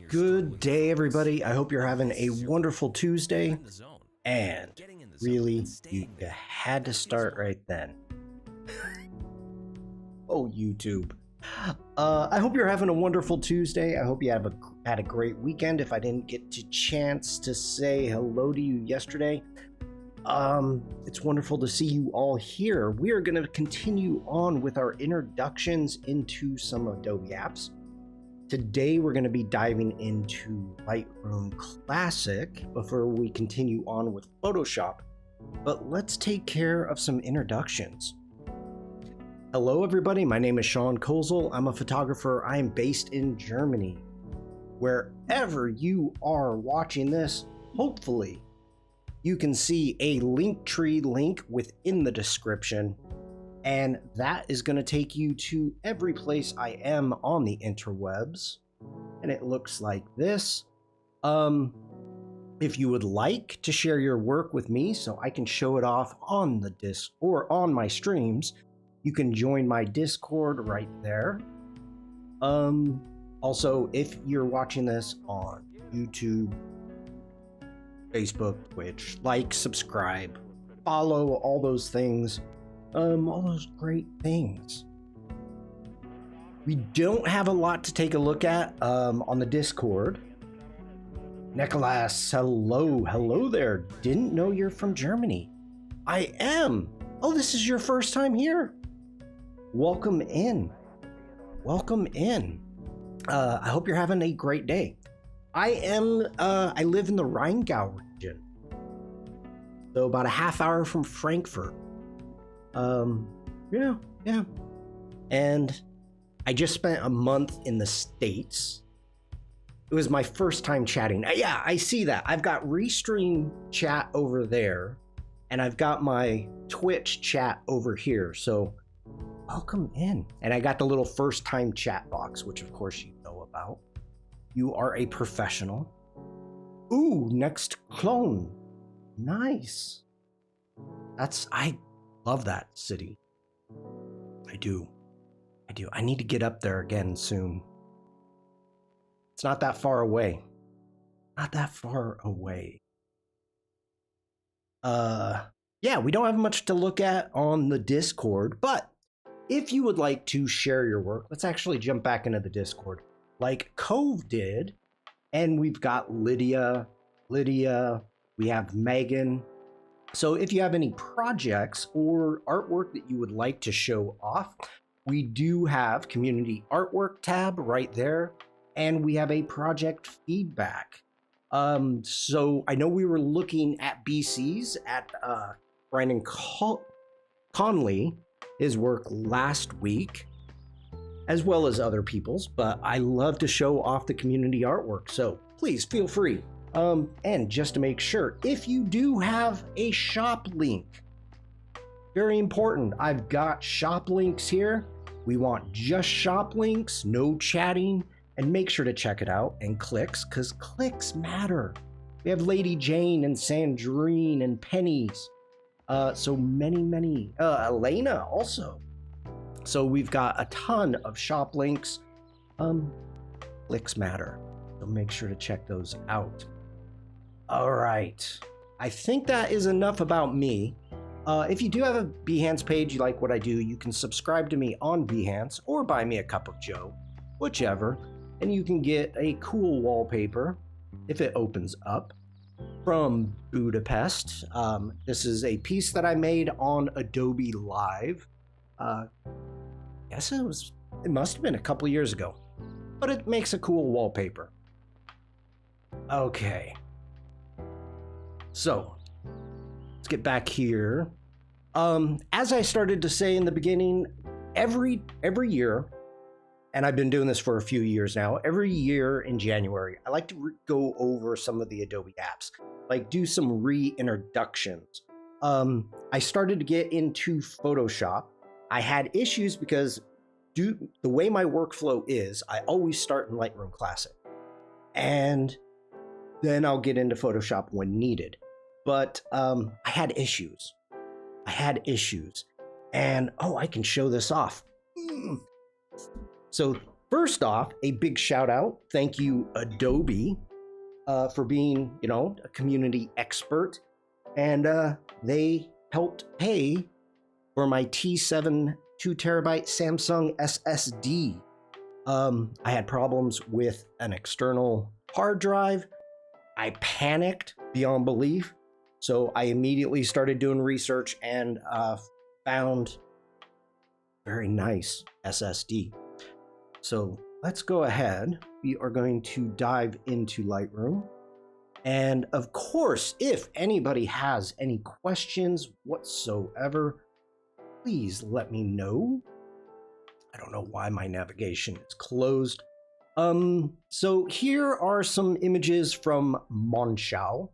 Good day, everybody. I hope you're having a wonderful Tuesday. And really, you had to start right then. Oh, YouTube. I hope you're having a wonderful Tuesday. I hope you had a great weekend. If I didn't get a chance to say hello to you yesterday, it's wonderful to see you all here. We are going to continue on with our introductions into some Adobe apps. Today we're going to be diving into Lightroom Classic before we continue on with Photoshop. But let's take care of some introductions. Hello everybody, my name is Shawn. I'm a photographer. I am based in Germany. Wherever you are watching this, hopefully you can see a Linktree link within the description. And that is going to take you to every place I am on the interwebs. And it looks like this. If you would like to share your work with me so I can show it off on the disc or on my streams, you can join my Discord right there. Also, if you're watching this on YouTube, Facebook, Twitch, like, subscribe, follow, all those things. All those great things. We don't have a lot to take a look at on the Discord. Nicholas, hello there. Didn't know you're from Germany. I am. Oh, this is your first time here. Welcome in. Welcome in. I hope you're having a great day. I live in the Rheingau region, so about a half hour from Frankfurt. Yeah. And I just spent a month in the States. It was my first time chatting. Yeah, I see that. I've got Restream chat over there, and I've got my Twitch chat over here. So welcome in. And I got the little first time chat box, which of course you know about. You are a professional. Ooh, next clone. Nice. I love that city. I do. I need to get up there again soon. It's not that far away. Yeah, we don't have much to look at on the Discord, but if you would like to share your work, let's actually jump back into the Discord like Cove did. And we've got Lydia, we have Megan. So if you have any projects or artwork that you would like to show off, we do have community artwork tab right there, and we have a project feedback. So I know we were looking at BC's at Brandon Conley, his work last week, as well as other people's, but I love to show off the community artwork, so please feel free. And just to make sure, if you do have a shop link, very important, I've got shop links here. We want just shop links, no chatting, and make sure to check it out and clicks, because clicks matter. We have Lady Jane and Sandrine and Pennies. So many, Elena also. So we've got a ton of shop links. Clicks matter, so make sure to check those out. All right, I think that is enough about me. If you do have a Behance page, you like what I do, you can subscribe to me on Behance or buy me a cup of joe, whichever, and you can get a cool wallpaper if it opens up from Budapest. This is a piece that I made on Adobe Live. Guess it must have been a couple years ago, but it makes a cool wallpaper. Okay. So, let's get back here. As I started to say in the beginning, every year, and I've been doing this for a few years now, every year in January, I like to go over some of the Adobe apps, like do some reintroductions. I started to get into Photoshop. I had issues because the way my workflow is, I always start in Lightroom Classic, and then I'll get into Photoshop when needed. But I had issues, and I can show this off. So First off, a big shout out. Thank you, Adobe, for being, a community expert. And they helped pay for my T7 2TB Samsung SSD. I had problems with an external hard drive. I panicked beyond belief. So I immediately started doing research and found very nice SSD. So let's go ahead. We are going to dive into Lightroom. And of course, if anybody has any questions whatsoever, please let me know. I don't know why my navigation is closed. So here are some images from Monschau,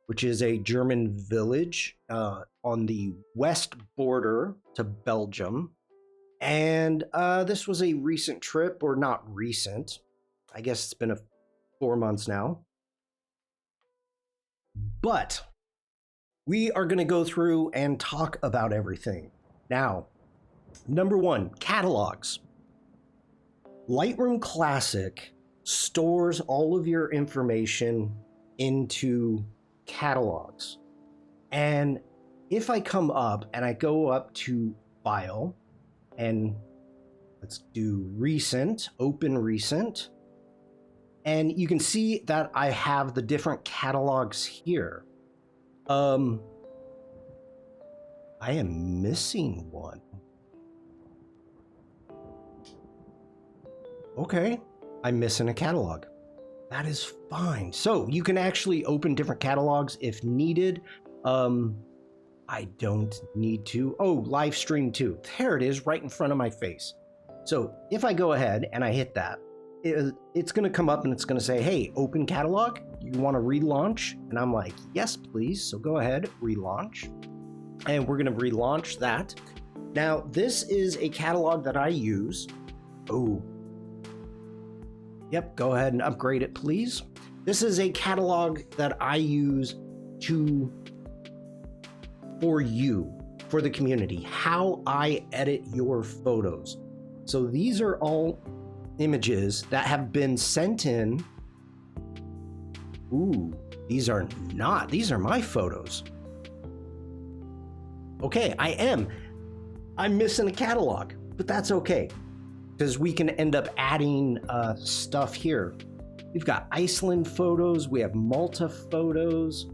which is a German village on the west border to Belgium. And this was a recent trip, or not recent. I guess it's been 4 months now. But we are going to go through and talk about everything. Now, number one, catalogs. Lightroom Classic stores all of your information into catalogs. And if I come up and I go up to File, and let's do Recent, Open Recent, and you can see that I have the different catalogs here. I am missing one. Okay, I'm missing a catalog. That is fine. So you can actually open different catalogs if needed. I don't need to. Oh, live stream too. There it is, right in front of my face. So if I go ahead and I hit that, it's going to come up and it's going to say, hey, open catalog. You want to relaunch? And I'm like, yes, please. So go ahead, relaunch. And we're going to relaunch that. Now, this is a catalog that I use. Oh, yep. Go ahead and upgrade it, please. This is a catalog that I use for you, for the community, how I edit your photos. So these are all images that have been sent in. Ooh, these are my photos. Okay, I'm missing a catalog, but that's okay, because we can end up adding stuff here. We've got Iceland photos, we have Malta photos,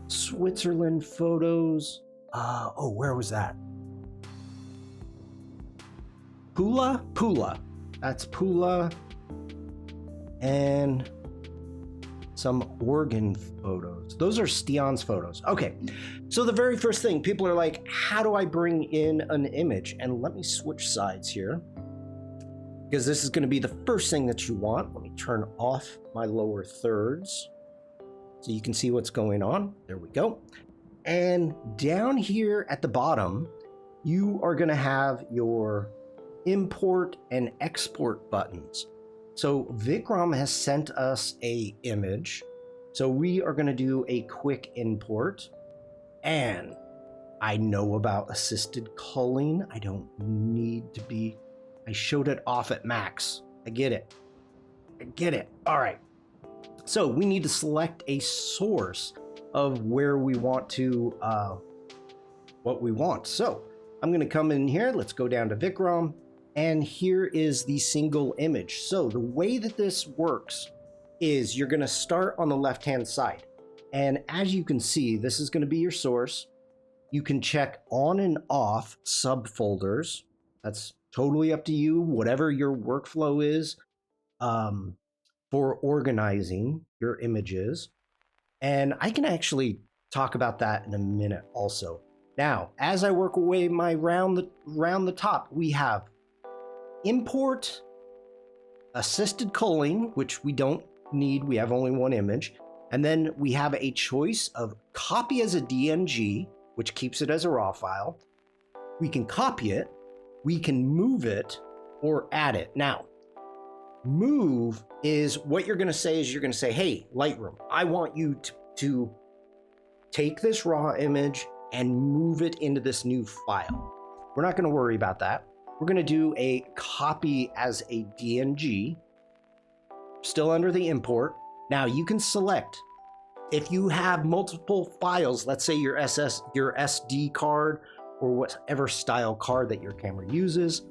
Switzerland photos. Oh, where was that? Pula. That's Pula. And some Oregon photos. Those are Stion's photos. Okay, so the very first thing, people are like, how do I bring in an image? And let me switch sides here, because this is going to be the first thing that you want. Let me turn off my lower thirds so you can see what's going on. There we go. And down here at the bottom, you are going to have your import and export buttons. So Vikram has sent us a image. So we are going to do a quick import. And I know about assisted culling. I don't need to be... I showed it off at max. I get it. All right. So we need to select a source of where we want to, what we want. So I'm going to come in here. Let's go down to Vikram. And here is the single image. So the way that this works is you're going to start on the left-hand side. And as you can see, this is going to be your source. You can check on and off subfolders. That's totally up to you, whatever your workflow is for organizing your images. And I can actually talk about that in a minute also. Now, as I work away my round the top, we have import, assisted culling, which we don't need. We have only one image. And then we have a choice of copy as a DNG, which keeps it as a raw file. We can copy it, we can move it, or add it. Now, move is what you're going to say is you're going to say, hey, Lightroom, I want you to take this raw image and move it into this new file. We're not going to worry about that. We're going to do a copy as a DNG, still under the import. Now you can select if you have multiple files, let's say your SD card or whatever style card that your camera uses,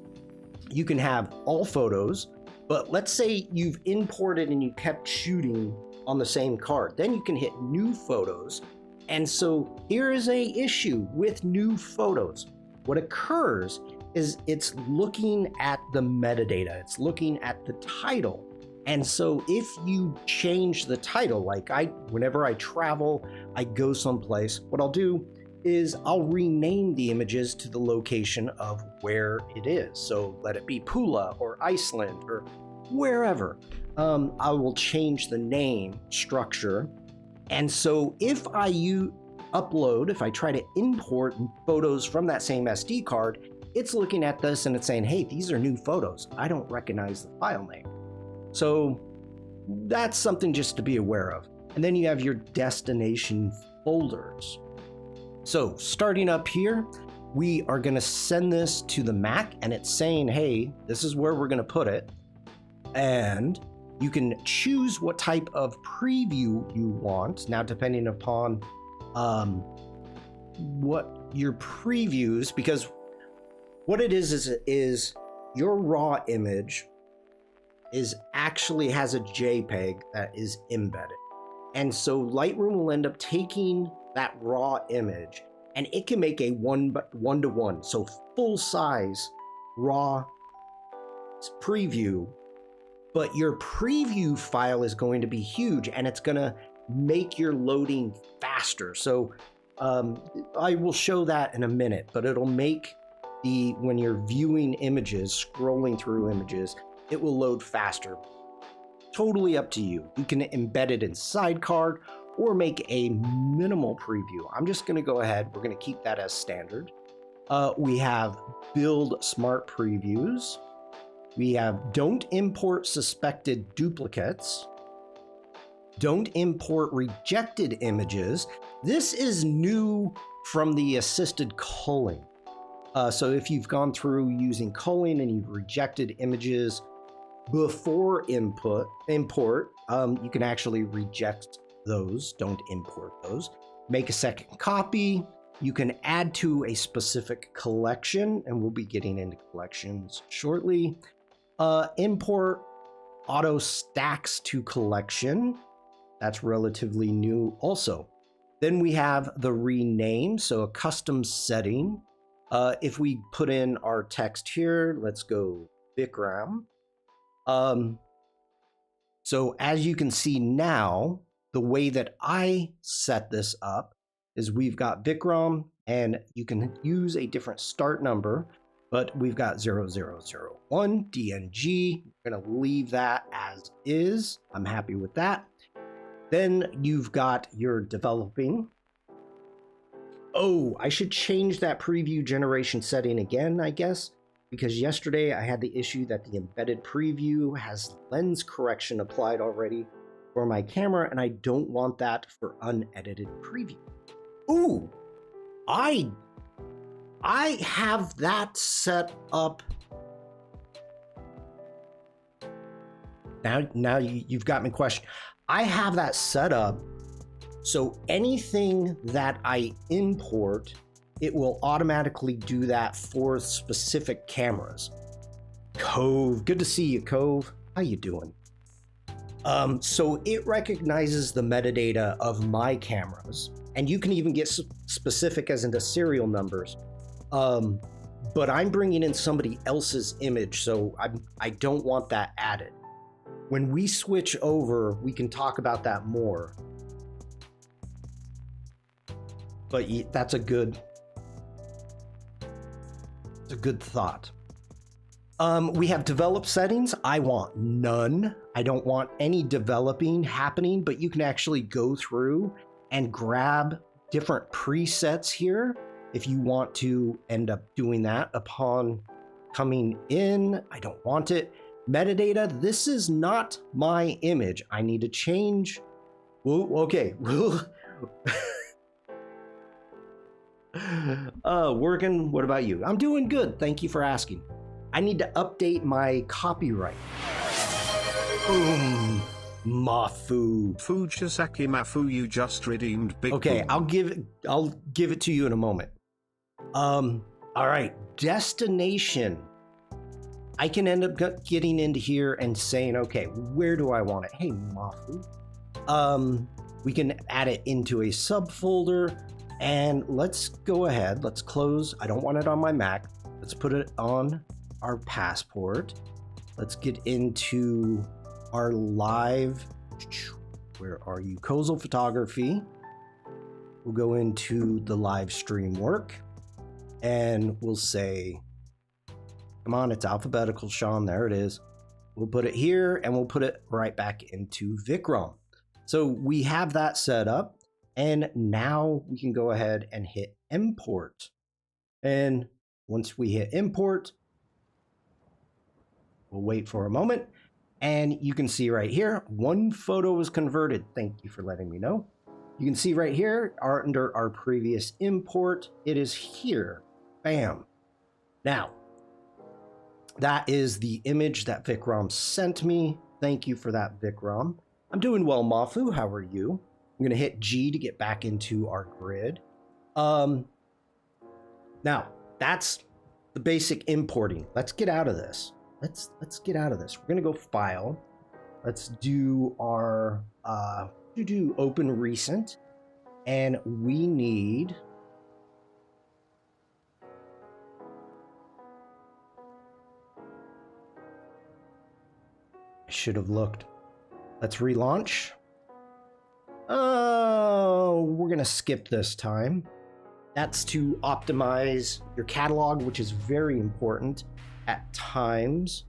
you can have all photos, but let's say you've imported and you kept shooting on the same card. Then you can hit new photos. And so here is a issue with new photos. What occurs is it's looking at the metadata. It's looking at the title. And so if you change the title, like whenever I travel, I go someplace, what I'll do is I'll rename the images to the location of where it is. So let it be Pula or Iceland or wherever. I will change the name structure. And so if I if I try to import photos from that same SD card, it's looking at this and it's saying, hey, these are new photos. I don't recognize the file name. So that's something just to be aware of. And then you have your destination folders. So starting up here, we are going to send this to the Mac and it's saying, hey, this is where we're going to put it. And you can choose what type of preview you want. Now, depending upon what your previews, because what it is your raw image actually has a JPEG that is embedded. And so Lightroom will end up taking that raw image and it can make a one-to-one, so full size raw preview, but your preview file is going to be huge and it's going to make your loading faster. So I will show that in a minute, but it'll make when you're viewing images, scrolling through images, it will load faster. Totally up to you. You can embed it in Sidecard or make a minimal preview. I'm just going to go ahead. We're going to keep that as standard. We have build smart previews. We have don't import suspected duplicates. Don't import rejected images. This is new from the assisted culling. So if you've gone through using culling and you've rejected images before import, you can actually reject those. Don't import those. Make a second copy. You can add to a specific collection, and we'll be getting into collections shortly. Import auto stacks to collection. That's relatively new also. Then we have the rename, so a custom setting. If we put in our text here, let's go Vikram. So as you can see now, the way that I set this up is we've got Vikram and you can use a different start number, but we've got 0001 DNG. We're going to leave that as is. I'm happy with that. Then you've got your developing. Oh, I should change that preview generation setting again, I guess, because yesterday I had the issue that the embedded preview has lens correction applied already for my camera, and I don't want that for unedited preview. Ooh, I have that set up. Now you've got me questioned. I have that set up so anything that I import, it will automatically do that for specific cameras. Cove, good to see you, Cove. How you doing? So it recognizes the metadata of my cameras, and you can even get specific as into serial numbers. But I'm bringing in somebody else's image, so I don't want that added. When we switch over, we can talk about that more. But that's a good thought. We have develop settings. I want none. I don't want any developing happening, but you can actually go through and grab different presets here if you want to end up doing that upon coming in. I don't want it. Metadata, this is not my image. I need to change. Whoa, okay. Working, what about you? I'm doing good. Thank you for asking. I need to update my copyright. Boom. Mafu. Fujisaki Mafu, you just redeemed big. Okay, boom. I'll give it to you in a moment. All right, destination. I can end up getting into here and saying, okay, where do I want it? Hey, Mafu. We can add it into a subfolder, and let's go ahead. Let's close. I don't want it on my Mac. Let's put it on our passport. Let's get into our live. Where are you? Kozel Photography. We'll go into the live stream work, and we'll say, come on, it's alphabetical, Shawn. There it is. We'll put it here, and we'll put it right back into Vikram. So we have that set up, and now we can go ahead and hit import. And once we hit import, we'll wait for a moment, and you can see right here, one photo was converted. Thank you for letting me know. You can see right here, under our previous import, it is here. Bam. Now, that is the image that Vikram sent me. Thank you for that, Vikram. I'm doing well, Mafu. How are you? I'm going to hit G to get back into our grid. Now, that's the basic importing. Let's get out of this. Let's get out of this. We're going to go File. Let's do our Open Recent. And we need... I should have looked. Let's relaunch. Oh, we're gonna skip this time. That's to optimize your catalog, which is very important at times.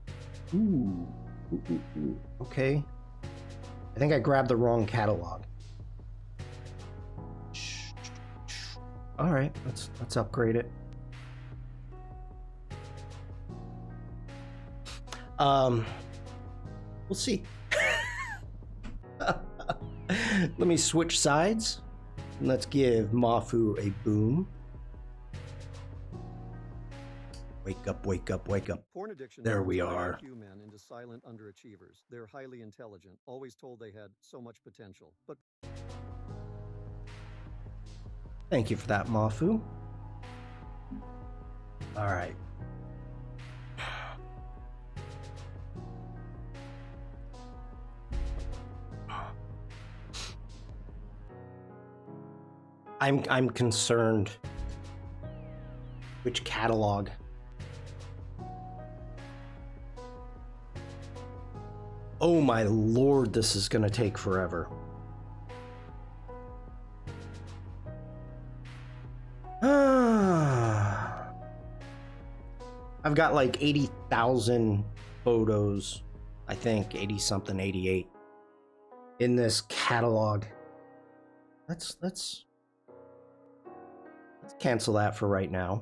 Ooh. Okay. I think I grabbed the wrong catalog. All right, let's upgrade it. We'll see. Let me switch sides. And let's give Mafu a boom. Wake up, wake up, wake up. Porn addiction There we are. IQ men into silent underachievers. They're highly intelligent, always told they had so much potential. But thank you for that, Mafu. All right. I'm concerned. Which catalog? Oh my lord, this is gonna take forever. I've got like 80,000 photos, I think 80 something, 88 in this catalog. Let's cancel that for right now.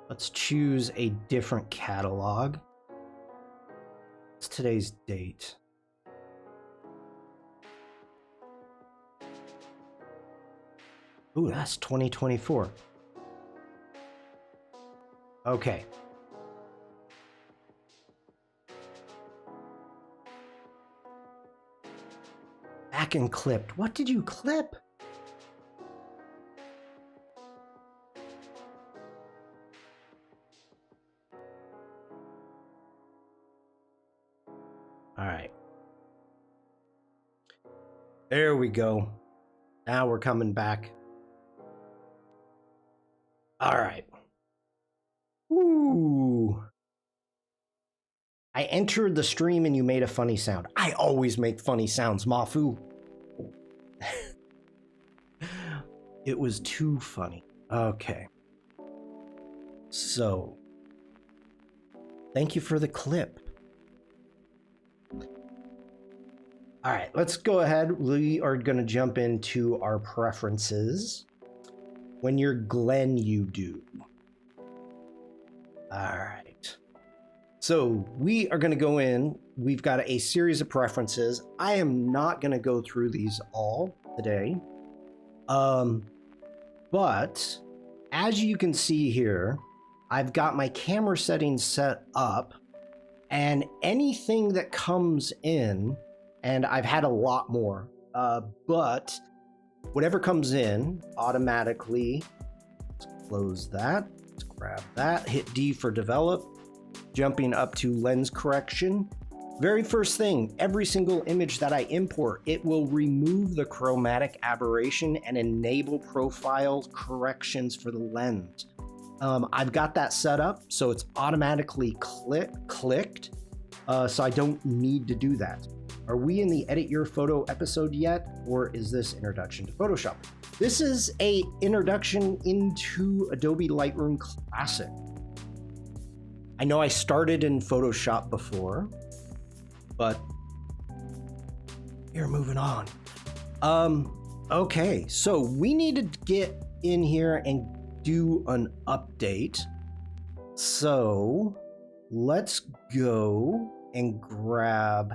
Let's choose a different catalog. What's today's date? Ooh, that's 2024. Okay. Back and clipped. What did you clip? All right. There we go. Now we're coming back. All right. Ooh. I entered the stream and you made a funny sound. I always make funny sounds, Mafu. It was too funny. Okay. So, thank you for the clip. All right, let's go ahead. We are going to jump into our preferences. When you're Glenn, you do. All right. So we are going to go in. We've got a series of preferences. I am not going to go through these all today. But as you can see here, I've got my camera settings set up, and anything that comes in, and I've had a lot more, but whatever comes in automatically, let's close that, let's grab that, hit D for develop, jumping up to lens correction. Very first thing, every single image that I import, it will remove the chromatic aberration and enable profile corrections for the lens. I've got that set up so it's automatically clicked, so I don't need to do that. Are we in the Edit Your Photo episode yet, or is this Introduction to Photoshop? This is a introduction into Adobe Lightroom Classic. I know I started in Photoshop before, but you're moving on. Okay, so we need to get in here and do an update. So let's go and grab.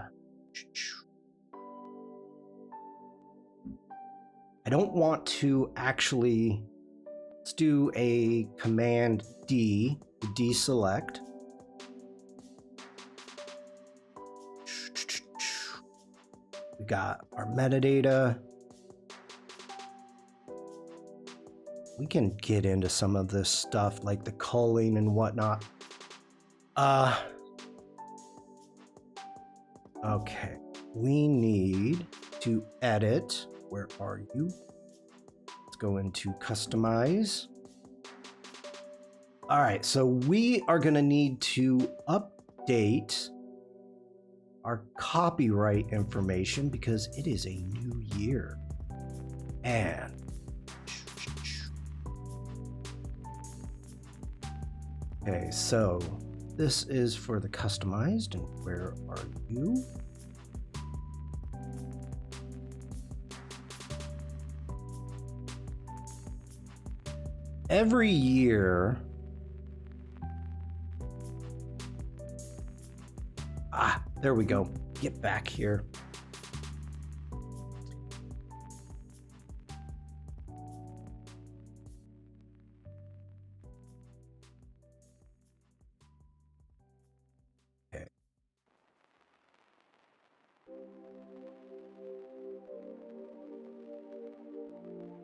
I don't want to actually. Let's do a Command D to deselect. We got our metadata. We can get into some of this stuff like the culling and whatnot. Okay, we need to edit. Where are you? Let's go into customize. All right, so we are going to need to update our copyright information because it is a new year. And okay, so this is for the customized, and where are you? Every year, there we go. Get back here. Okay.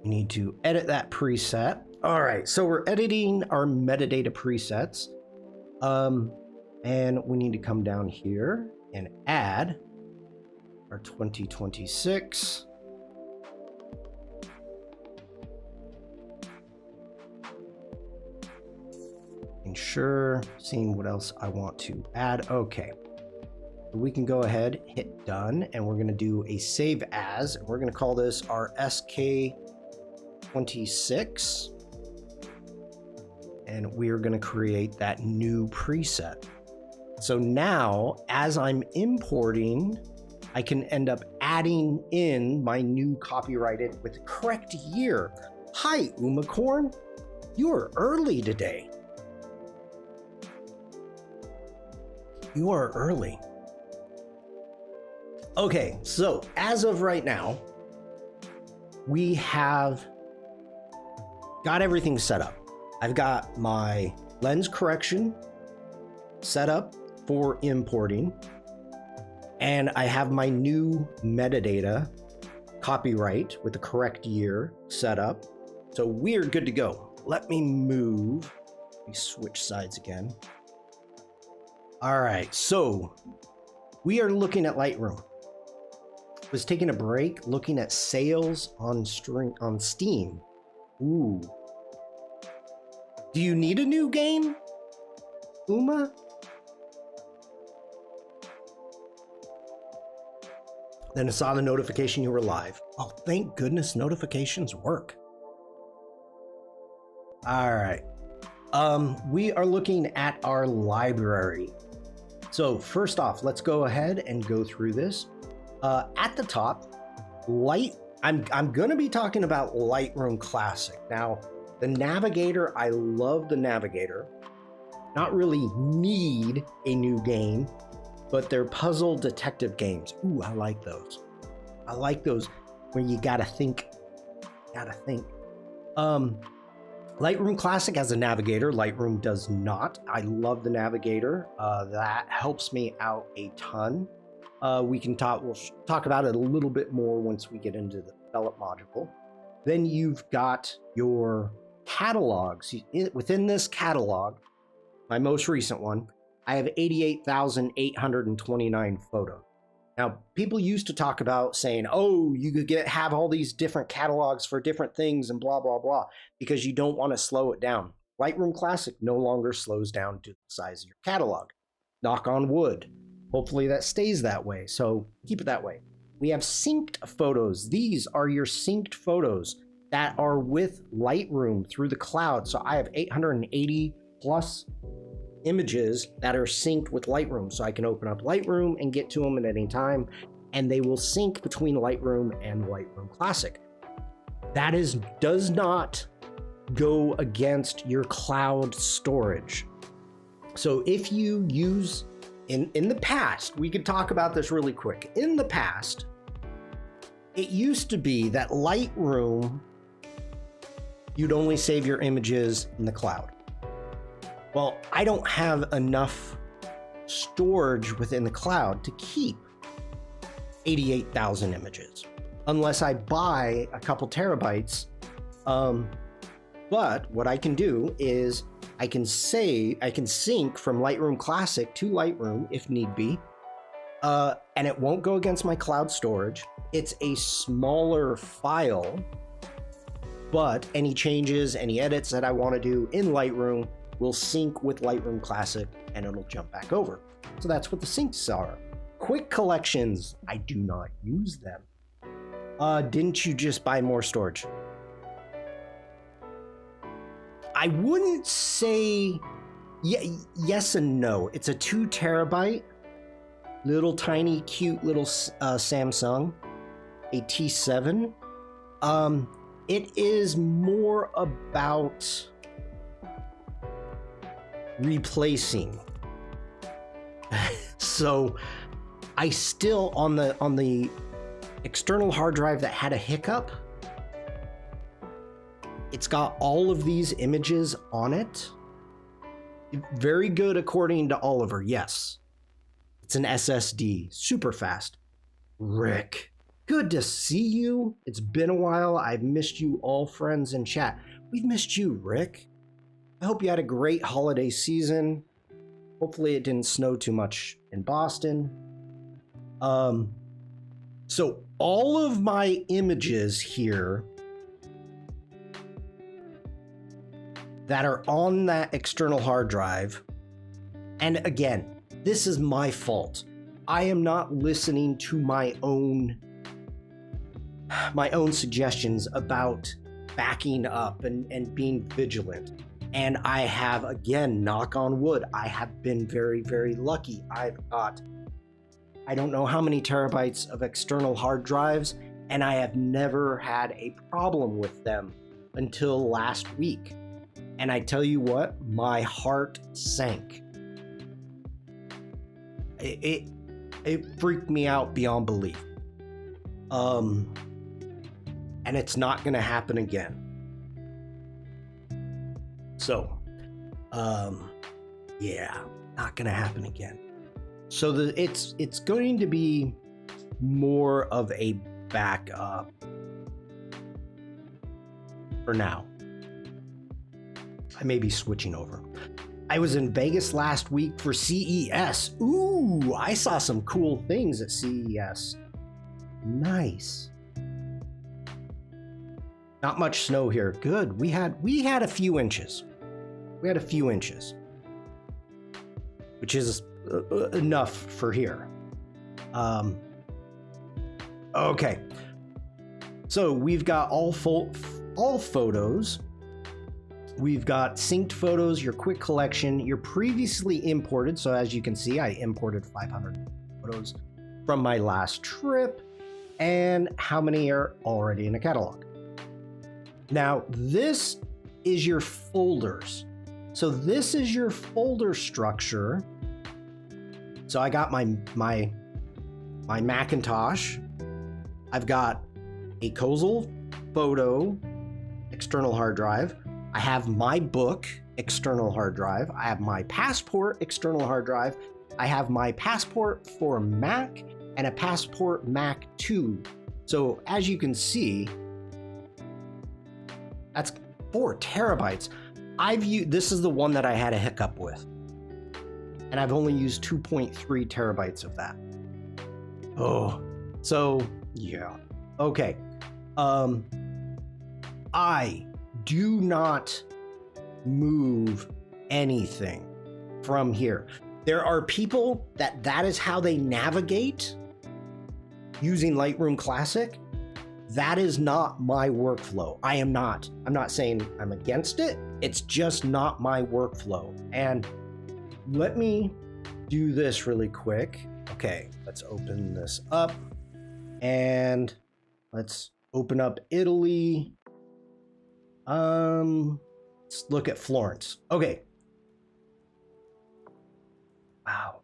We need to edit that preset. All right, so we're editing our metadata presets. And we need to come down here and add our 2026. Ensure, seeing what else I want to add. Okay. We can go ahead, hit done, and we're going to do a save as. We're going to call this our SK26. And we're going to create that new preset. So now, as I'm importing, I can end up adding in my new copyrighted with the correct year. Hi, Umacorn. You are early today. You are early. Okay, so as of right now, we have got everything set up. I've got my lens correction set up for importing, and I have my new metadata copyright with the correct year set up. So we're good to go. Let me move. Let me switch sides again. All right, so we are looking at Lightroom. Was taking a break looking at sales on Steam. Ooh. Do you need a new game, Uma? Then I saw the notification you were live. Oh, thank goodness notifications work. All right. We are looking at our library. So first off, let's go ahead and go through this. At the top, I'm going to be talking about Lightroom Classic. Now, the Navigator, I love the Navigator. not really need a new game, but they're puzzle detective games. Ooh, I like those. I like those where you gotta think. Lightroom Classic has a navigator. Lightroom does not. I love the navigator. That helps me out a ton. We'll talk about it a little bit more once we get into the develop module. Then you've got your catalogs. Within this catalog, my most recent one, I have 88,829 photos. Now, people used to talk about saying, oh, you could have all these different catalogs for different things and blah, blah, blah, because you don't want to slow it down. Lightroom Classic no longer slows down to the size of your catalog. Knock on wood. Hopefully that stays that way, so keep it that way. We have synced photos. These are your synced photos that are with Lightroom through the cloud. So I have 880 plus images that are synced with Lightroom, so I can open up Lightroom and get to them at any time, and they will sync between Lightroom and Lightroom Classic. That does not go against your cloud storage. So if you use, in the past, we could talk about this really quick. In the past, it used to be that Lightroom, you'd only save your images in the cloud. Well, I don't have enough storage within the cloud to keep 88,000 images unless I buy a couple terabytes. But what I can do is I can sync from Lightroom Classic to Lightroom if need be, and it won't go against my cloud storage. It's a smaller file, but any changes, any edits that I want to do in Lightroom will sync with Lightroom Classic and it'll jump back over. So that's what the syncs are. Quick collections, I do not use them. Didn't you just buy more storage? I wouldn't say yes and no. It's a 2 terabyte, little tiny cute little Samsung, a T7. It is more about replacing. So I still on the external hard drive that had a hiccup, it's got all of these images on it. Very good according to Oliver. Yes, it's an SSD, super fast. Rick, good to see you. It's been a while. I've missed you all, friends in chat. We've missed you, Rick. I hope you had a great holiday season. Hopefully it didn't snow too much in Boston. So all of my images here that are on that external hard drive, and again, this is my fault. I am not listening to my own suggestions about backing up and being vigilant. And I have, again, knock on wood, I have been very, very lucky. I've got, I don't know how many terabytes of external hard drives, and I have never had a problem with them until last week. And I tell you what, my heart sank. It freaked me out beyond belief. And it's not going to happen again. So, yeah, not gonna happen again. So it's going to be more of a backup for now. I may be switching over. I was in Vegas last week for CES. Ooh, I saw some cool things at CES. Nice. Not much snow here. Good. We had a few inches. We had a few inches, which is enough for here. Okay. So we've got all photos. We've got synced photos, your quick collection, your previously imported. So as you can see, I imported 500 photos from my last trip, and how many are already in a catalog. Now, this is your folders. So this is your folder structure. So I got my Macintosh. I've got a Kozel photo external hard drive. I have my book external hard drive. I have my Passport external hard drive. I have my Passport for Mac and a Passport Mac 2. So as you can see, that's 4 terabytes. This is the one that I had a hiccup with, and I've only used 2.3 terabytes of that. Oh, so yeah. Okay. I do not move anything from here. There are people that is how they navigate using Lightroom Classic. That is not my workflow. I'm not saying I'm against it. It's just not my workflow. And let me do this really quick. Okay, let's open this up and let's open up Italy. Let's look at Florence. Okay. Wow.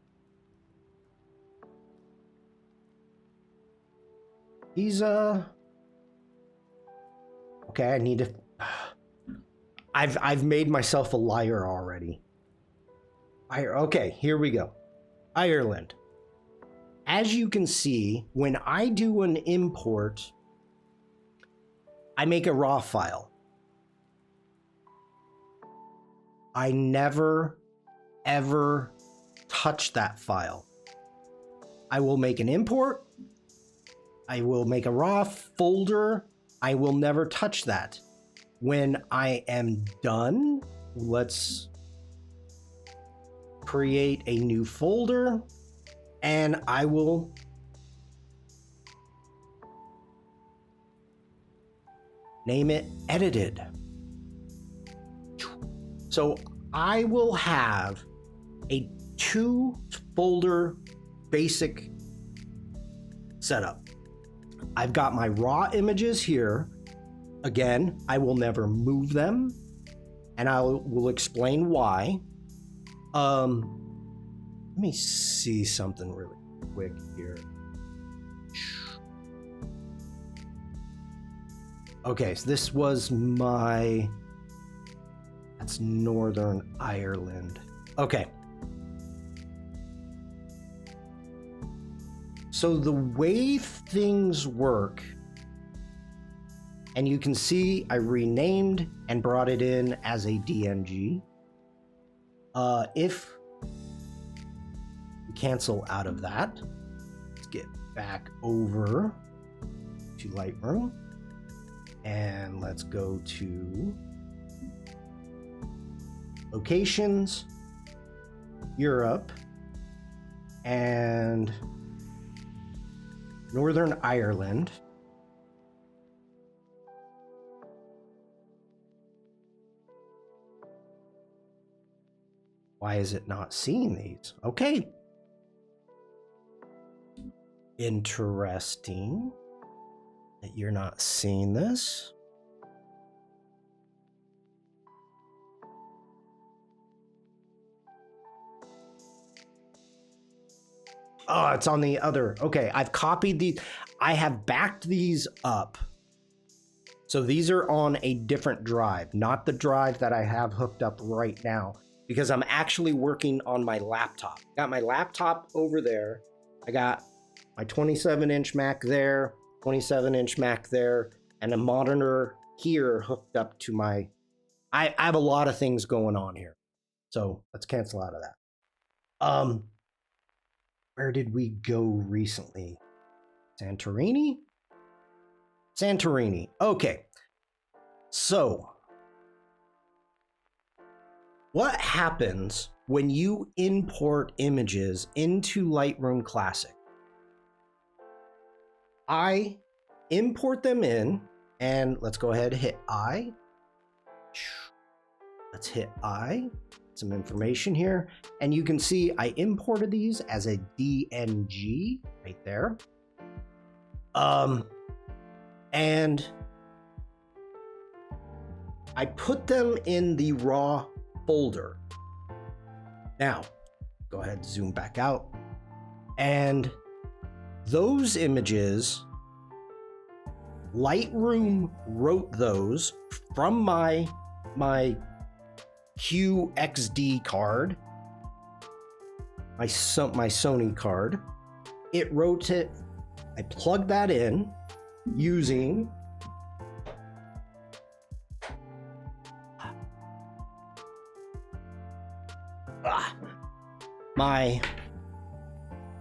He's okay, I need to I've made myself a liar already. Okay, here we go. Ireland. As you can see, when I do an import, I make a raw file. I never, ever touch that file. I will make an import. I will make a raw folder. I will never touch that. When I am done, let's create a new folder, and I will name it edited. So I will have a 2-folder basic setup. I've got my raw images here. Again, I will never move them, and I will explain why. Let me see something really quick here. Okay, so this was that's Northern Ireland. Okay. So the way things work, and you can see I renamed and brought it in as a DNG. If we cancel out of that, let's get back over to Lightroom, and let's go to Locations, Europe, and Northern Ireland. Why is it not seeing these? Okay. Interesting that you're not seeing this. Oh, it's on the other. Okay, I've copied these. I have backed these up. So these are on a different drive, not the drive that I have hooked up right now, because I'm actually working on my laptop. Got my laptop over there. I got my 27-inch Mac there, 27-inch Mac there, and a monitor here hooked up to my... I have a lot of things going on here. So let's cancel out of that. Where did we go recently? Santorini? Santorini. Okay. So, what happens when you import images into Lightroom Classic? I import them in, and let's go ahead and hit I. Let's hit I. Some information here, and you can see I imported these as a DNG right there. And I put them in the raw folder. Now, go ahead and zoom back out. And those images, Lightroom wrote those from my QXD card, my Sony card. It wrote it. I plugged that in using my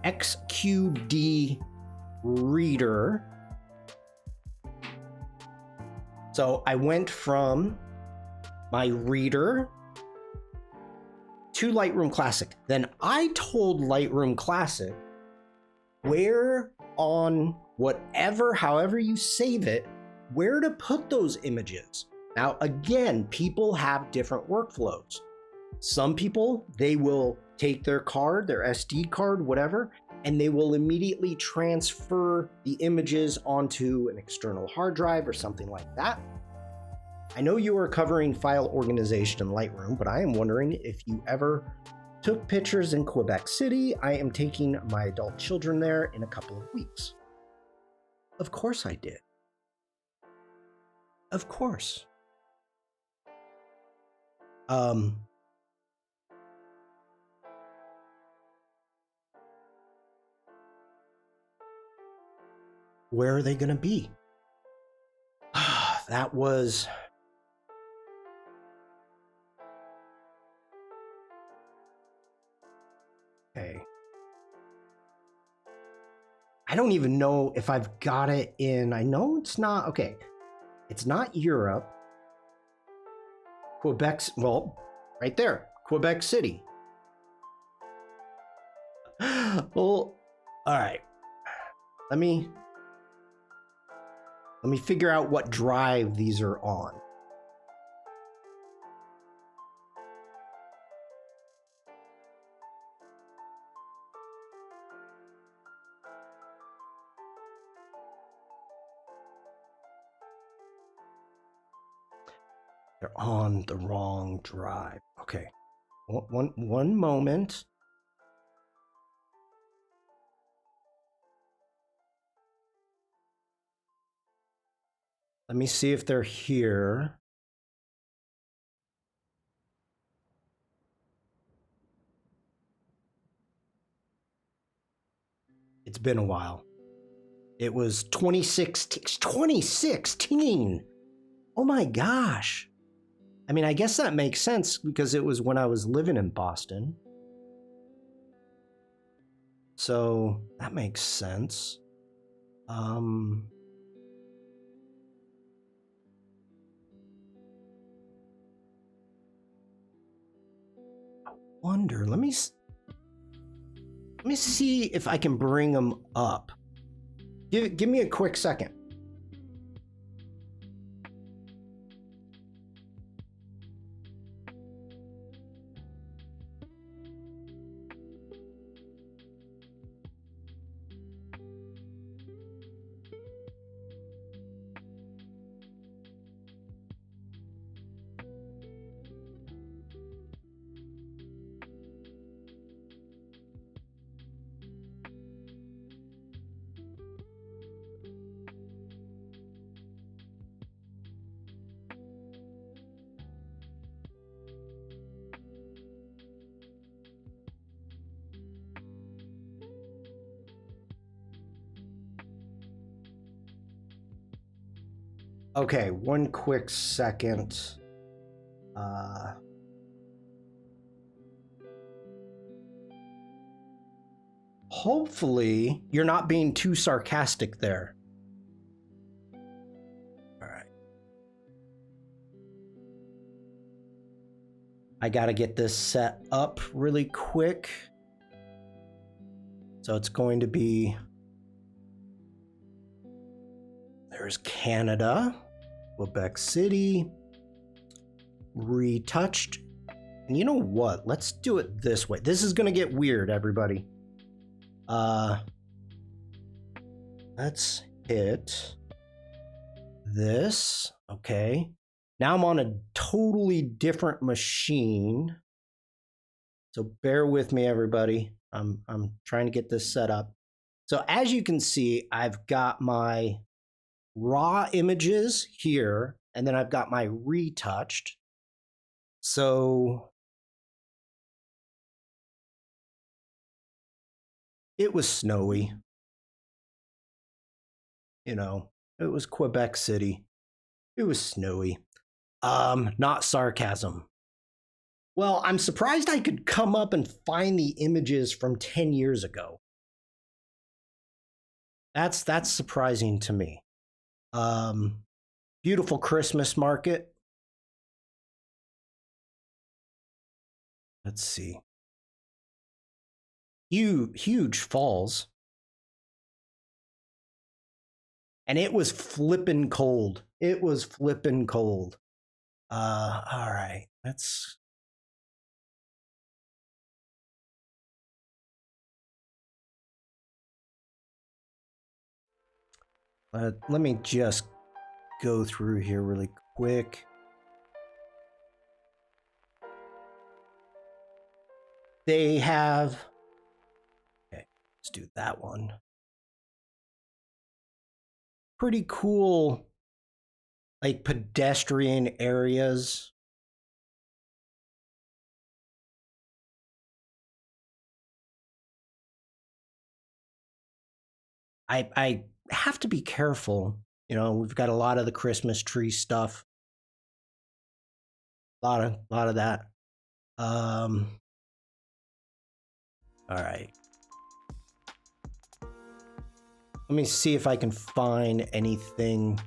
XQD reader. So I went from my reader to Lightroom Classic. Then I told Lightroom Classic where on whatever, however you save it, where to put those images. Now, again, people have different workflows. Some people, they will take their card, their SD card, whatever, and they will immediately transfer the images onto an external hard drive or something like that. I know you are covering file organization in Lightroom, but I am wondering if you ever took pictures in Quebec City. I am taking my adult children there in a couple of weeks. Of course I did. Of course. Where are they going to be? That was... Okay. I don't even know if I've got it in... I know it's not... Okay. It's not Europe. Quebec... Well, right there. Quebec City. Well, all right. Let me figure out what drive these are on. They're on the wrong drive. Okay. One moment. Let me see if they're here. It's been a while. It was 2016. 2016! Oh my gosh. I mean, I guess that makes sense because it was when I was living in Boston. So that makes sense. I wonder, let me see if I can bring them up. Give me a quick second. Okay, one quick second. Hopefully, you're not being too sarcastic there. All right. I gotta get this set up really quick. So it's going to be... There's Canada, Quebec City, retouched. And you know what? Let's do it this way. This is going to get weird, everybody. Let's hit this. Okay. Now I'm on a totally different machine. So bear with me, everybody. I'm trying to get this set up. So as you can see, I've got my raw images here, and then I've got my retouched. So it was snowy. You know, it was Quebec City. It was snowy. Not sarcasm. Well, I'm surprised I could come up and find the images from 10 years ago. That's surprising to me. Beautiful Christmas market. Let's see. Huge falls. And it was flippin' cold. It was flippin' cold. All right. Let me just go through here really quick. They have, okay, let's do that one. Pretty cool, like pedestrian areas. I have to be careful. You know, we've got a lot of the Christmas tree stuff. A lot of that. All right. Let me see if I can find anything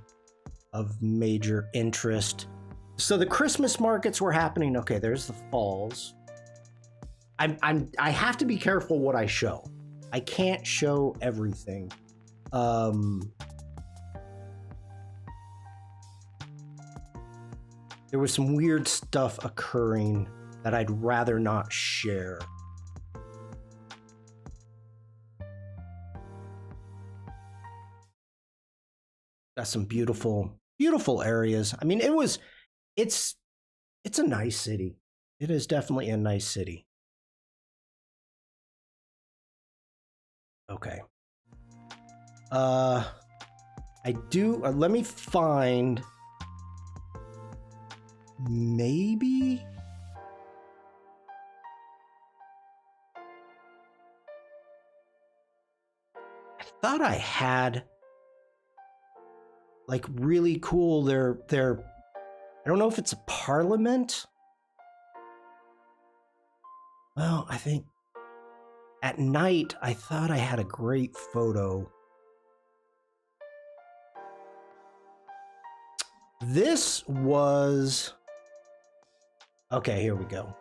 of major interest. So the Christmas markets were happening. Okay, there's the falls. I have to be careful what I show. I can't show everything. There was some weird stuff occurring that I'd rather not share. Got some beautiful areas. I mean, it's a nice city. It is definitely a nice city. Okay. Let me find maybe I thought I had like really cool their I don't know if it's a parliament. Well, I think at night I thought I had a great photo. This was okay, here we go.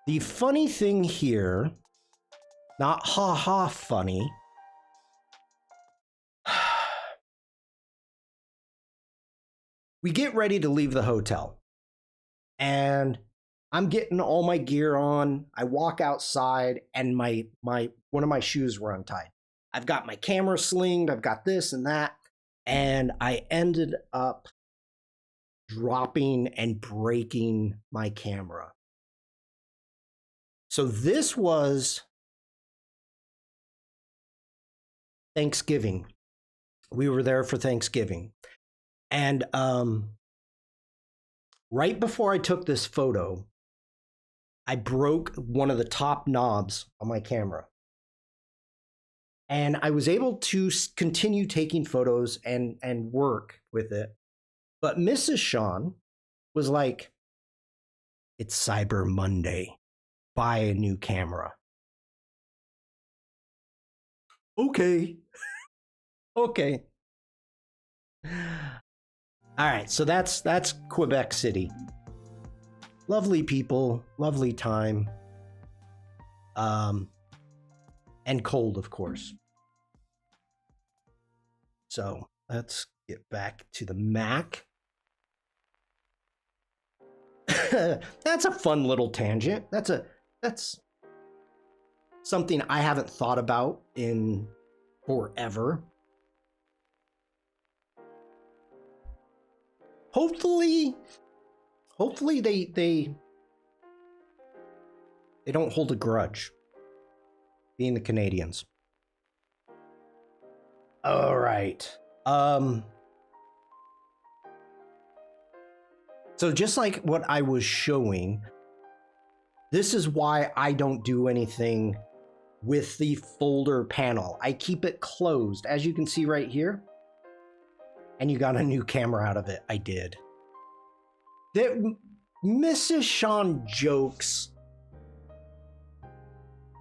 The funny thing here, not ha funny. We get ready to leave the hotel. And I'm getting all my gear on. I walk outside and my one of my shoes were untied. I've got my camera slinged, I've got this and that, and I ended up dropping and breaking my camera. So this was Thanksgiving. We were there for Thanksgiving. And right before I took this photo, I broke one of the top knobs on my camera. And I was able to continue taking photos and work with it. But Mrs. Shawn was like, it's Cyber Monday. Buy a new camera. Okay. Okay. All right, so that's Quebec City. Lovely people, lovely time. And cold, of course. So let's get back to the Mac. That's a fun little tangent. That's something I haven't thought about in forever. hopefully they don't hold a grudge, being the Canadians. All right. So just like what I was showing, this is why I don't do anything with the folder panel. I keep it closed, as you can see right here. And you got a new camera out of it. I did. Mrs. Shawn jokes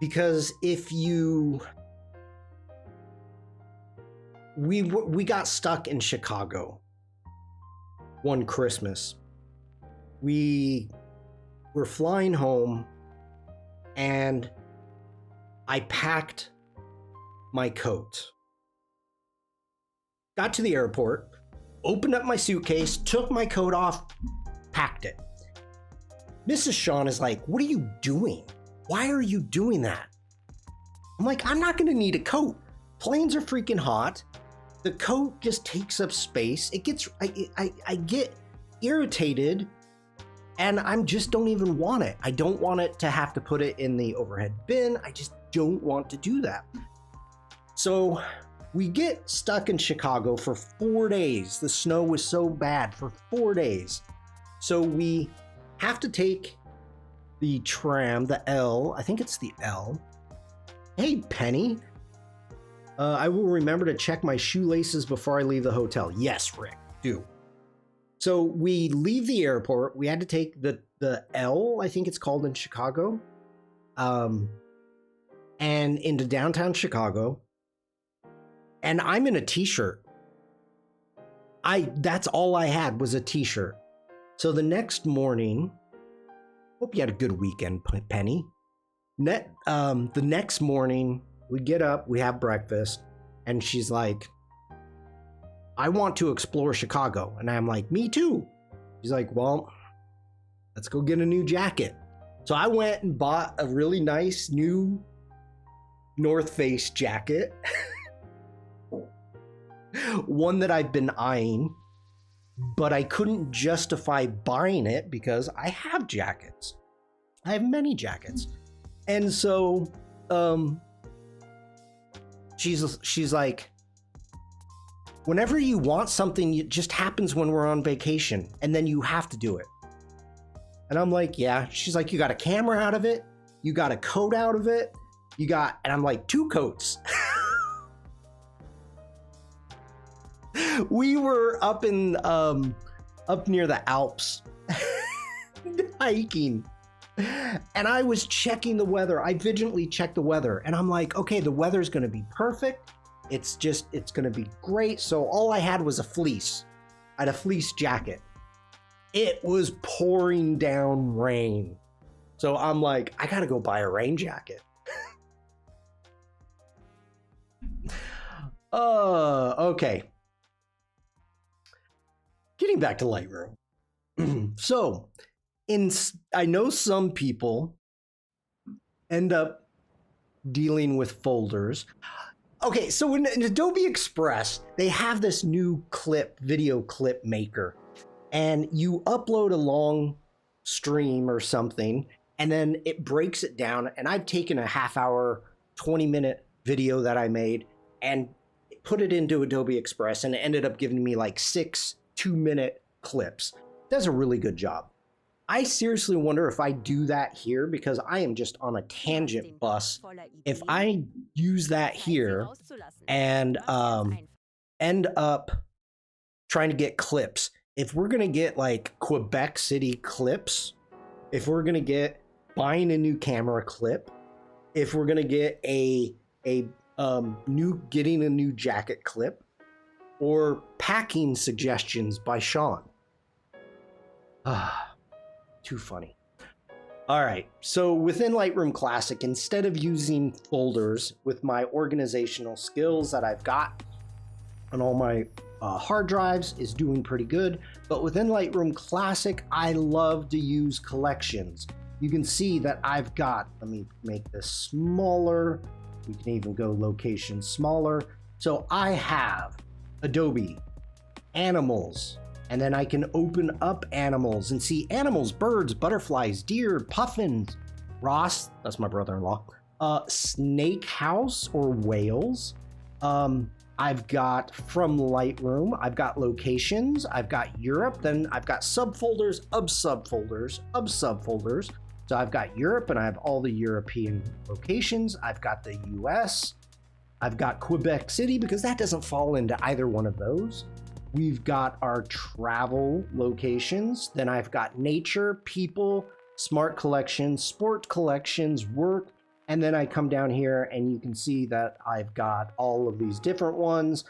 because if you... We got stuck in Chicago one Christmas. We were flying home and I packed my coat. Got to the airport, opened up my suitcase, took my coat off, packed it. Mrs. Shawn is like, "What are you doing? Why are you doing that?" I'm like, "I'm not gonna need a coat. Planes are freaking hot. The coat just takes up space. It gets, I get irritated and I just don't even want it. I don't want it to have to put it in the overhead bin. I just don't want to do that." So we get stuck in Chicago for 4 days. The snow was so bad for 4 days. So we have to take the tram, the L. I think it's the L. Hey, Penny. I will remember to check my shoelaces before I leave the hotel. Yes, Rick, do. So we leave the airport. We had to take the L, I think it's called in Chicago, and into downtown Chicago. And I'm in a t-shirt. That's all I had was a t-shirt. So the next morning, hope you had a good weekend, Penny. The next morning, we get up, we have breakfast, and she's like, "I want to explore Chicago." And I'm like, "Me too." She's like, "Well, let's go get a new jacket." So I went and bought a really nice new North Face jacket. One that I've been eyeing, but I couldn't justify buying it because I have jackets. I have many jackets. And so she's like, "Whenever you want something, it just happens when we're on vacation, and then you have to do it." And I'm like, "Yeah." She's like, "You got a camera out of it, you got a coat out of it, you got," and I'm like, "2 coats." We were up near the Alps hiking, and I was checking the weather. I vigilantly checked the weather, and I'm like, okay, the weather's going to be perfect. It's going to be great. So all I had was a fleece. I had a fleece jacket. It was pouring down rain. So I'm like, I got to go buy a rain jacket. Okay. Getting back to Lightroom. So, I know some people end up dealing with folders. Okay, so in Adobe Express, they have this new video clip maker, and you upload a long stream or something, and then it breaks it down. And I've taken a half-hour, 20-minute video that I made and put it into Adobe Express, and it ended up giving me like 6 2-minute clips. It does a really good job. I seriously wonder if I do that here, because I am just on a tangent bus. If I use that here and end up trying to get clips, if we're going to get like Quebec City clips, if we're going to get buying a new camera clip, if we're going to get getting a new jacket clip, or packing suggestions by Shawn. Too funny. All right, so within Lightroom Classic, instead of using folders with my organizational skills that I've got on all my hard drives is doing pretty good, but within Lightroom Classic, I love to use collections. You can see that I've got, let me make this smaller. We can even go location smaller. So I have Adobe, Animals, And then I can open up animals and see animals, birds, butterflies, deer, puffins, Ross, that's my brother-in-law, snake house or whales. I've got from Lightroom, I've got locations, I've got Europe, then I've got subfolders of subfolders of subfolders. So I've got Europe and I have all the European locations. I've got the US, I've got Quebec City because that doesn't fall into either one of those. We've got our travel locations. Then I've got nature, people, smart collections, sport collections, work. And then I come down here and you can see that I've got all of these different ones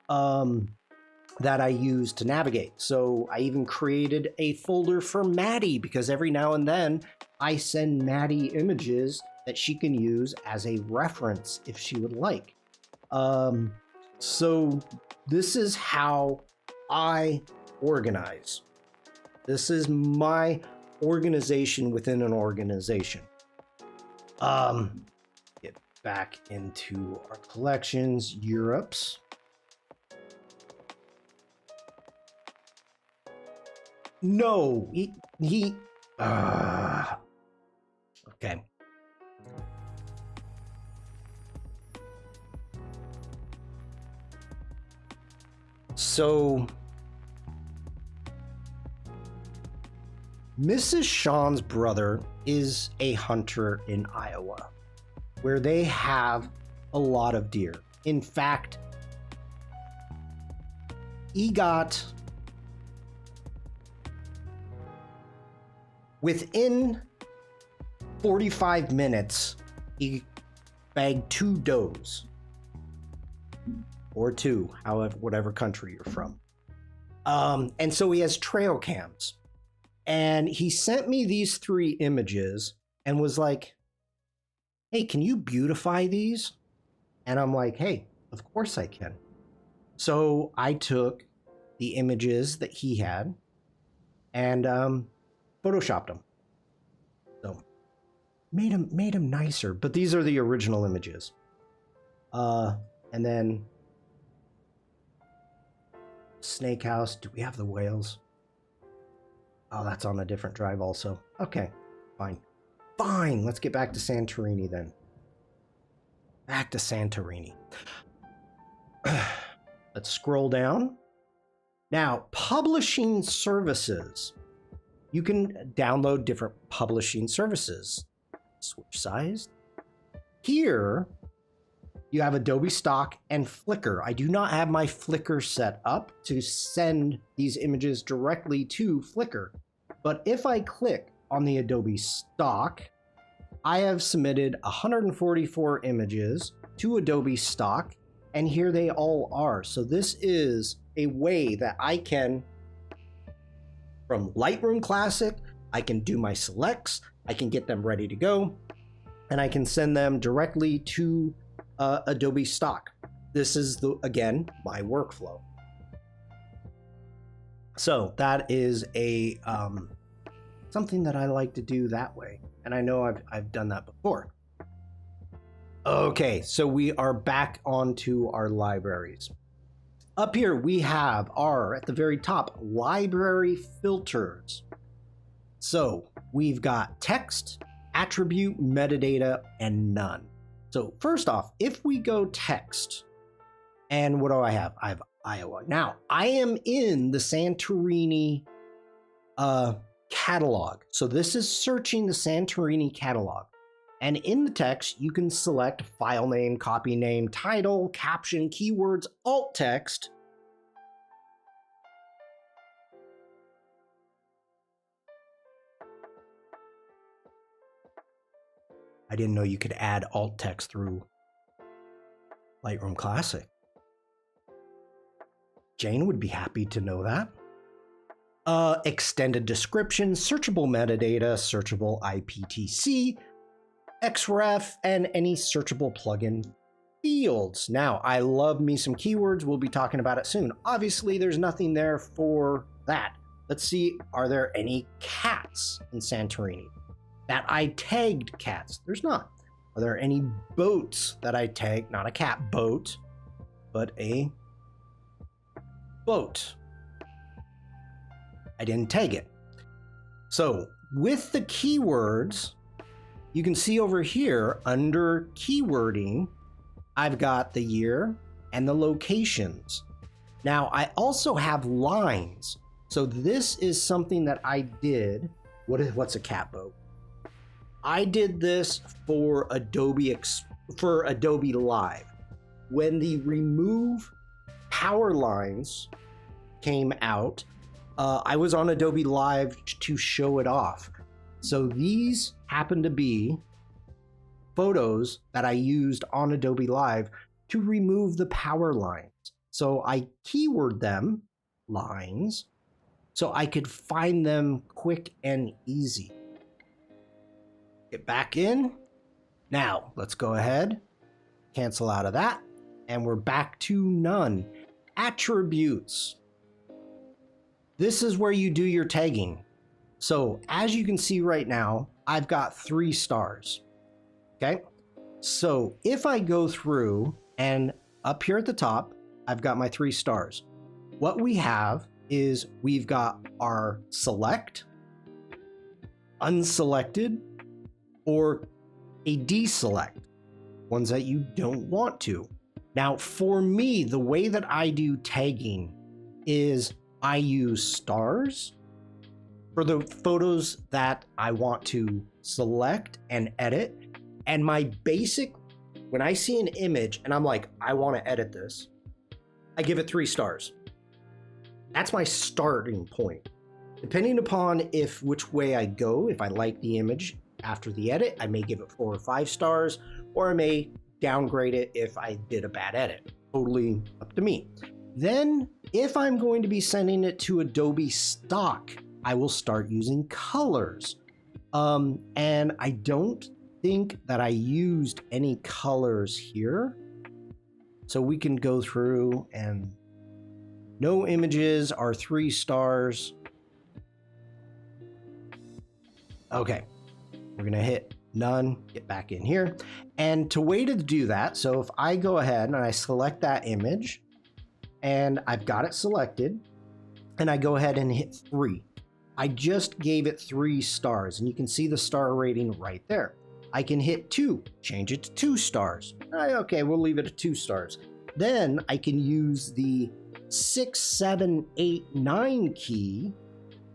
that I use to navigate. So I even created a folder for Maddie because every now and then I send Maddie images that she can use as a reference if she would like. So this is how I organize. This is my organization within an organization. Get back into our collections, Europe's. No, okay. So Mrs. Shawn's brother is a hunter in Iowa, where they have a lot of deer. In fact, he got within 45 minutes, he bagged 2 does. Or 2, however, whatever country you're from. And so he has trail cams. And he sent me these 3 images and was like, hey, can you beautify these? And I'm like, hey, of course I can. So I took the images that he had and photoshopped them. So made them nicer. But these are the original images. And then snake house. Do we have the whales? Oh, that's on a different drive also. Okay, fine. Fine, let's get back to Santorini then. Back to Santorini. Let's scroll down. Now, publishing services. You can download different publishing services. Switch size. Here, you have Adobe Stock and Flickr. I do not have my Flickr set up to send these images directly to Flickr. But if I click on the Adobe Stock, I have submitted 144 images to Adobe Stock, and here they all are. So this is a way that I can, from Lightroom Classic, I can do my selects, I can get them ready to go, and I can send them directly to Adobe Stock. This is, again, my workflow. So that is a something that I like to do that way. And I know I've done that before. Okay, so we are back onto our libraries. Up here we have our, at the very top, library filters. So we've got text, attribute, metadata, and none. So first off, if we go text, and what do I have? I have Iowa. Now, I am in the Santorini catalog. So this is searching the Santorini catalog. And in the text, you can select file name, copy name, title, caption, keywords, alt text. I didn't know you could add alt text through Lightroom Classic. Jane would be happy to know that. Extended description, searchable metadata, searchable IPTC, XREF, and any searchable plugin fields. Now, I love me some keywords. We'll be talking about it soon. Obviously, there's nothing there for that. Let's see, are there any cats in Santorini? That I tagged cats. There's not. Are there any boats that I tagged? Not a cat boat, but a boat. I didn't tag it. So with the keywords, you can see over here under keywording, I've got the year and the locations. Now I also have lines. So this is something that I did. What's a cat boat? I did this for Adobe Live. When the remove power lines came out, I was on Adobe Live to show it off. So these happen to be photos that I used on Adobe Live to remove the power lines. So I keyword them lines so I could find them quick and easy. Get back in. Now let's go ahead, cancel out of that, and we're back to none. Attributes. This is where you do your tagging. So as you can see right now, I've got 3 stars. Okay. So if I go through and up here at the top, I've got my 3 stars. What we have is we've got our select, unselected, or a deselect, ones that you don't want to. Now, for me, the way that I do tagging is I use stars for the photos that I want to select and edit. And my basic, when I see an image and I'm like, I want to edit this, I give it 3 stars. That's my starting point. Depending upon which way I go, if I like the image after the edit, I may give it 4 or 5 stars, or I may downgrade it if I did a bad edit. Totally up to me. Then, if I'm going to be sending it to Adobe Stock, I will start using colors. And I don't think that I used any colors here. So we can go through and no images are 3 stars. Okay, we're gonna hit none, get back in here. And to way to do that, so if I go ahead and I select that image and I've got it selected and I go ahead and hit 3. I just gave it 3 stars and you can see the star rating right there. I can hit 2, change it to 2 stars. Okay, we'll leave it at 2 stars. Then I can use the 6, 7, 8, 9 key.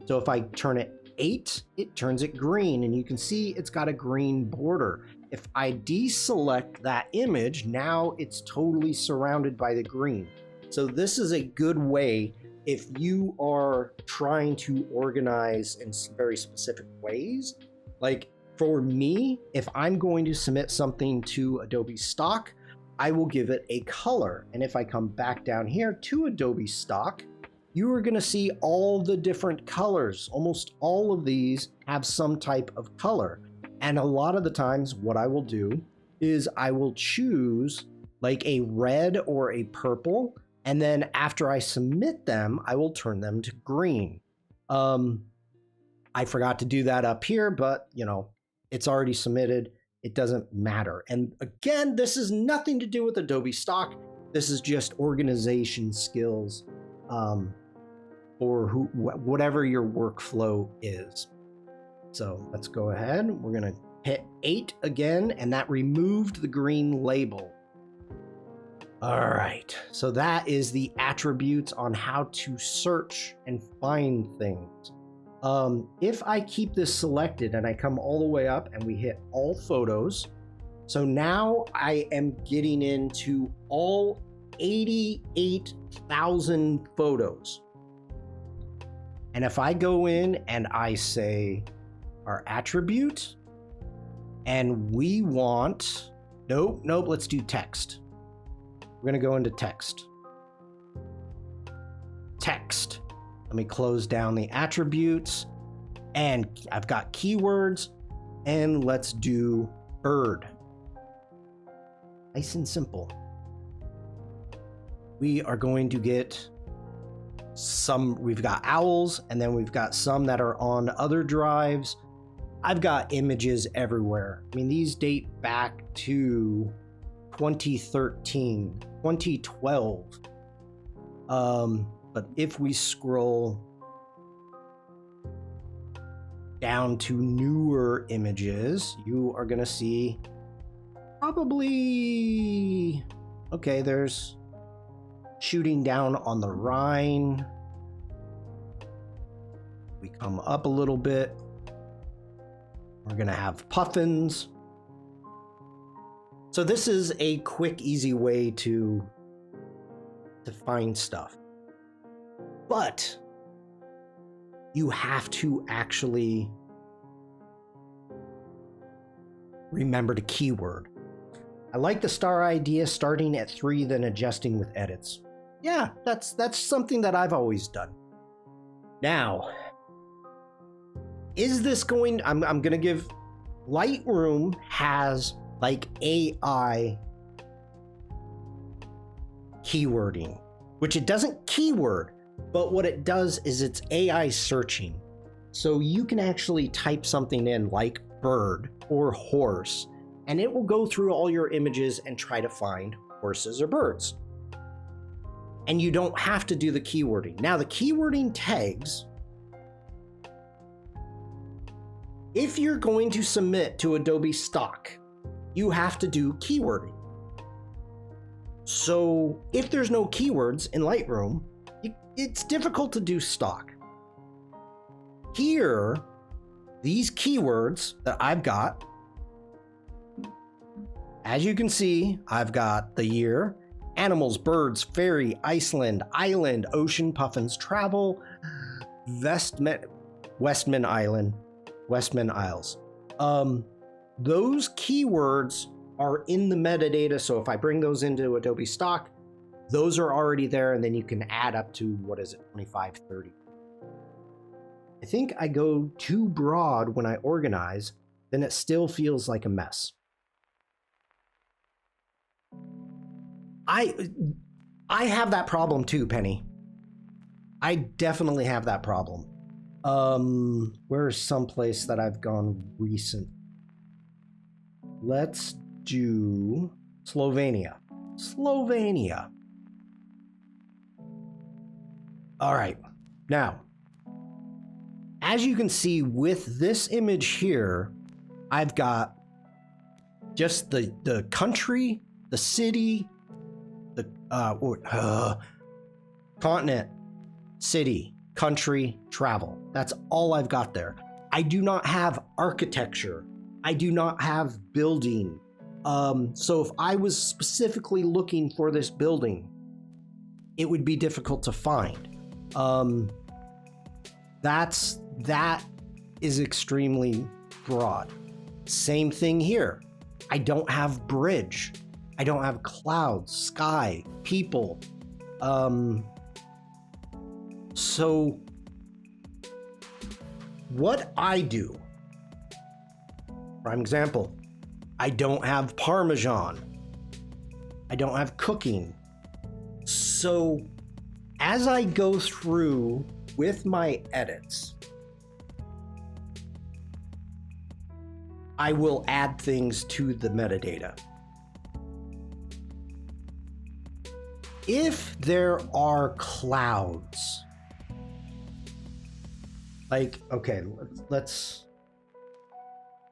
So if I turn it 8, it turns it green, and you can see it's got a green border. If I deselect that image, now it's totally surrounded by the green. So this is a good way if you are trying to organize in very specific ways. Like for me, if I'm going to submit something to Adobe Stock, I will give it a color. And if I come back down here to Adobe Stock, you are going to see all the different colors. Almost all of these have some type of color. And a lot of the times what I will do is I will choose like a red or a purple. And then after I submit them, I will turn them to green. I forgot to do that up here, but you know, it's already submitted. It doesn't matter. And again, this is nothing to do with Adobe Stock. This is just organization skills. Or whatever your workflow is. So let's go ahead. We're going to hit 8 again, and that removed the green label. All right, so that is the attributes on how to search and find things. If I keep this selected and I come all the way up and we hit all photos, so now I am getting into all 88,000 photos. And if I go in and I say our attribute, and we want, nope, let's do text. We're gonna go into text. Text. Let me close down the attributes, and I've got keywords, and let's do bird. Nice and simple. We are going to get we've got owls, and then we've got some that are on other drives. I've got images everywhere. I mean, these date back to 2013, 2012. But if we scroll down to newer images, you are going to see probably, okay, there's shooting down on the Rhine. We come up a little bit. We're going to have puffins. So this is a quick, easy way to find stuff. But you have to actually remember to keyword. I like the star idea, starting at 3, then adjusting with edits. Yeah, that's something that I've always done. Now, is this going, I'm going to give, Lightroom has like AI keywording, which it doesn't keyword, but what it does is it's AI searching. So you can actually type something in like bird or horse, and it will go through all your images and try to find horses or birds. And you don't have to do the keywording. Now, the keywording tags, if you're going to submit to Adobe Stock, you have to do keywording. So if there's no keywords in Lightroom, it's difficult to do stock. Here, these keywords that I've got, as you can see, I've got the year, animals, birds, fairy, Iceland, island, ocean, puffins, travel, Westman Isles. Those keywords are in the metadata, so if I bring those into Adobe Stock, those are already there, and then you can add up to, 25, 30. I think I go too broad when I organize, then it still feels like a mess. I have that problem too, Penny. I definitely have that problem. Where's someplace that I've gone recent? Let's do Slovenia. All right. Now, as you can see with this image here, I've got just the country, the city, the continent, city, country, travel. That's all I've got there. I do not have architecture. I do not have building. So if I was specifically looking for this building, it would be difficult to find. That is extremely broad. Same thing here. I don't have bridge. I don't have clouds, sky, people. So what I do, prime example, I don't have Parmesan. I don't have cooking. So as I go through with my edits, I will add things to the metadata. If there are clouds, like, okay, let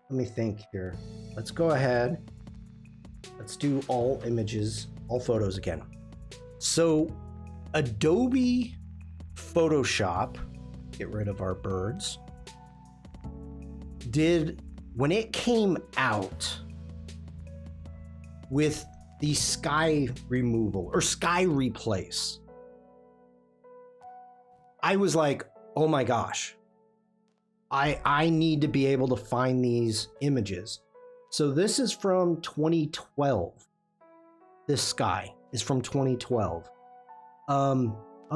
me think here. Let's go ahead. Let's do all images, all photos again. So Adobe Photoshop, get rid of our birds, did, when it came out with the sky removal or sky replace, I was like, oh my gosh, I need to be able to find these images. So this is from 2012. This sky is from 2012.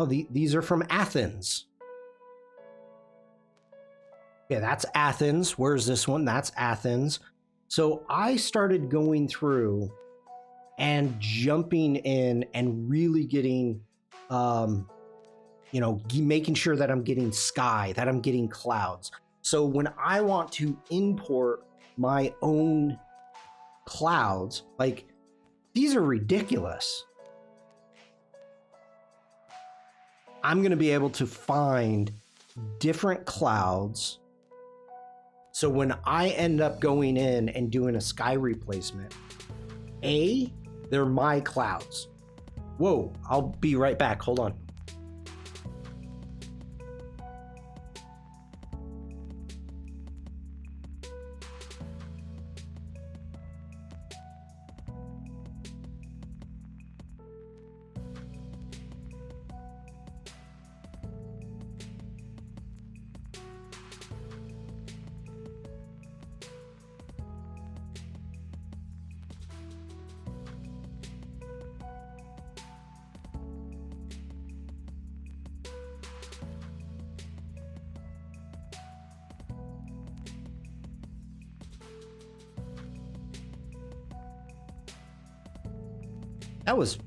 These are from Athens. Yeah, that's Athens. Where's this one? That's Athens. So I started going through and jumping in and really getting, making sure that I'm getting sky, that I'm getting clouds. So when I want to import my own clouds, like, these are ridiculous. I'm going to be able to find different clouds So when I end up going in and doing a sky replacement, they're my clouds. Whoa, I'll be right back. Hold on.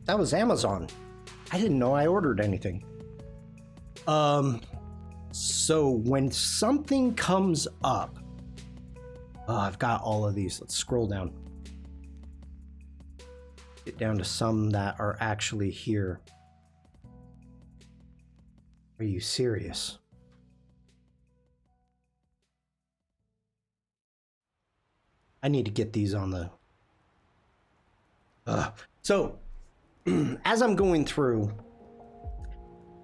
That was Amazon. I didn't know I ordered anything. So when something comes up, I've got all of these. Let's scroll down. Get down to some that are actually here. Are you serious? I need to get these on the... So, as I'm going through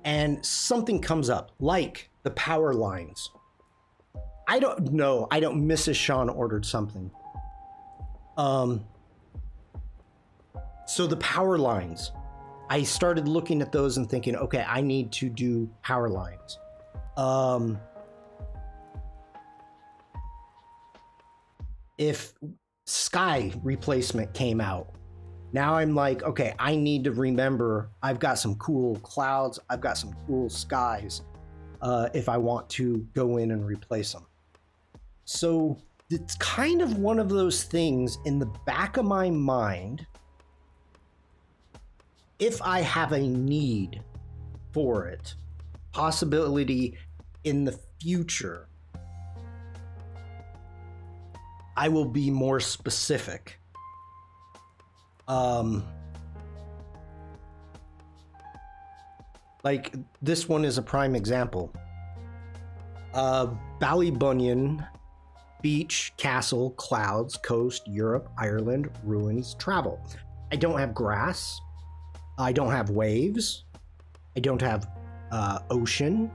and something comes up, like the power lines. I don't know. Mrs. Shawn ordered something. So the power lines, I started looking at those and thinking, okay, I need to do power lines. If sky replacement came out, now I'm like, okay, I need to remember I've got some cool clouds, I've got some cool skies, if I want to go in and replace them. So it's kind of one of those things in the back of my mind. If I have a need for it, possibility in the future, I will be more specific. Like this one is a prime example. Ballybunion, beach, castle, clouds, coast, Europe, Ireland, ruins, travel. I don't have grass. I don't have waves. I don't have ocean.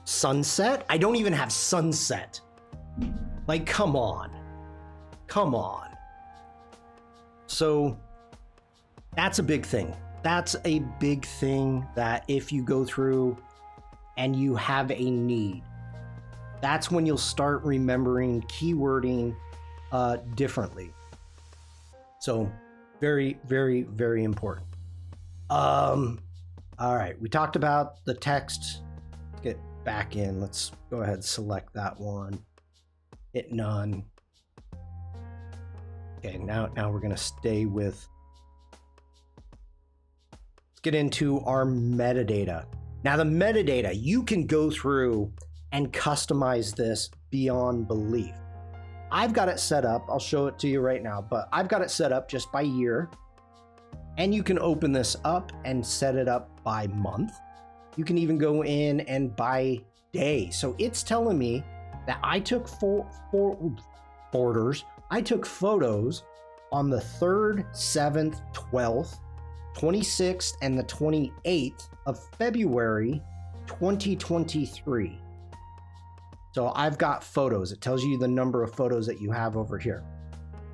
Sunset. I don't even have sunset. Like, come on. Come on. So that's a big thing. That's a big thing that if you go through and you have a need, that's when you'll start remembering keywording differently. So very, very, very important. All right, we talked about the text. Let's get back in. Let's go ahead and select that one. Hit none. Okay, now we're gonna stay with, let's get into our metadata. Now the metadata, you can go through and customize this beyond belief. I've got it set up, I'll show it to you right now, but I've got it set up just by year. And you can open this up and set it up by month. You can even go in and by day. So it's telling me that I took I took photos on the 3rd, 7th, 12th, 26th, and the 28th of February, 2023. So I've got photos. It tells you the number of photos that you have over here.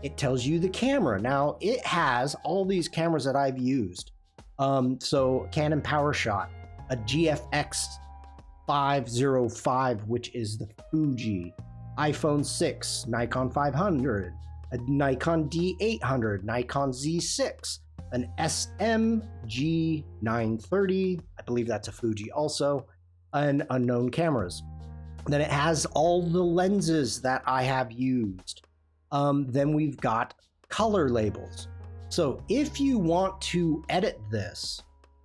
It tells you the camera. Now it has all these cameras that I've used. So Canon PowerShot, a GFX 505, which is the Fuji, iPhone 6, Nikon 500, a Nikon D800, Nikon Z6, an SMG930, I believe that's a Fuji also, and unknown cameras. Then it has all the lenses that I have used. Then we've got color labels. So if you want to edit this,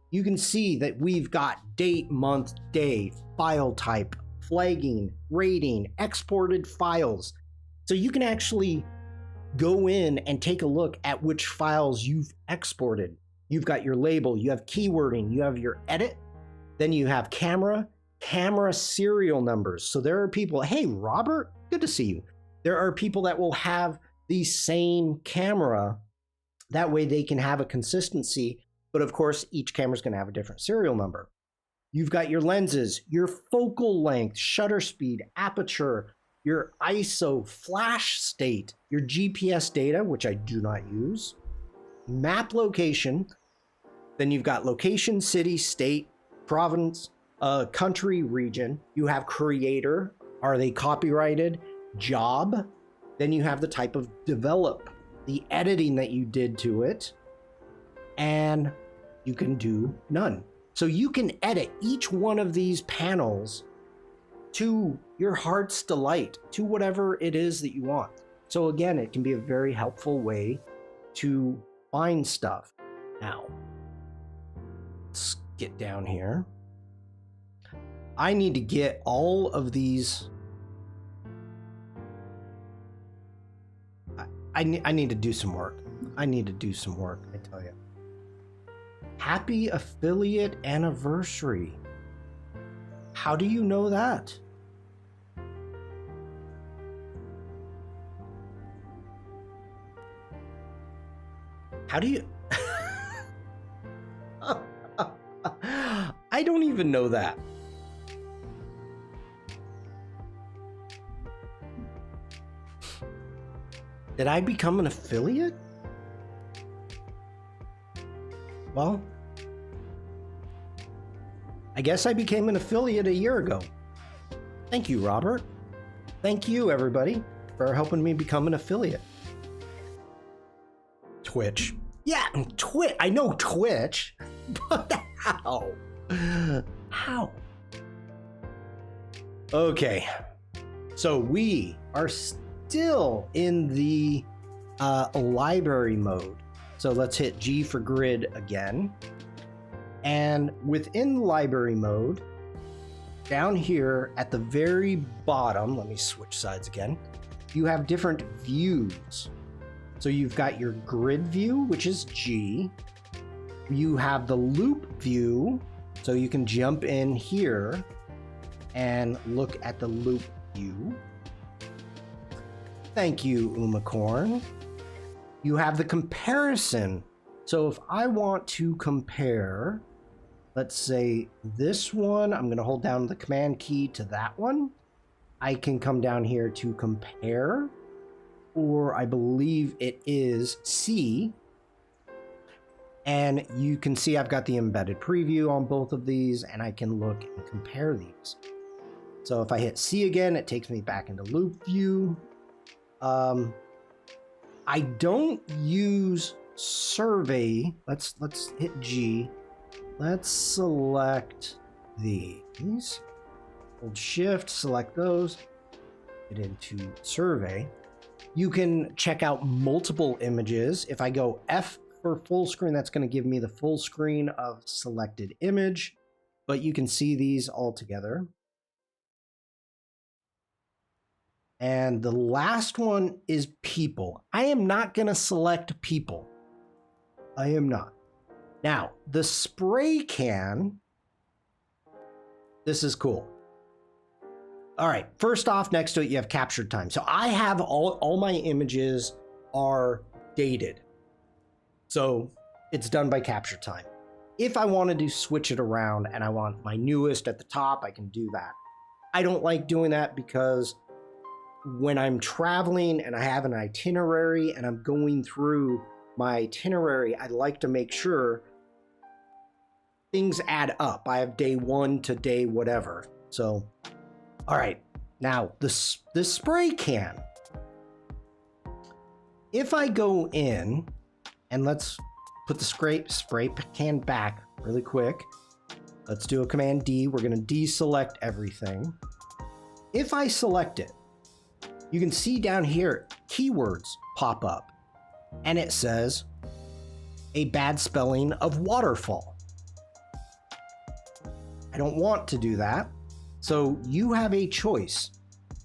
you can see that we've got date, month, day, file type, flagging, rating, exported files. So you can actually go in and take a look at which files you've exported. You've got your label, you have keywording, you have your edit, then you have camera, camera serial numbers. So there are people, hey, Robert, good to see you. There are people that will have the same camera. That way they can have a consistency. But of course, each camera is going to have a different serial number. You've got your lenses, your focal length, shutter speed, aperture, your ISO, flash state, your GPS data, which I do not use, map location. Then you've got location, city, state, province, country, region. You have creator. Are they copyrighted? Job. Then you have the type of develop, the editing that you did to it. And you can do none. So you can edit each one of these panels to your heart's delight, to whatever it is that you want. So again, it can be a very helpful way to find stuff. Now, let's get down here. I need to get all of these. I need to do some work. I need to do some work, I tell you. Happy affiliate anniversary. How do you know that? How do you... I don't even know that. Did I become an affiliate? Well, I guess I became an affiliate a year ago. Thank you, Robert. Thank you, everybody, for helping me become an affiliate. Twitch. Yeah, Twitch. I know Twitch, but how? How? Okay, so we are still in the library mode. So let's hit G for grid again. And within library mode, down here at the very bottom, let me switch sides again, you have different views. So you've got your grid view, which is G. You have the loop view, so you can jump in here and look at the loop view. Thank you, Umacorn. You have the comparison. So if I want to compare, let's say this one, I'm going to hold down the command key to that one. I can come down here to compare, or I believe it is C. And you can see I've got the embedded preview on both of these, and I can look and compare these. So if I hit C again, it takes me back into loop view. I don't use survey. Let's hit G. Let's select these. Hold shift, select those. Get into survey. You can check out multiple images. If I go F for full screen, that's going to give me the full screen of selected image, but you can see these all together. And the last one is people. I am not going to select people. I am not. Now, the spray can, this is cool. All right, first off, next to it, you have captured time. So I have all my images are dated. So it's done by capture time. If I wanted to switch it around and I want my newest at the top, I can do that. I don't like doing that because when I'm traveling and I have an itinerary and I'm going through my itinerary, I like to make sure things add up. I have day 1 to day whatever. So, all right, now the spray can. If I go in and let's put the spray can back really quick. Let's do a command D. We're going to deselect everything. If I select it, you can see down here, keywords pop up and it says a bad spelling of waterfall. I don't want to do that. So you have a choice.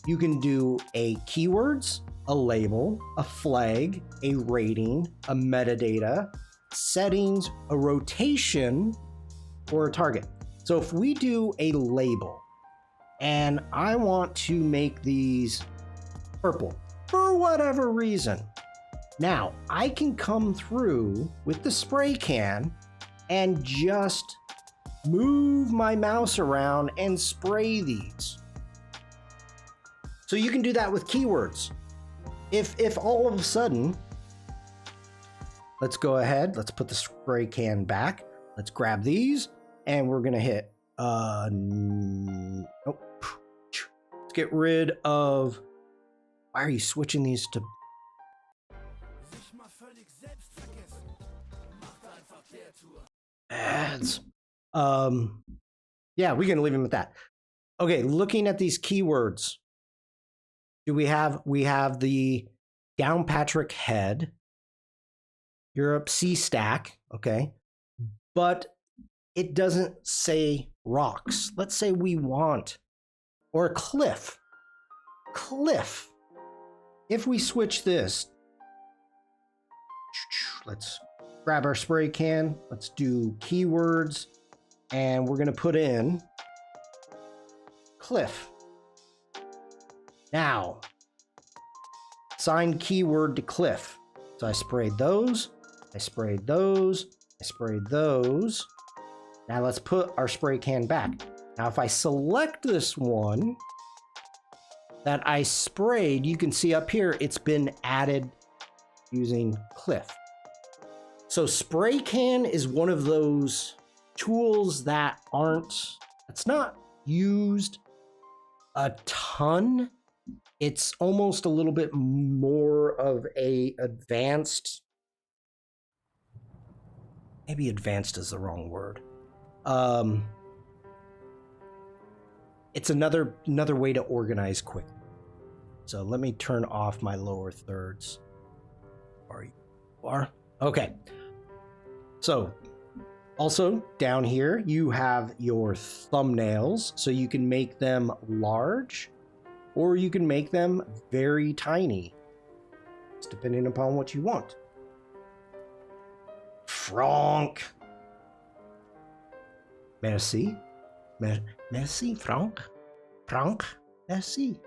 You can do a keywords, a label, a flag, a rating, a metadata, settings, a rotation, or a target. So if we do a label, and I want to make these purple for whatever reason. Now, I can come through with the spray can and just move my mouse around and spray these. So you can do that with keywords. If all of a sudden, let's go ahead, let's put the spray can back. Let's grab these and we're gonna hit, let's get rid of, why are you switching these to? Ads. Yeah, we can leave them at that. Okay, looking at these keywords, we have the Downpatrick head, Europe C stack, okay, but it doesn't say rocks. Let's say we want, or cliff. If we switch this, let's grab our spray can, let's do keywords, and we're gonna put in cliff. Now, assign keyword to cliff. So I sprayed those, I sprayed those, I sprayed those. Now let's put our spray can back. Now if I select this one that I sprayed, you can see up here, it's been added using cliff. So spray can is one of those tools that it's not used a ton. It's almost a little bit more of a advanced, maybe advanced is the wrong word. It's another way to organize quick. So let me turn off my lower thirds. Okay. So also down here, you have your thumbnails. So you can make them large or you can make them very tiny. It's depending upon what you want. Franck. Merci. Merci, Franck. Franck, merci.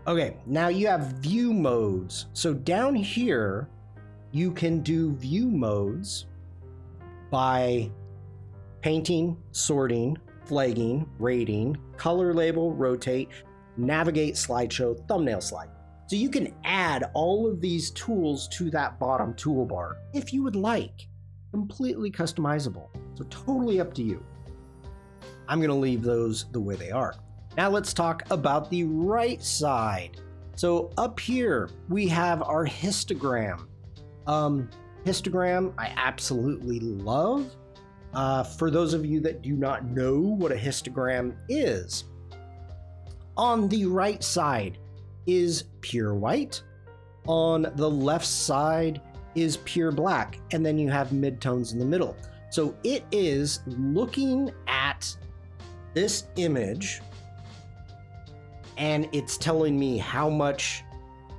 Okay, now you have view modes. So down here, you can do view modes by painting, sorting, flagging, rating, color label, rotate, navigate, slideshow, thumbnail slide. So you can add all of these tools to that bottom toolbar if you would like. Completely customizable. So totally up to you. I'm going to leave those the way they are. Now let's talk about the right side. So up here, we have our histogram. Histogram, I absolutely love. For those of you that do not know what a histogram is, on the right side is pure white. On the left side is pure black. And then you have midtones in the middle. So it is looking at this image and it's telling me how much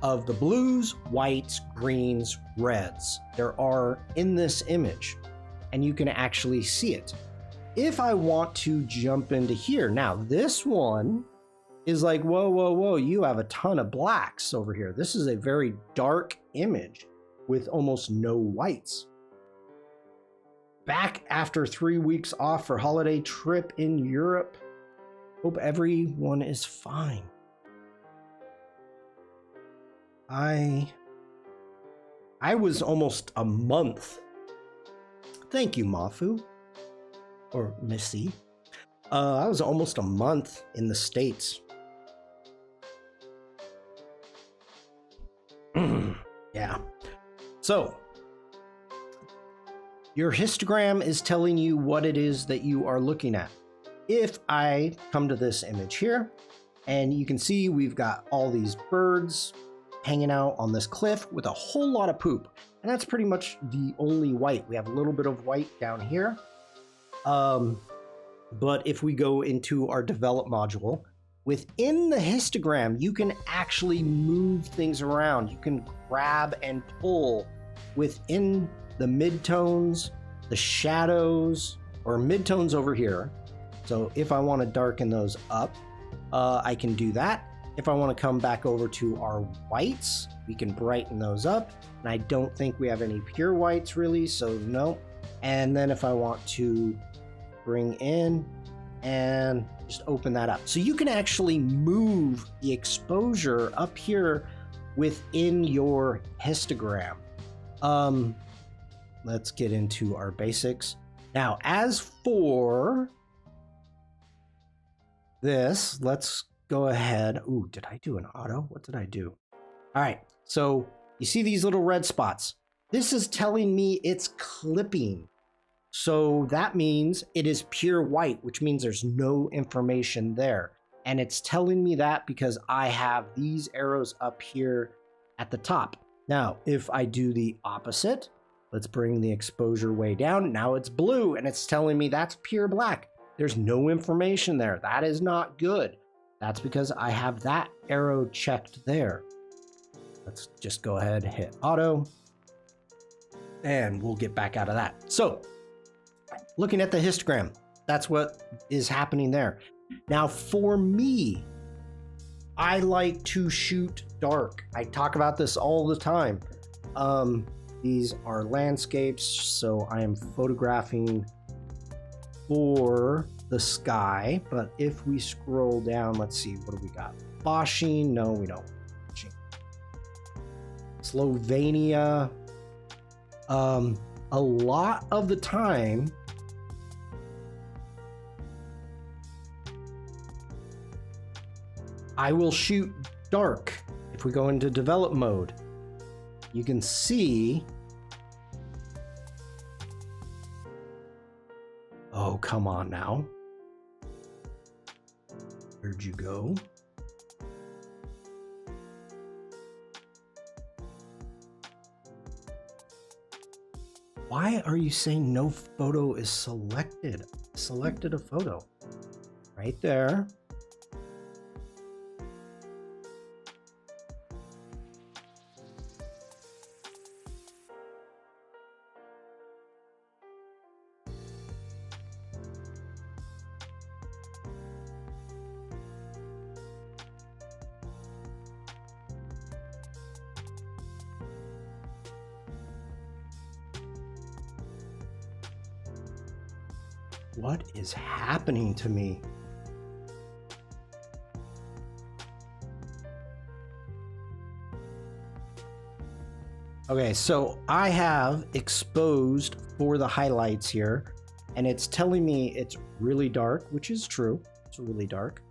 of the blues, whites, greens, reds there are in this image, and you can actually see it. If I want to jump into here, now this one is like, whoa, you have a ton of blacks over here. This is a very dark image with almost no whites. Back after 3 weeks off for holiday trip in Europe. Hope everyone is fine. I was almost a month. Thank you, Mafu. Or Missy. I was almost a month in the States. Yeah. So, your histogram is telling you what it is that you are looking at. If I come to this image here, and you can see we've got all these birds hanging out on this cliff with a whole lot of poop. And that's pretty much the only white. We have a little bit of white down here. But if we go into our develop module, within the histogram, you can actually move things around. You can grab and pull within the midtones, the shadows, or midtones over here, So if I want to darken those up, I can do that. If I want to come back over to our whites, we can brighten those up. And I don't think we have any pure whites really, so no. And then if I want to bring in and just open that up. So you can actually move the exposure up here within your histogram. Let's get into our basics. Now, as for this, let's go ahead. Ooh, did I do an auto? What did I do? All right, so you see these little red spots. This is telling me it's clipping. So that means it is pure white, which means there's no information there. And it's telling me that because I have these arrows up here at the top. Now, if I do the opposite, let's bring the exposure way down. Now it's blue and it's telling me that's pure black. There's no information there. That is not good. That's because I have that arrow checked there. Let's just go ahead and hit auto and we'll get back out of that. So looking at the histogram, that's what is happening there. Now for me, I like to shoot dark. I talk about this all the time. These are landscapes, so I am photographing for the sky. But if we scroll down, let's see, what do we got? Bosching, no, we don't. Slovenia. A lot of the time, I will shoot dark. If we go into develop mode, you can see. Oh, come on now. Where'd you go? Why are you saying no photo is selected? Selected a photo. Right there. What is happening to me? Okay, so I have exposed for the highlights here, and it's telling me it's really dark, which is true. It's really dark.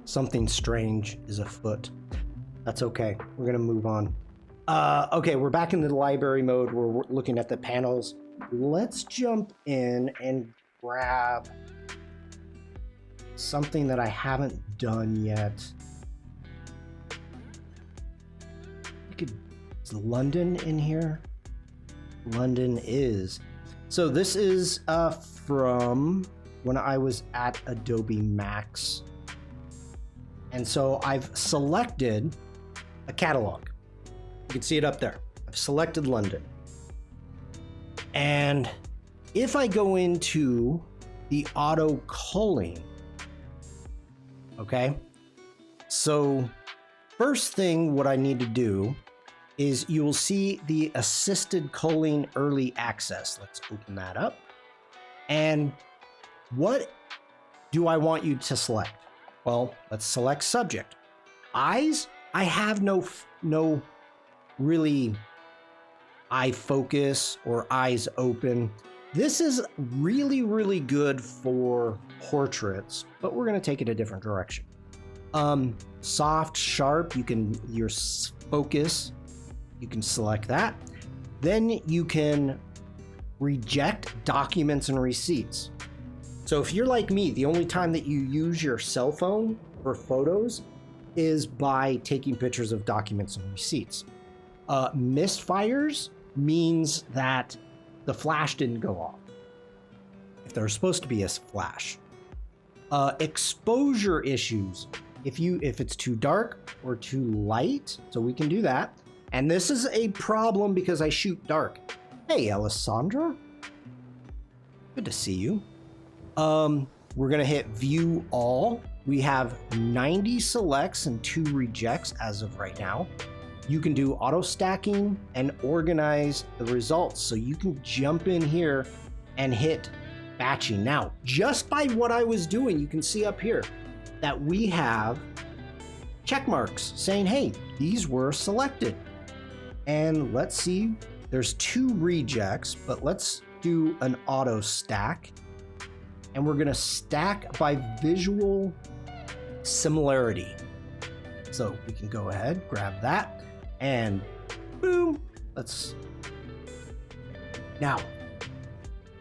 Something strange is afoot. That's okay. We're gonna move on. Okay, we're back into the library mode. We're looking at the panels. Let's jump in and grab something that I haven't done yet. Is London in here? London is. So this is from when I was at Adobe Max. And so I've selected a catalog. You can see it up there. I've selected London. And if I go into the auto culling, okay? So first thing what I need to do is you will see the assisted culling early access. Let's open that up. And what do I want you to select? Well, let's select subject. Eyes, I have no really eye focus or eyes open. This is really, really good for portraits, but we're gonna take it a different direction. Soft, sharp, your focus, you can select that. Then you can reject documents and receipts. So if you're like me, the only time that you use your cell phone for photos is by taking pictures of documents and receipts. Misfires means that the flash didn't go off. If there's supposed to be a flash. Exposure issues. If it's too dark or too light, so we can do that. And this is a problem because I shoot dark. Hey, Alessandra. Good to see you. We're gonna hit view all. We have 90 selects and 2 rejects as of right now. You can do auto stacking and organize the results. So you can jump in here and hit batching. Now, just by what I was doing, you can see up here that we have check marks saying, hey, these were selected. And let's see, there's 2 rejects, but let's do an auto stack. And we're gonna stack by visual similarity. So we can go ahead, grab that, and boom, now,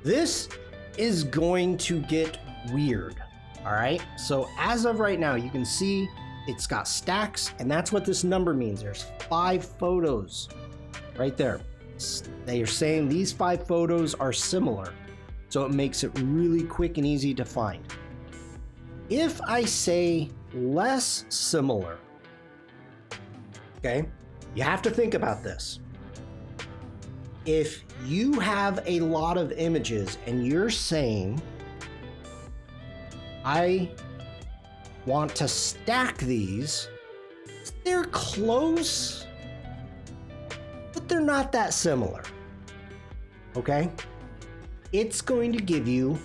this is going to get weird, all right? So as of right now, you can see it's got stacks, and that's what this number means. There's 5 photos right there. They are saying these 5 photos are similar, so it makes it really quick and easy to find. If I say less similar, okay, you have to think about this. If you have a lot of images and you're saying, I want to stack these, they're close, but they're not that similar, okay? It's going to give you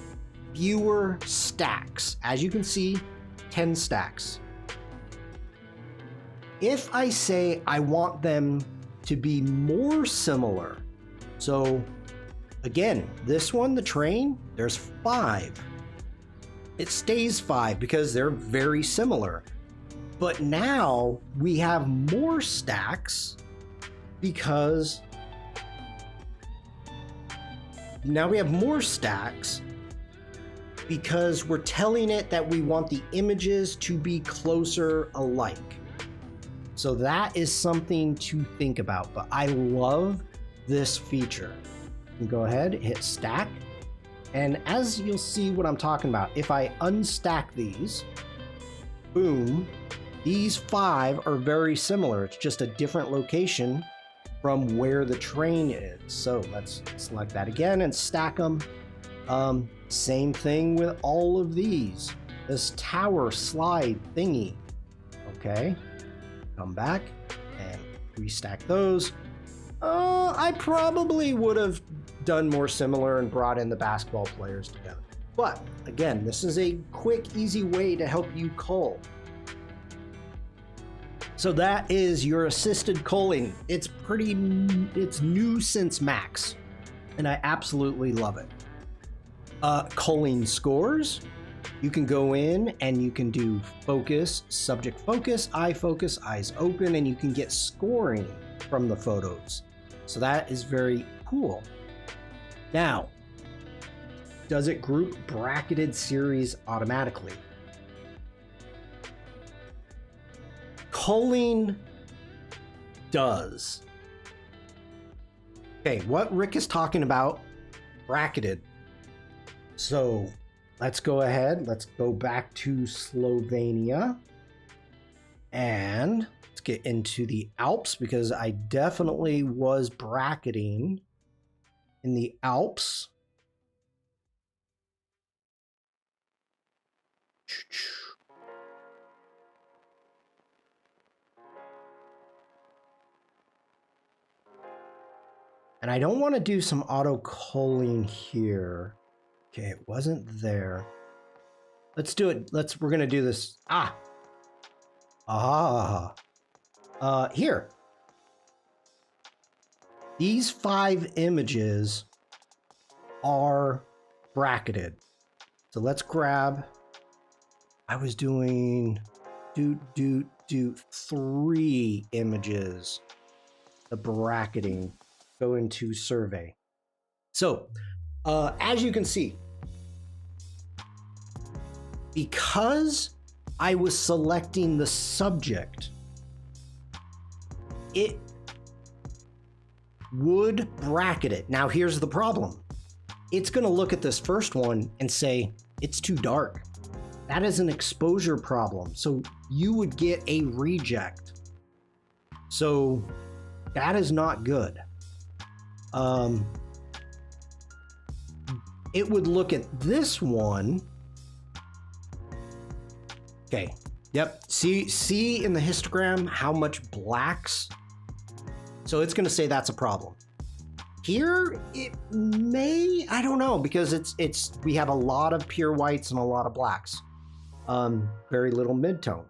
fewer stacks. As you can see, 10 stacks. If I say I want them to be more similar, so again, this one, the train, there's 5. It stays 5 because they're very similar. But now we have more stacks because we're telling it that we want the images to be closer alike. So that is something to think about, but I love this feature. You can go ahead, hit stack, and as you'll see what I'm talking about, if I unstack these, boom, these 5 are very similar. It's just a different location from where the train is. So let's select that again and stack them. Same thing with all of these. This tower slide thingy. Okay, come back and restack those. I probably would have done more similar and brought in the basketball players together. But again, this is a quick, easy way to help you cull. So that is your assisted culling. It's new since Max, and I absolutely love it. Culling scores. You can go in and you can do focus, subject focus, eye focus, eyes open, and you can get scoring from the photos. So that is very cool. Now, does it group bracketed series automatically? Culling does. Okay, what Rick is talking about, bracketed. So let's go ahead. Let's go back to Slovenia. And let's get into the Alps because I definitely was bracketing in the Alps. And I don't want to do some auto culling here. Okay, it wasn't there. Let's do it. We're going to do this. Here. These 5 images are bracketed. So let's grab, I was doing 3 images. The bracketing, go into survey. So as you can see, because I was selecting the subject, it would bracket it. Now here's the problem. It's going to look at this first one and say, it's too dark. That is an exposure problem. So you would get a reject. So that is not good. It would look at this one. Okay. Yep. See in the histogram how much blacks. So it's going to say that's a problem. Here it may, I don't know, because we have a lot of pure whites and a lot of blacks. Very little midtone.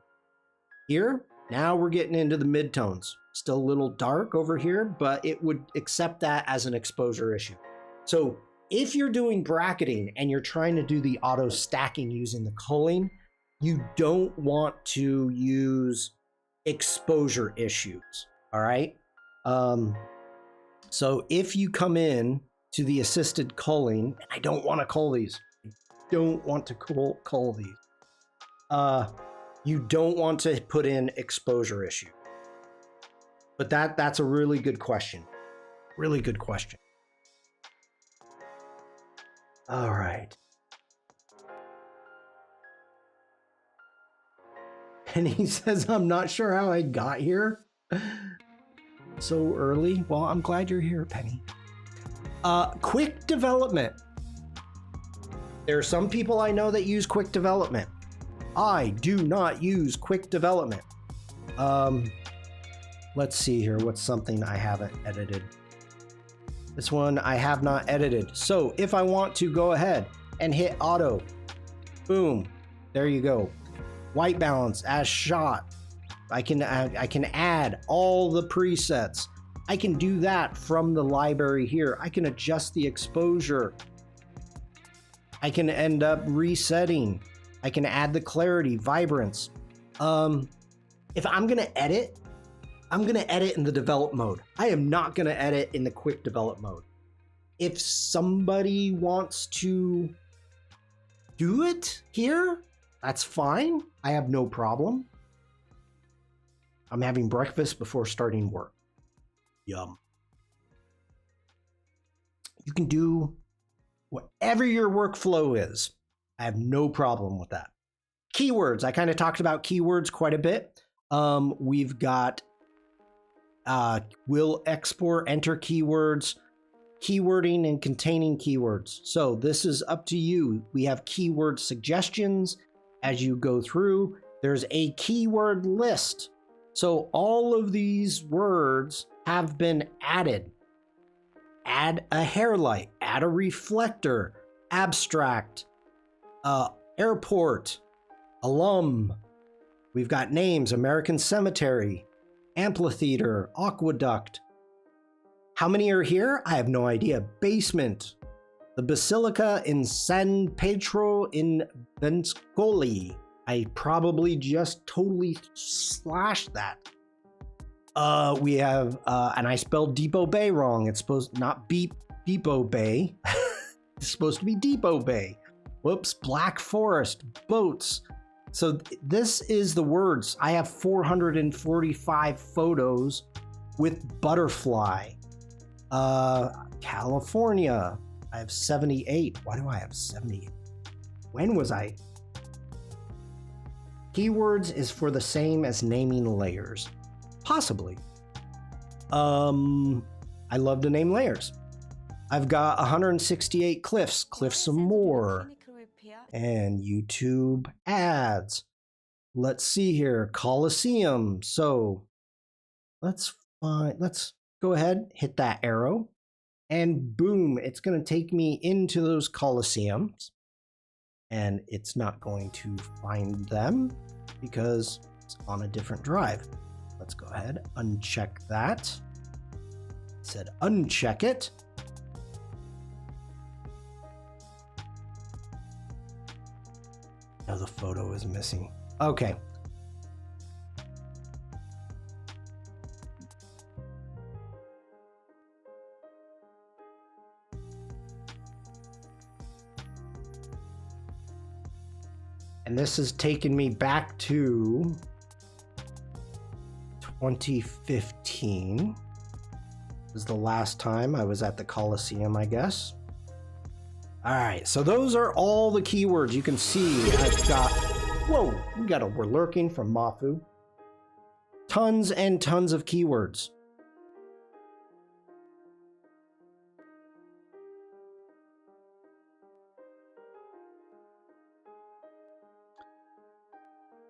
Here, now we're getting into the midtones. Still a little dark over here, but it would accept that as an exposure issue. So if you're doing bracketing and you're trying to do the auto stacking using the culling, you don't want to use exposure issues, all right? So if you come in to the assisted culling, and I don't want to cull these, you don't want to put in exposure issue. But that's a really good question. Really good question. All right. And he says, I'm not sure how I got here so early. Well, I'm glad you're here, Penny. Quick development. There are some people I know that use quick development. I do not use quick development. Let's see here. What's something I haven't edited? This one I have not edited. So if I want to go ahead and hit auto, boom, there you go. White balance as shot. I can add all the presets. I can do that from the library here. I can adjust the exposure. I can end up resetting. I can add the clarity, vibrance. If I'm gonna edit, I'm gonna edit in the develop mode. I am not gonna edit in the quick develop mode. If somebody wants to do it here, that's fine. I have no problem. I'm having breakfast before starting work. Yum. You can do whatever your workflow is. I have no problem with that. Keywords. I kind of talked about keywords quite a bit. We've got will export, enter keywords, keywording and containing keywords. So this is up to you. We have keyword suggestions as you go through. There's a keyword list. So all of these words have been added. Add a hair light, add a reflector, abstract, airport, alum. We've got names, American Cemetery, amphitheater, aqueduct. How many are here? I have no idea. Basement, the Basilica in San Pedro in Benscoli. I probably just totally slashed that. We have, and I spelled Depot Bay wrong. It's supposed not Depot Bay. It's supposed to be Depot Bay. Whoops, Black Forest, boats. So this is the words. I have 445 photos with butterfly. California, I have 78. Why do I have 78? When was I? Keywords is for the same as naming layers. Possibly. I love to name layers. I've got 168 cliffs some more. And YouTube ads. Let's see here. Coliseum. So let's go ahead, hit that arrow, and boom, it's going to take me into those Coliseums. And it's not going to find them because it's on a different drive. Let's go ahead, uncheck that. It said uncheck it. Now the photo is missing. Okay. And this has taken me back to 2015. This is the last time I was at the Coliseum, I guess. All right, so those are all the keywords. You can see I've got, whoa, we're lurking from Mafu. Tons and tons of keywords.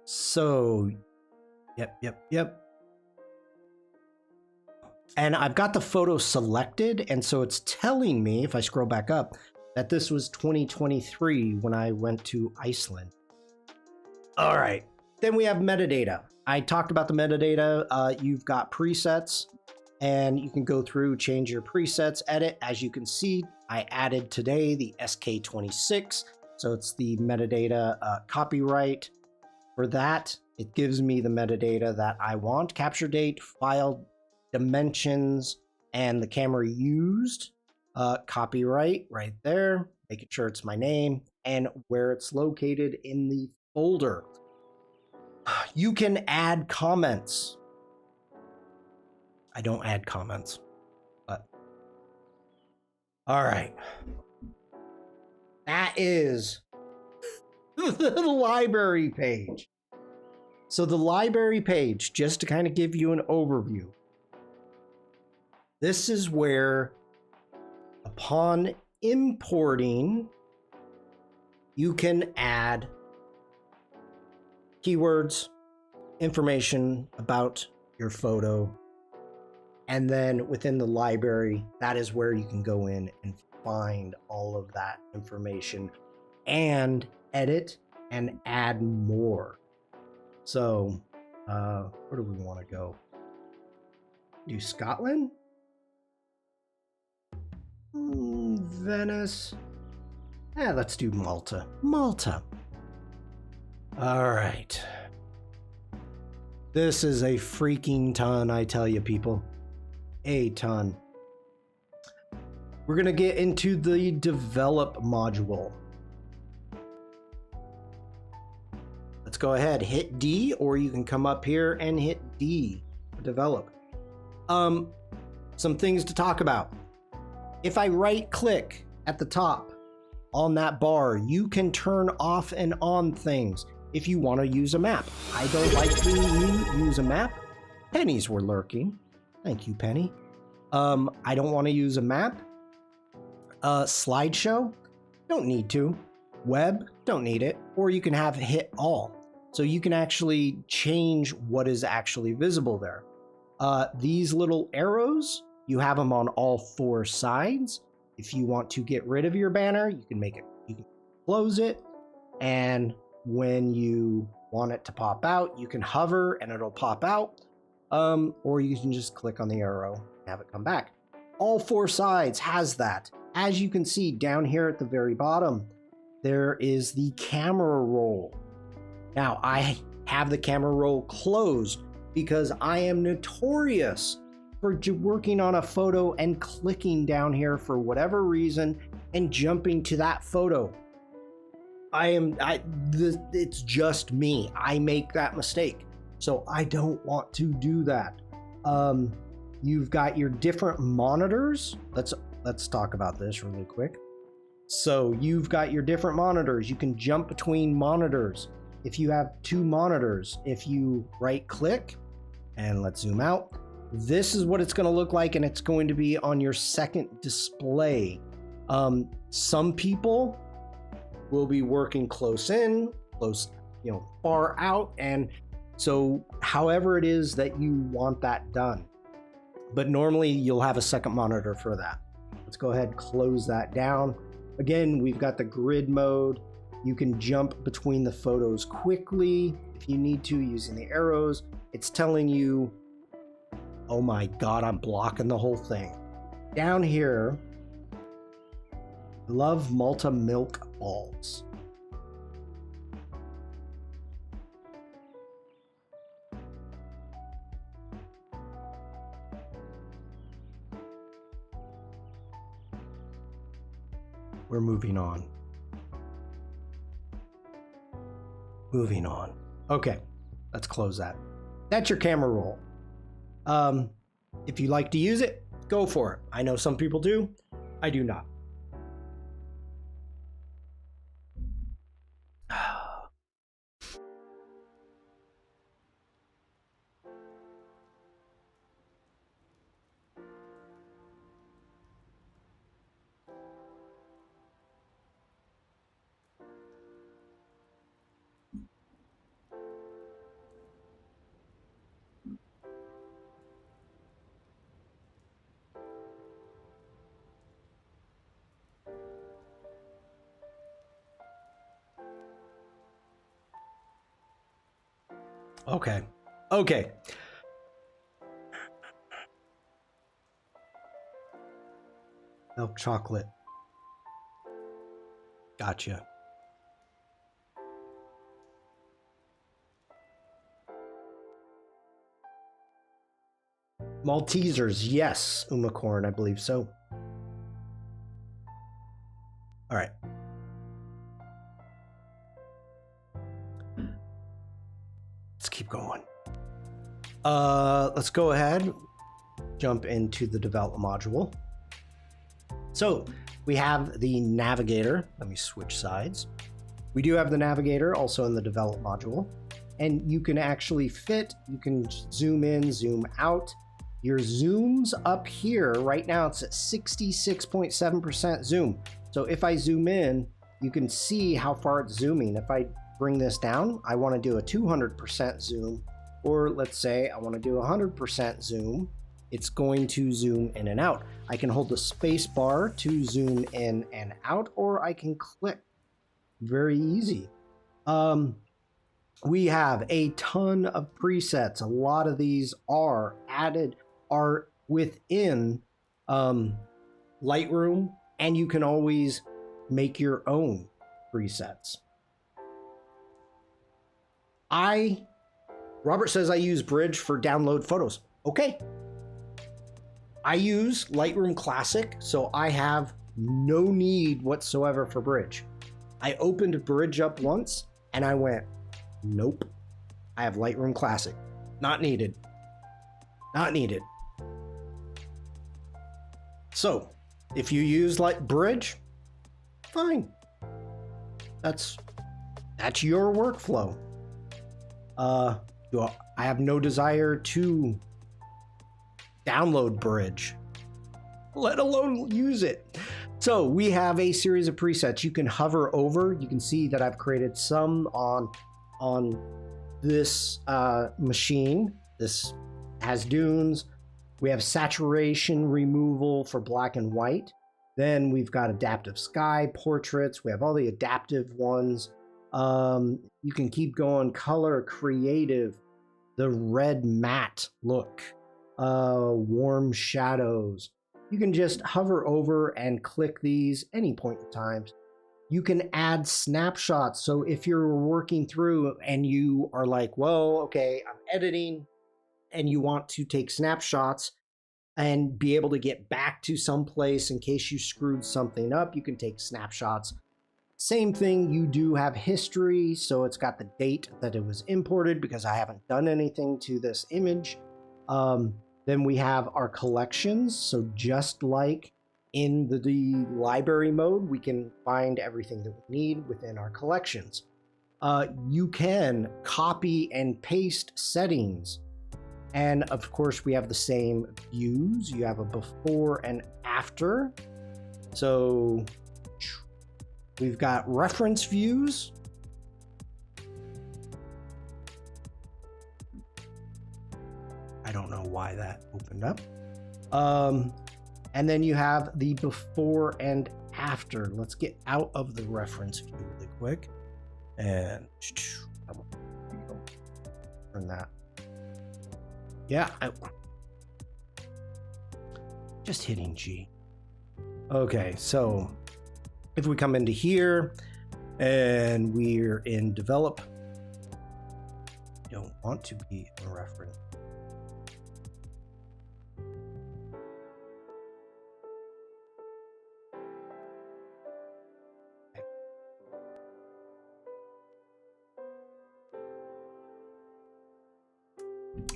So, yep. And I've got the photo selected, and so it's telling me, if I scroll back up, that this was 2023 when I went to Iceland. All right, then we have metadata. I talked about the metadata. You've got presets, and you can go through, change your presets, edit. As you can see, I added today the SK26, so it's the metadata copyright. For that, it gives me the metadata that I want: capture date, file dimensions, and the camera used. Copyright right there, making sure it's my name and where it's located in the folder. You can add comments. I don't add comments, but all right. That is the library page. So the library page, just to kind of give you an overview, this is where, upon importing, you can add keywords, information about your photo, and then within the library, that is where you can go in and find all of that information and edit and add more. So, where do we want to go? Do Scotland? Venice? Yeah, let's do Malta. Malta. All right. This is a freaking ton, I tell you, people. A ton. We're going to get into the develop module. Let's go ahead, hit D, or you can come up here and hit D for develop. Some things to talk about. If I right click at the top on that bar, you can turn off and on things if you want to use a map. I don't like to use a map. Pennies were lurking. Thank you, Penny. I don't want to use a map. Slideshow, don't need to. Web, don't need it. Or you can have hit all. So you can actually change what is actually visible there. These little arrows, you have them on all four sides. If you want to get rid of your banner, you can close it. And when you want it to pop out, you can hover and it'll pop out. Or you can just click on the arrow and have it come back. All four sides has that. As you can see down here at the very bottom, there is the camera roll. Now, I have the camera roll closed because I am notorious for working on a photo and clicking down here for whatever reason and jumping to that photo. It's just me. I make that mistake. So I don't want to do that. You've got your different monitors. Let's talk about this really quick. So you've got your different monitors. You can jump between monitors. If you have two monitors, if you right click, and let's zoom out, this is what it's going to look like, and it's going to be on your second display. Some people will be working close in, far out, and so however it is that you want that done. But normally you'll have a second monitor for that. Let's go ahead and close that down. Again, we've got the grid mode. You can jump between the photos quickly if you need to using the arrows. It's telling you, oh my God, I'm blocking the whole thing. Down here, love Malta milk balls. We're moving on. Moving on. Okay, let's close that. That's your camera roll. If you like to use it, go for it. I know some people do. I do not. Okay. Okay. Milk chocolate. Gotcha. Maltesers, yes, Umacorn, I believe so. All right. Let's keep going. Let's go ahead, jump into the develop module. So we have the navigator. Let me switch sides. We do have the navigator also in the develop module, and you can actually fit, you can zoom in, zoom out. Your zooms up here, right now it's at 66.7% zoom. So if I zoom in, you can see how far it's zooming. If I bring this down, I want to do a 200% zoom, or let's say I want to do 100% zoom, it's going to zoom in and out. I can hold the space bar to zoom in and out, or I can click. Very easy. We have a ton of presets. A lot of these are within Lightroom, and you can always make your own presets. Robert says I use Bridge for download photos. Okay. I use Lightroom Classic, so I have no need whatsoever for Bridge. I opened Bridge up once and I went, nope. I have Lightroom Classic. Not needed. Not needed. So, if you use Bridge, fine. That's your workflow. I have no desire to download Bridge, let alone use it. So we have a series of presets you can hover over. You can see that I've created some on this machine. This has dunes. We have saturation removal for black and white. Then we've got adaptive sky, portraits. We have all the adaptive ones. You can keep going. Color, creative, the red matte look, warm shadows. You can just hover over and click these any point in time. You can add snapshots. So if you're working through and you are like, well, okay, I'm editing, and you want to take snapshots and be able to get back to some place in case you screwed something up, you can take snapshots. Same thing, you do have history, so it's got the date that it was imported because I haven't done anything to this image. Then we have our collections, so just like in the library mode, we can find everything that we need within our collections. You can copy and paste settings. And of course, we have the same views. You have a before and after. So we've got reference views. I don't know why that opened up. And then you have the before and after. Let's get out of the reference view really quick. And turn that. Yeah, just hitting G. Okay, so if we come into here and we're in develop, don't want to be in reference.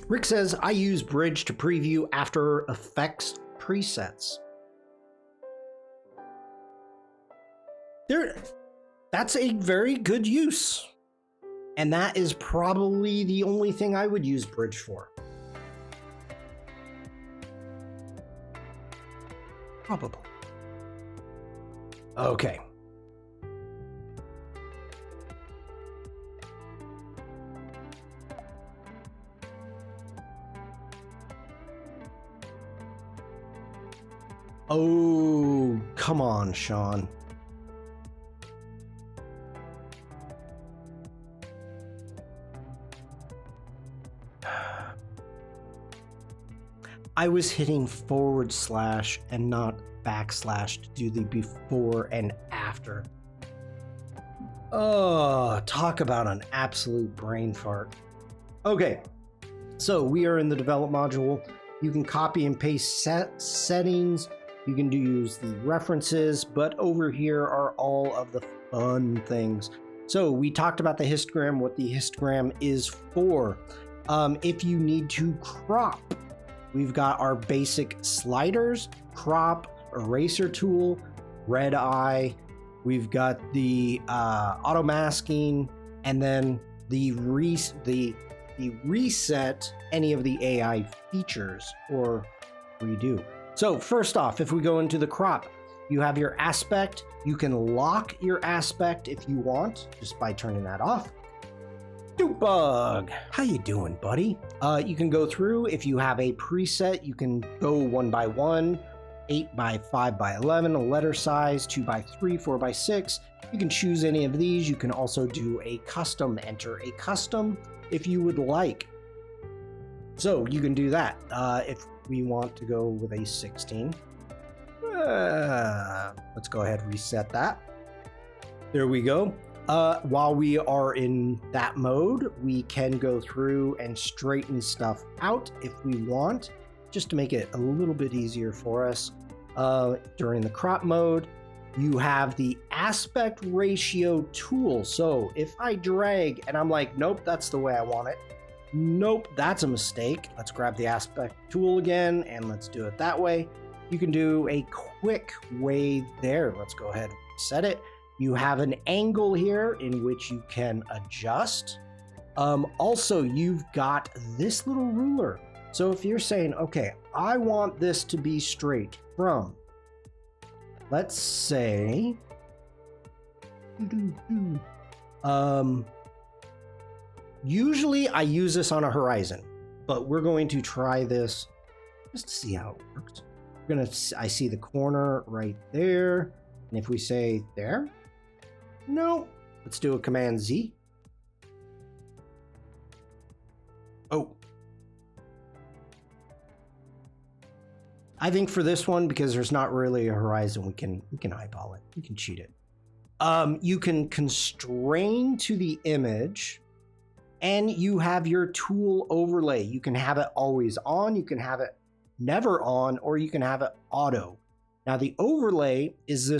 Rick says, I use Bridge to preview After Effects presets. That's a very good use. And that is probably the only thing I would use Bridge for. Probably. Okay. Oh, come on, Shawn. I was hitting / and not / to do the before and after. Oh, talk about an absolute brain fart. Okay, so we are in the develop module. You can copy and paste settings. You can use the references, but over here are all of the fun things. So we talked about the histogram, what the histogram is for. If you need to crop, we've got our basic sliders, crop, eraser tool, red eye. We've got the auto masking, and then the reset any of the AI features or redo. So first off, if we go into the crop, you have your aspect. You can lock your aspect if you want, just by turning that off. Bug, how you doing, buddy? You can go through. If you have a preset, you can go 1 by 1, 8 by 5 by 11, a letter size, 2 by 3, 4 by 6. You can choose any of these. You can also do a custom, enter a custom if you would like. So you can do that. If we want to go with a 16, let's go ahead and reset that. There we go. While we are in that mode, we can go through and straighten stuff out if we want, just to make it a little bit easier for us. During the crop mode, you have the aspect ratio tool. So if I drag and I'm like, nope, that's the way I want it. Nope, that's a mistake. Let's grab the aspect tool again and let's do it that way. You can do a quick way there. Let's go ahead and set it. You have an angle here in which you can adjust. Also, you've got this little ruler. So if you're saying, okay, I want this to be straight from, let's say, usually I use this on a horizon, but we're going to try this just to see how it works. I see the corner right there. And if we say there, no, let's do a Command Z. Oh. I think for this one, because there's not really a horizon, we can eyeball it. We can cheat it. You can constrain to the image, and you have your tool overlay. You can have it always on, you can have it never on, or you can have it auto. Now the overlay is the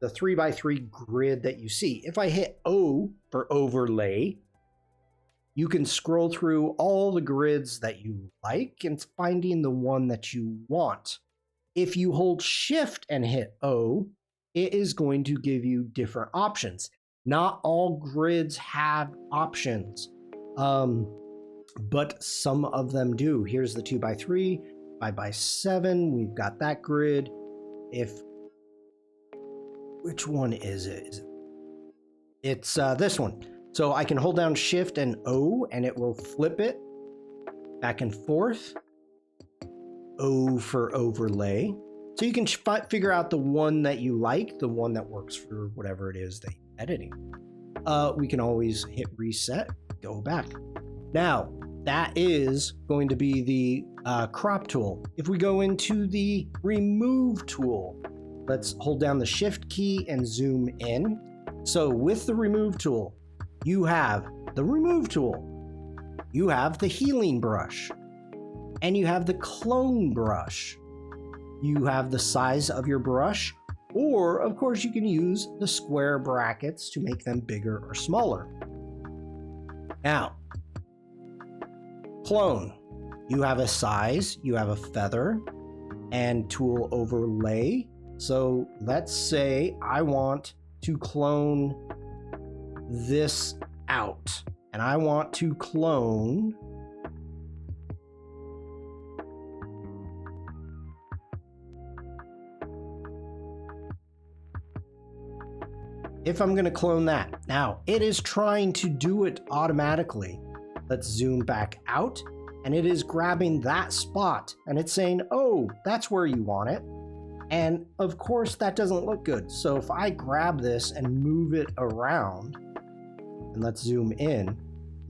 3 by 3 grid that you see. If I hit O for overlay, you can scroll through all the grids that you like and finding the one that you want. If you hold Shift and hit O, it is going to give you different options. Not all grids have options, but some of them do. Here's the 2 by 3, 5 by 7. We've got that grid. Which one is it? It's this one. So I can hold down Shift and O and it will flip it back and forth. O for overlay. So you can figure out the one that you like, the one that works for whatever it is that you're editing. We can always hit reset, go back. Now, that is going to be the crop tool. If we go into the remove tool, let's hold down the Shift key and zoom in. So with the remove tool, you have the remove tool, you have the healing brush, and you have the clone brush. You have the size of your brush, or of course you can use the square brackets to make them bigger or smaller. Now, clone, you have a size, you have a feather, and tool overlay. So let's say I want to clone this out, and I want to clone if I'm going to clone that. Now, it is trying to do it automatically. Let's zoom back out, and it is grabbing that spot, and it's saying, oh, that's where you want it. And of course, that doesn't look good. So if I grab this and move it around, and let's zoom in,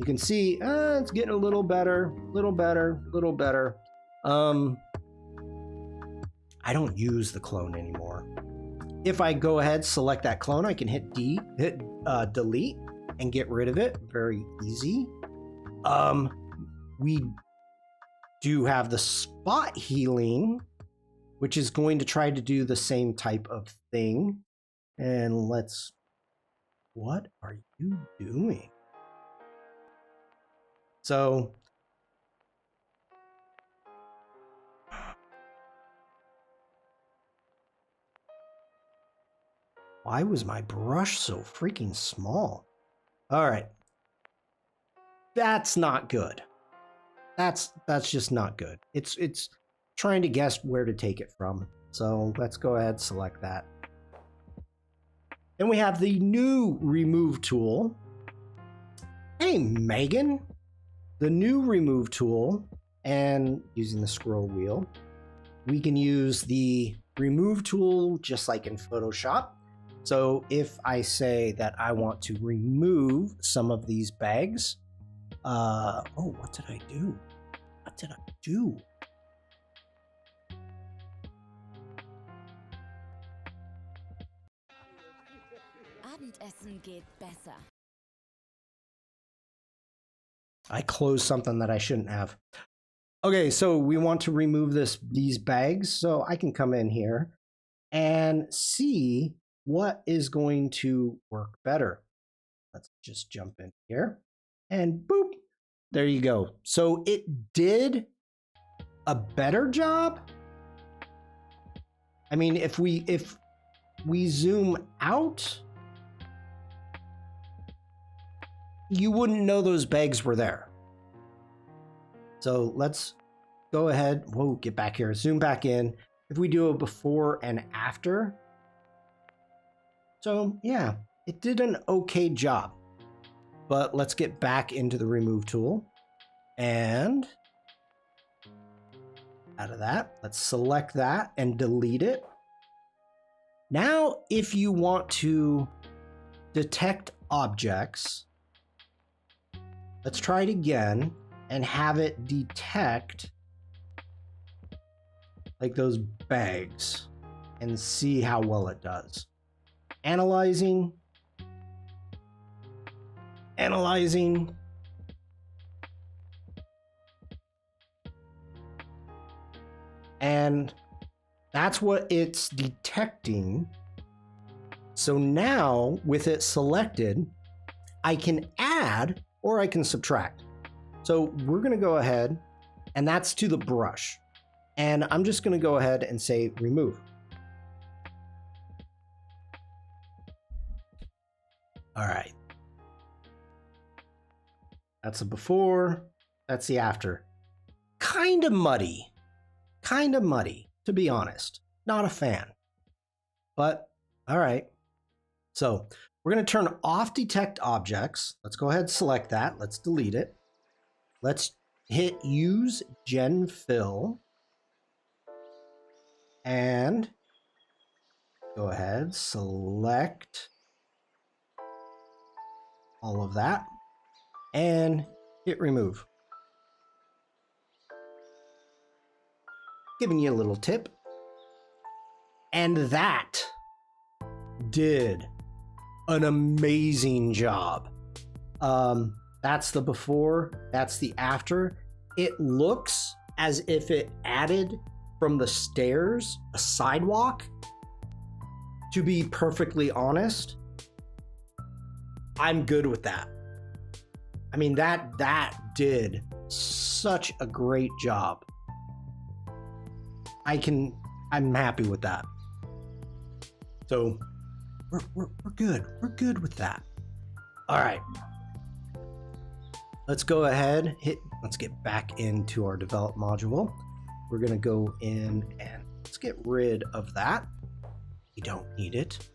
You can see it's getting a little better, little better, little better. I don't use the clone anymore. If I go ahead, select that clone, I can hit delete and get rid of it. Very easy. We do have the spot healing, which is going to try to do the same type of thing. And what are you doing? So why was my brush so freaking small? All right. That's not good. That's just not good. It's trying to guess where to take it from. So let's go ahead, select that. Then we have the new remove tool. Hey, Megan. The new remove tool, and using the scroll wheel, we can use the remove tool just like in Photoshop. So if I say that I want to remove some of these bags, oh, what did I do? What did I do? Abendessen geht besser. I closed something that I shouldn't have. Okay, so we want to remove these bags. So I can come in here and see what is going to work better. Let's just jump in here and boop, there you go. So it did a better job. I mean, if we zoom out, you wouldn't know those bags were there. So let's go ahead. Whoa, get back here. Zoom back in. If we do a before and after. So yeah, it did an okay job. But let's get back into the remove tool. And out of that, let's select that and delete it. Now, if you want to detect objects, let's try it again and have it detect like those bags and see how well it does. Analyzing. And that's what it's detecting. So now with it selected, I can add or I can subtract. So we're going to go ahead, and that's to the brush. And I'm just going to go ahead and say remove. All right. That's the before, that's the after. Kind of muddy, to be honest. Not a fan. But all right. So we're going to turn off detect objects. Let's go ahead and select that. Let's delete it. Let's hit use gen fill and go ahead, select all of that and hit remove. Giving you a little tip. And that did an amazing job. That's the before, that's the after. It looks as if it added from the stairs a sidewalk. To be perfectly honest, I'm good with that. I mean, that did such a great job. I'm happy with that. So we're good. We're good with that. All right. Let's go ahead, let's get back into our develop module. We're going to go in and let's get rid of that. We don't need it.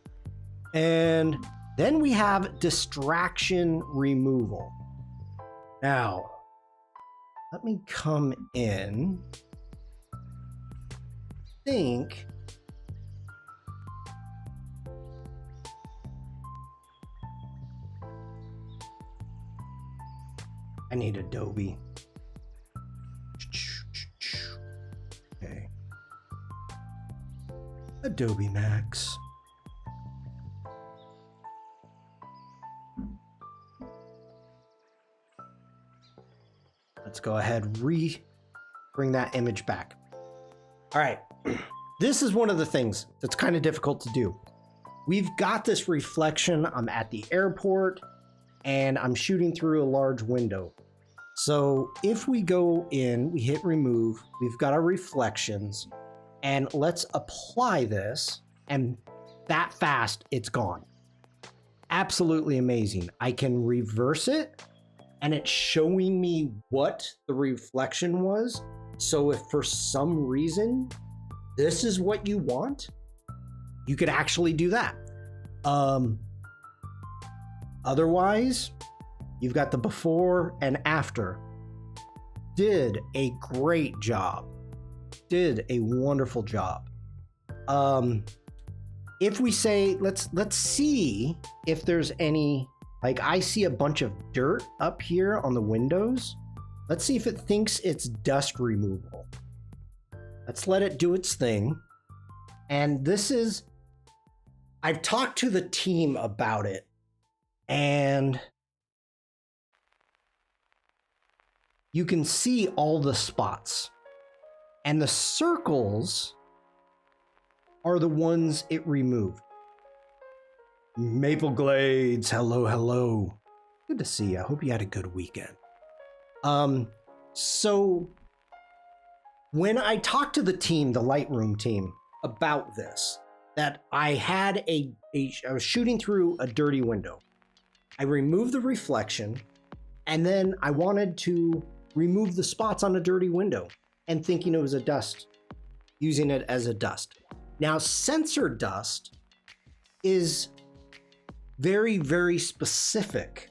And then we have distraction removal. Now, let me come in. Think I need Adobe. Okay. Adobe Max. Let's go ahead, bring that image back. All right. This is one of the things that's kind of difficult to do. We've got this reflection. I'm at the airport and I'm shooting through a large window. So if we go in, we hit remove, we've got our reflections, and let's apply this, and that fast, it's gone. Absolutely amazing. I can reverse it, and it's showing me what the reflection was. So if for some reason, this is what you want, you could actually do that. Otherwise, you've got the before and after. Did a great job. Did a wonderful job. If we say, let's see if there's any, like I see a bunch of dirt up here on the windows. Let's see if it thinks it's dust removal. Let's let it do its thing. And this is, I've talked to the team about it, and you can see all the spots, and the circles are the ones it removed. Maple Glades, hello, hello. Good to see you. I hope you had a good weekend. So when I talked to the team, the Lightroom team, about this, that I was shooting through a dirty window. I removed the reflection, and then I wanted to remove the spots on a dirty window, and thinking it was a dust, using it as a dust. Now, sensor dust is very, very specific,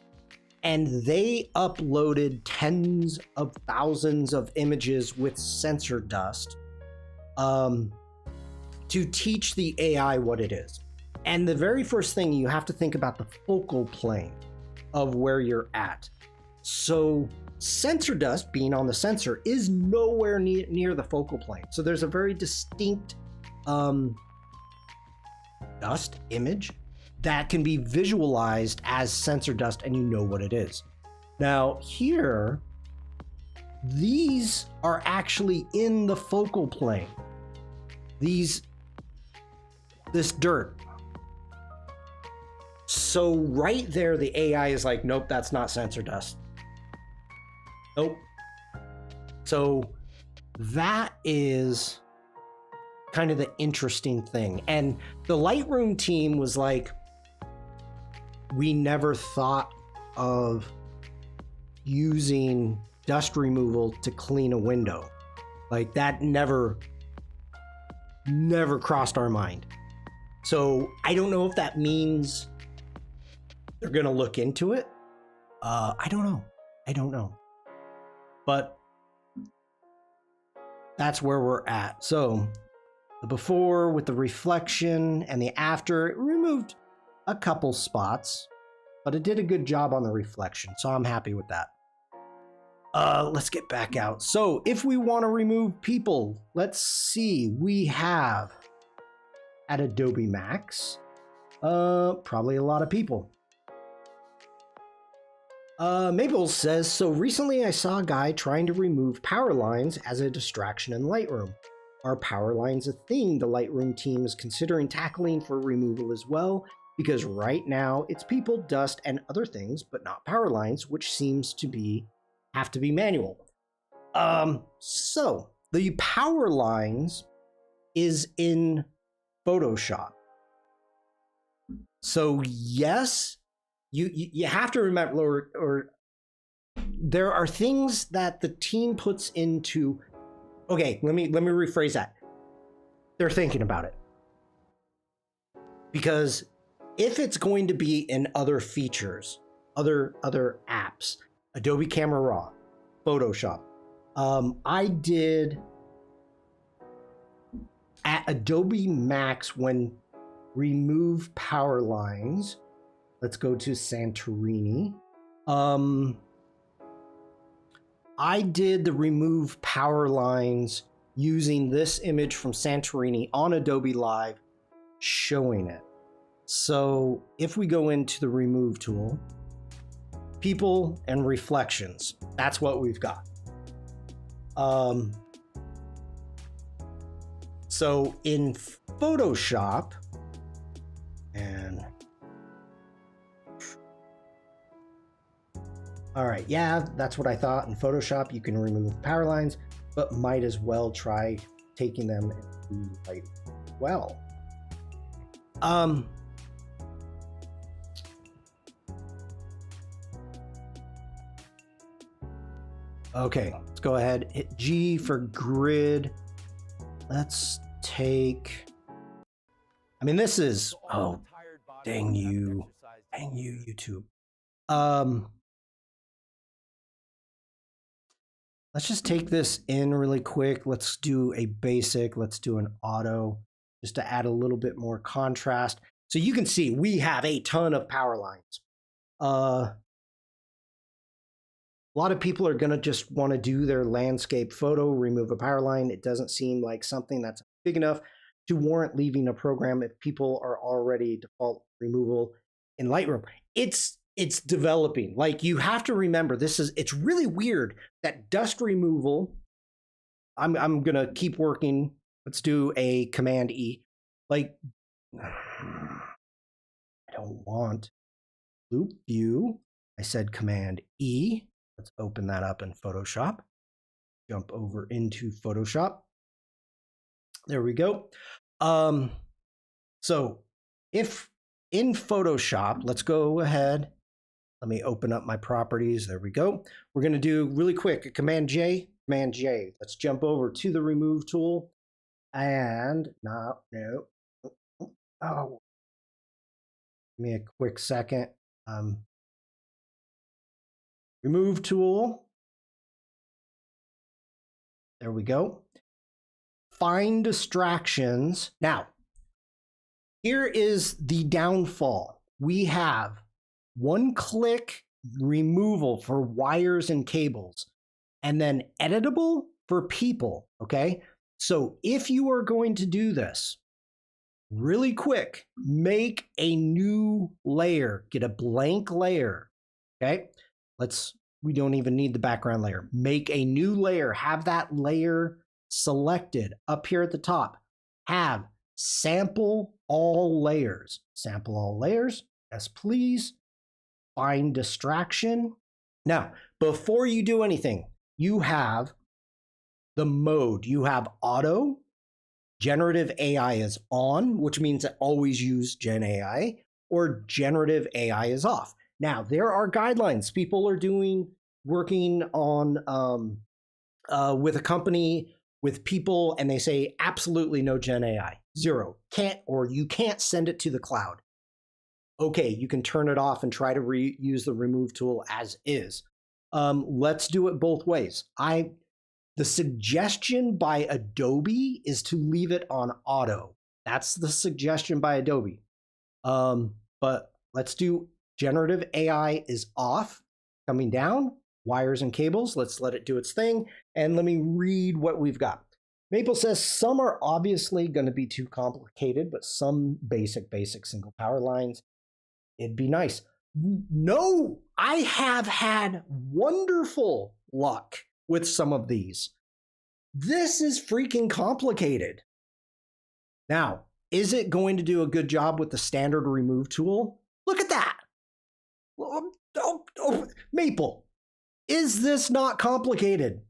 and they uploaded tens of thousands of images with sensor dust to teach the AI what it is. And the very first thing, you have to think about the focal plane of where you're at. So sensor dust, being on the sensor, is nowhere near the focal plane. So there's a very distinct dust image that can be visualized as sensor dust, and you know what it is. Now here, these are actually in the focal plane. This dirt. So right there, the AI is like, nope, that's not sensor dust. Nope. So that is kind of the interesting thing. And the Lightroom team was like, we never thought of using dust removal to clean a window. Like that never crossed our mind. So I don't know if that means they're gonna look into it. I don't know. But that's where we're at. So the before with the reflection and the after, it removed a couple spots, but it did a good job on the reflection. So I'm happy with that. Let's get back out. So if we want to remove people, let's see, we have at Adobe Max, probably a lot of people. Maple says, so recently I saw a guy trying to remove power lines as a distraction in Lightroom. Are power lines a thing the Lightroom team is considering tackling for removal as well? Because right now it's people, dust, and other things, but not power lines, which seems to have to be manual. So the power lines is in Photoshop. So yes, you have to remember, or there are things that the team puts into. Okay, let me rephrase that. They're thinking about it, because if it's going to be in other features, other apps, Adobe Camera Raw, Photoshop. I did at Adobe Max when remove power lines. Let's go to Santorini. I did the remove power lines using this image from Santorini on Adobe Live, showing it. So if we go into the remove tool, people and reflections, that's what we've got. So in Photoshop, and all right, yeah, that's what I thought. In Photoshop, you can remove power lines, but might as well try taking them into Lightroom as well. Okay, let's go ahead, hit G for grid. Let's take, I mean, this is, oh, dang you, YouTube. Let's just take this in really quick. Let's do a basic, let's do an auto, just to add a little bit more contrast. So you can see we have a ton of power lines. A lot of people are gonna just wanna do their landscape photo, remove a power line. It doesn't seem like something that's big enough to warrant leaving a program if people are already default removal in Lightroom. It's developing. Like, you have to remember, it's really weird that dust removal, I'm gonna keep working. Let's do a Command E. Like, I don't want loop view. I said Command E. Let's open that up in Photoshop. Jump over into Photoshop. There we go. So if in Photoshop, let's go ahead. Let me open up my properties. There we go. We're going to do really quick a Command J, Command J. Let's jump over to the remove tool. And no. Oh, give me a quick second. Remove tool. There we go. Find distractions. Now, here is the downfall. We have one-click removal for wires and cables, and then editable for people, okay? So if you are going to do this, really quick, make a new layer. Get a blank layer, okay? We don't even need the background layer. Make a new layer. Have that layer selected up here at the top. Have sample all layers. Sample all layers. Yes, please. Find distraction. Now, before you do anything, you have the mode. You have auto. Generative AI is on, which means that always use Gen AI, or generative AI is off. Now, there are guidelines. People are working on with a company, with people, and they say absolutely no Gen AI, zero. You can't send it to the cloud. Okay, you can turn it off and try to use the remove tool as is. Let's do it both ways. The suggestion by Adobe is to leave it on auto. That's the suggestion by Adobe. But let's do generative AI is off, coming down, wires and cables. Let's let it do its thing. And let me read what we've got. Maple says some are obviously going to be too complicated, but some basic single power lines, it'd be nice. No, I have had wonderful luck with some of these. This is freaking complicated. Now, is it going to do a good job with the standard remove tool? Look at that. Maple, is this not complicated?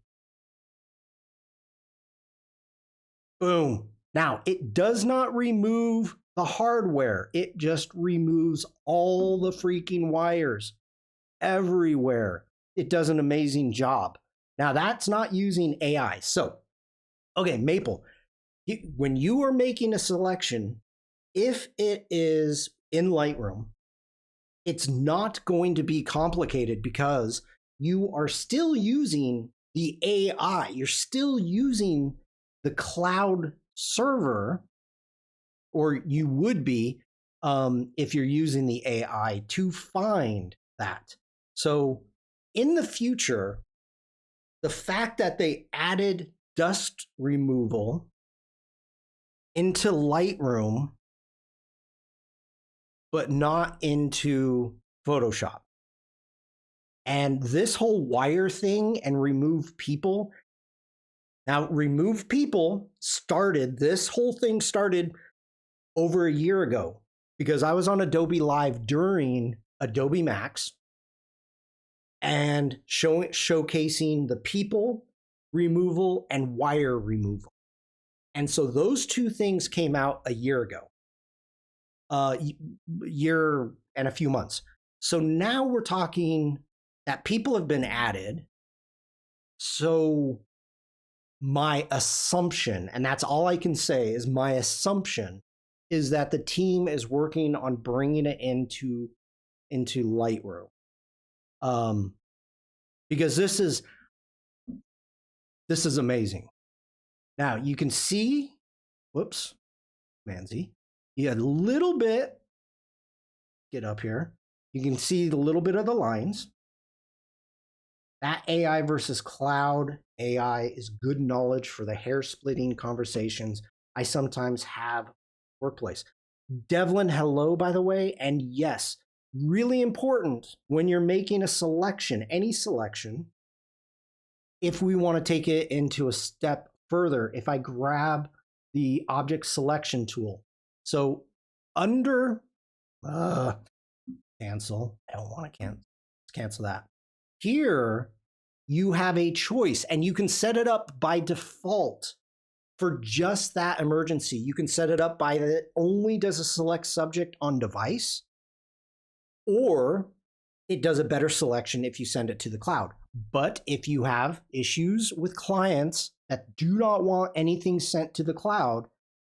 Boom. Now, it does not remove the hardware. It just removes all the freaking wires everywhere. It does an amazing job. Now, that's not using AI. So, okay, Maple, when you are making a selection, if it is in Lightroom, it's not going to be complicated because you are still using the AI. You're still using the cloud server, or you would be if you're using the AI to find that. So in the future, the fact that they added dust removal into Lightroom, but not into Photoshop. And this whole wire thing and remove people. Now, remove people started, this whole thing started over a year ago because I was on Adobe Live during Adobe Max and showcasing the people removal and wire removal. And so those two things came out a year ago, year and a few months. So now we're talking that people have been added. So my assumption, and that's all I can say, is my assumption is that the team is working on bringing it into Lightroom. Because this is amazing. Now you can see, whoops, Manzi, you had a little bit, get up here. You can see the little bit of the lines. That AI versus cloud AI is good knowledge for the hair splitting conversations I sometimes have workplace. Devlin, hello, by the way. And yes, really important when you're making a selection, any selection, if we want to take it into a step further, if I grab the object selection tool. So under cancel, I don't want to cancel that. Here, you have a choice and you can set it up by default for just that emergency. You can set it up by that only does a select subject on device, or it does a better selection if you send it to the cloud. But if you have issues with clients that do not want anything sent to the cloud,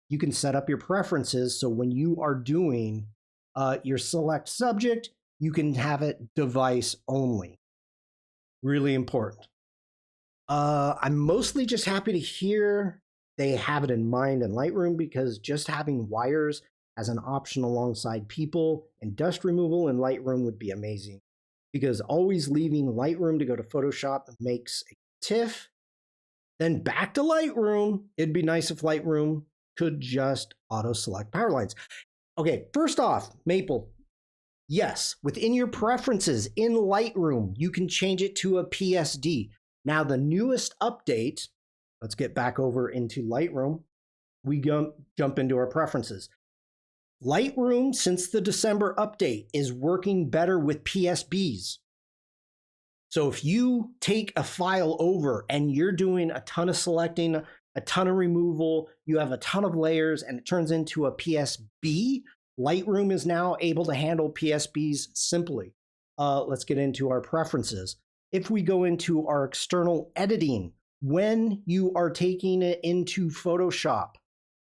you can set up your preferences so when you are doing your select subject, you can have it device only. Really important. I'm mostly just happy to hear they have it in mind in Lightroom, because just having wires as an option alongside people and dust removal in Lightroom would be amazing, because always leaving Lightroom to go to Photoshop makes a tiff. Then back to Lightroom. It'd be nice if Lightroom could just auto select power lines. Okay, first off, Maple. Yes, within your preferences in Lightroom, you can change it to a PSD. Now, the newest update, let's get back over into Lightroom. We jump into our preferences. Lightroom, since the December update, is working better with PSBs. So if you take a file over and you're doing a ton of selecting, a ton of removal, you have a ton of layers, and it turns into a PSB, Lightroom is now able to handle PSBs simply. Let's get into our preferences. If we go into our external editing, when you are taking it into Photoshop,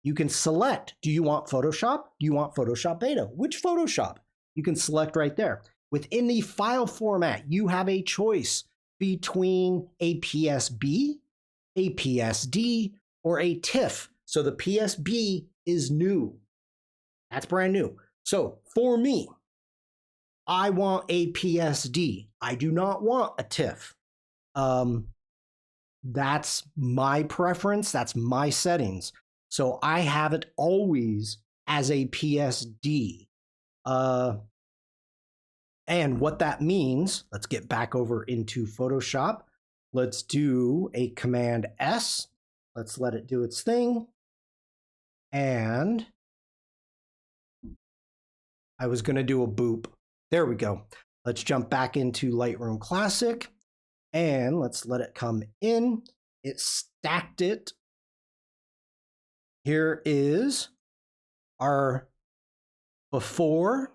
you can select, do you want Photoshop? Do you want Photoshop Beta? Which Photoshop? You can select right there. Within the file format, you have a choice between a PSB, a PSD, or a TIFF. So the PSB is new. That's brand new. So for me, I want a PSD. I do not want a TIFF. That's my preference. That's my settings. So I have it always as a PSD. And what that means, let's get back over into Photoshop. Let's do a Command S. Let's let it do its thing. And I was going to do a boop. There we go. Let's jump back into Lightroom Classic and let's let it come in. It stacked it. Here is our before,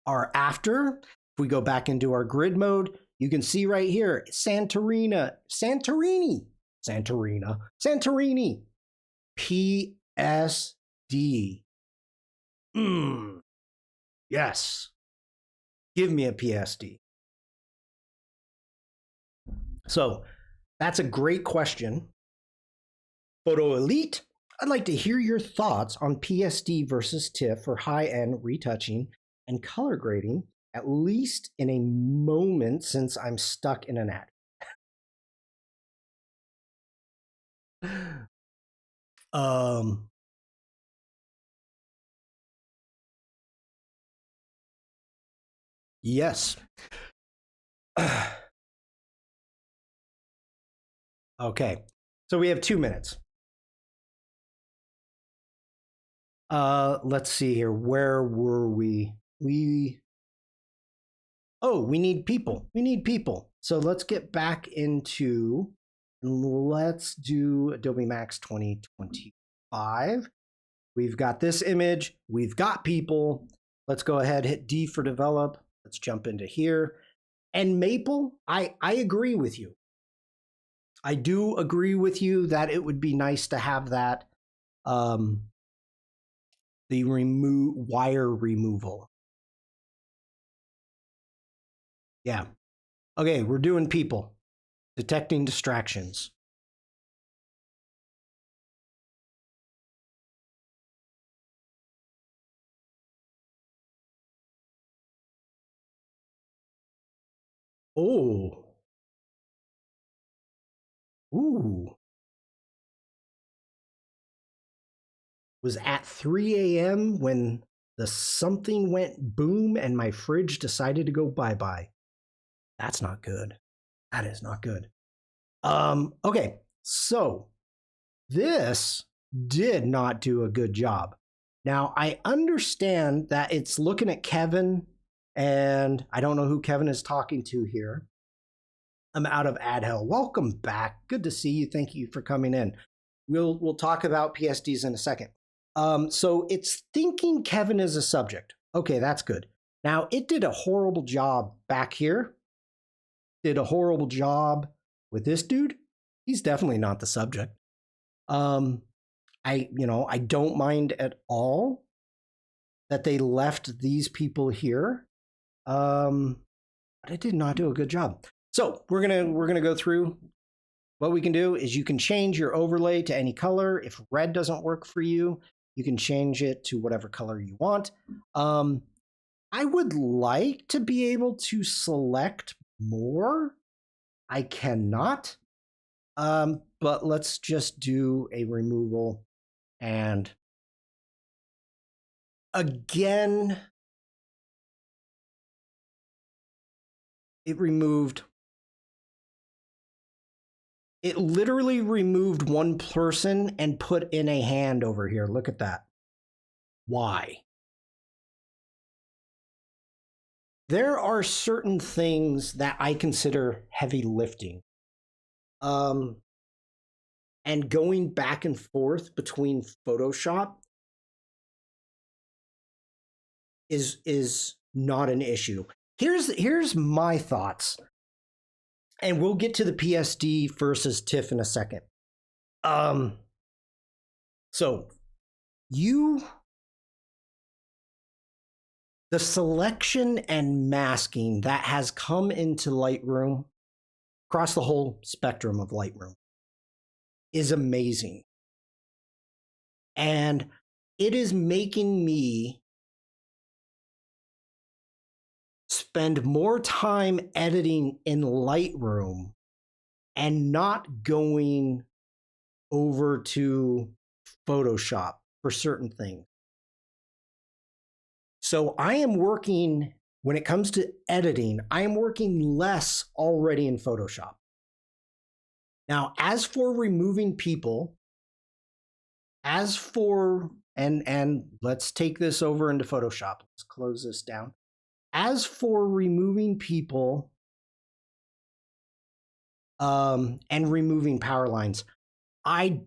our after. If we go back into our grid mode, you can see right here, Santorini, PSD. Yes. Give me a PSD. So that's a great question. Photo Elite, I'd like to hear your thoughts on PSD versus TIFF for high-end retouching and color grading, at least in a moment since I'm stuck in an ad. Um, yes. Okay. So we have 2 minutes. Let's see here. Where were we? We need people. We need people. So let's get back into, let's do Adobe Max 2025. We've got this image. We've got people. Let's go ahead, hit D for develop. Let's jump into here. And Maple, I agree with you. I do agree with you that it would be nice to have that, the wire removal. Yeah. Okay, we're doing people. Detecting distractions. Oh. Ooh. Was at 3 a.m. when the something went boom and my fridge decided to go bye-bye. That's not good. That is not good. Okay, so this did not do a good job. Now, I understand that it's looking at Kevin, and I don't know who Kevin is talking to here. I'm out of ad hell. Welcome back. Good to see you. Thank you for coming in. We'll talk about PSDs in a second. So it's thinking Kevin is a subject. Okay, that's good. Now, it did a horrible job back here. Did a horrible job with this dude. He's definitely not the subject. I don't mind at all that they left these people here. But it did not do a good job. So we're gonna go through. What we can do is you can change your overlay to any color. If red doesn't work for you, you can change it to whatever color you want. I would like to be able to select more. I cannot. But let's just do a removal. And again, it literally removed one person and put in a hand over here. Look at that. Why? There are certain things that I consider heavy lifting. And going back and forth between Photoshop is not an issue. Here's my thoughts. And we'll get to the PSD versus TIFF in a second. So the selection and masking that has come into Lightroom across the whole spectrum of Lightroom is amazing. And it is making me spend more time editing in Lightroom and not going over to Photoshop for certain things. So I am working, when it comes to editing, I am working less already in Photoshop. Now, as for removing people, and let's take this over into Photoshop. Let's close this down. As for removing people and removing power lines, I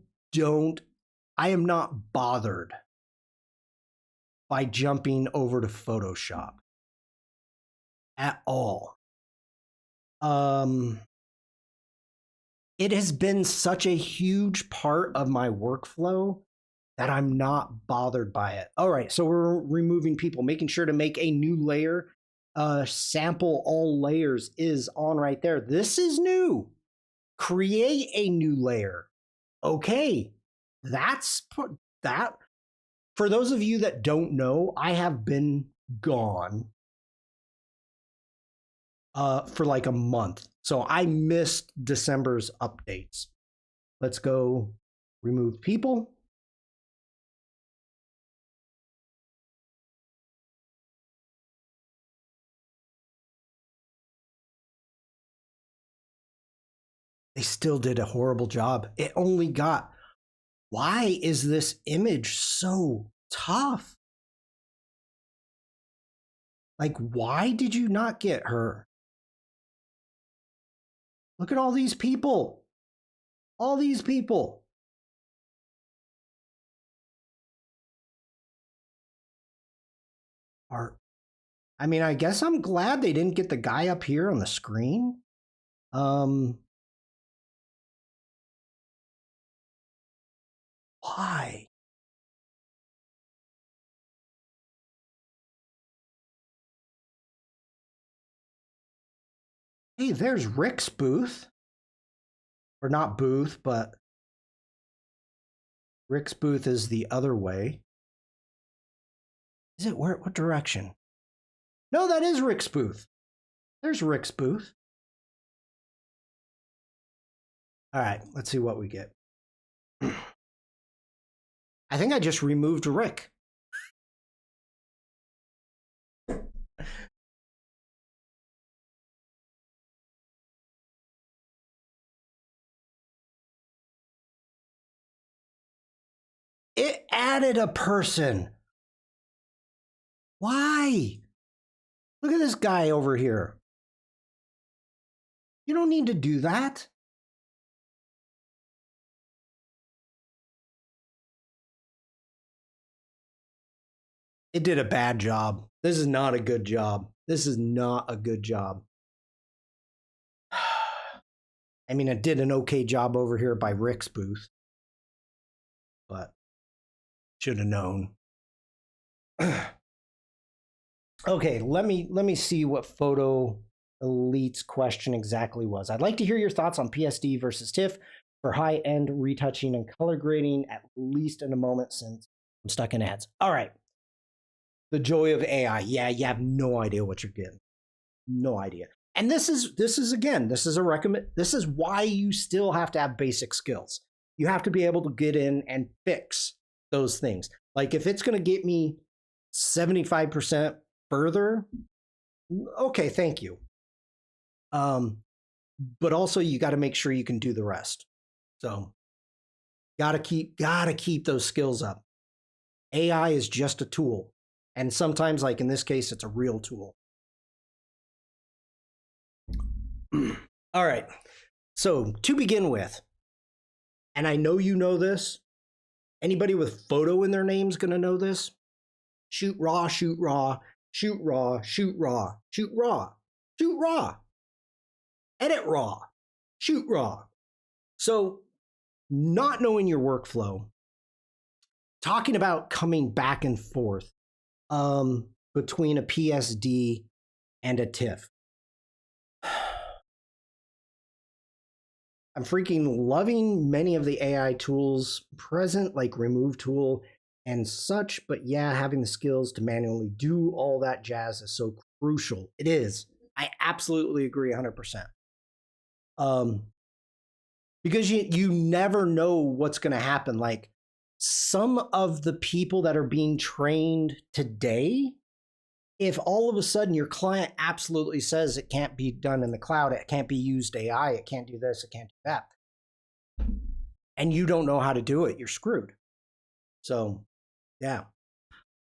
am not bothered by jumping over to Photoshop at all. It has been such a huge part of my workflow that I'm not bothered by it. All right, so we're removing people, making sure to make a new layer. Sample all layers is on right there. This is new. Create a new layer. Okay, that's that. For those of you that don't know, I have been gone for like a month. So I missed December's updates. Let's go Remove people. They still did a horrible job. It only got, why is this image so tough? Like, why did you not get her? Look at all these people. All these people. I mean, I guess I'm glad they didn't get the guy up here on the screen. Why? Hey, there's Rick's booth. Or not booth, but Rick's booth is the other way. Is it where? What direction? No, that is Rick's booth. There's Rick's booth. All right, let's see what we get. I think I just removed Rick. It added a person. Why? Look at this guy over here. You don't need to do that. It did a bad job. This is not a good job. This is not a good job. I mean, it did an okay job over here by Rick's booth, but should have known. Okay, let me see what Photo Elite's question exactly was. I'd like to hear your thoughts on PSD versus TIFF for high-end retouching and color grading, at least in a moment, since I'm stuck in ads. All right. The joy of AI. Yeah, you have no idea what you're getting. No idea. And this is a recommend. This is why you still have to have basic skills. You have to be able to get in and fix those things. Like if it's going to get me 75% further, okay, thank you. But also you got to make sure you can do the rest. So gotta keep those skills up. AI is just a tool. And sometimes, like in this case, it's a real tool. All right. So to begin with, and I know you know this, anybody with photo in their name is going to know this. Shoot raw, shoot raw, shoot raw, shoot raw, shoot raw, shoot raw, edit raw, shoot raw. So not knowing your workflow, talking about coming back and forth between a PSD and a TIFF. I'm freaking loving many of the AI tools present, like Remove Tool and such, but yeah, having the skills to manually do all that jazz is so crucial. It is. I absolutely agree 100%. Because you never know what's going to happen. Like some of the people that are being trained today, if all of a sudden your client absolutely says it can't be done in the cloud, it can't be used AI, it can't do this, it can't do that, and you don't know how to do it, you're screwed. So, yeah.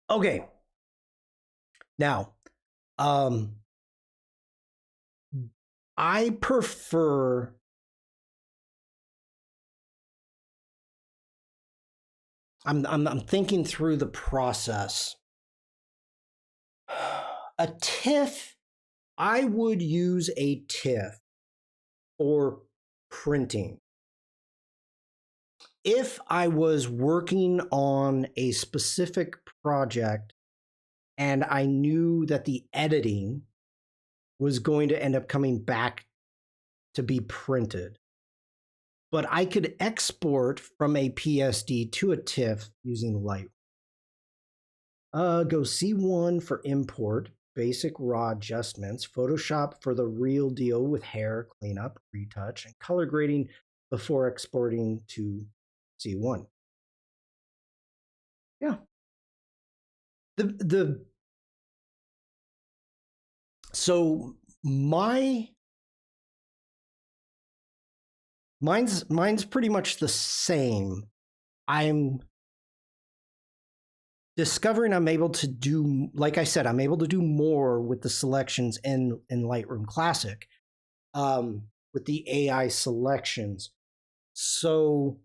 Okay. Now, I prefer I'm thinking through the process. A TIFF, I would use a TIFF for printing. If I was working on a specific project and I knew that the editing was going to end up coming back to be printed, but I could export from a PSD to a TIFF using Lightroom. Go C1 for import, basic raw adjustments, Photoshop for the real deal with hair cleanup, retouch, and color grading before exporting to C1. Yeah. The so mine's pretty much the same. I'm discovering I'm able to do, like I said, I'm able to do more with the selections in Lightroom Classic, with the AI selections. So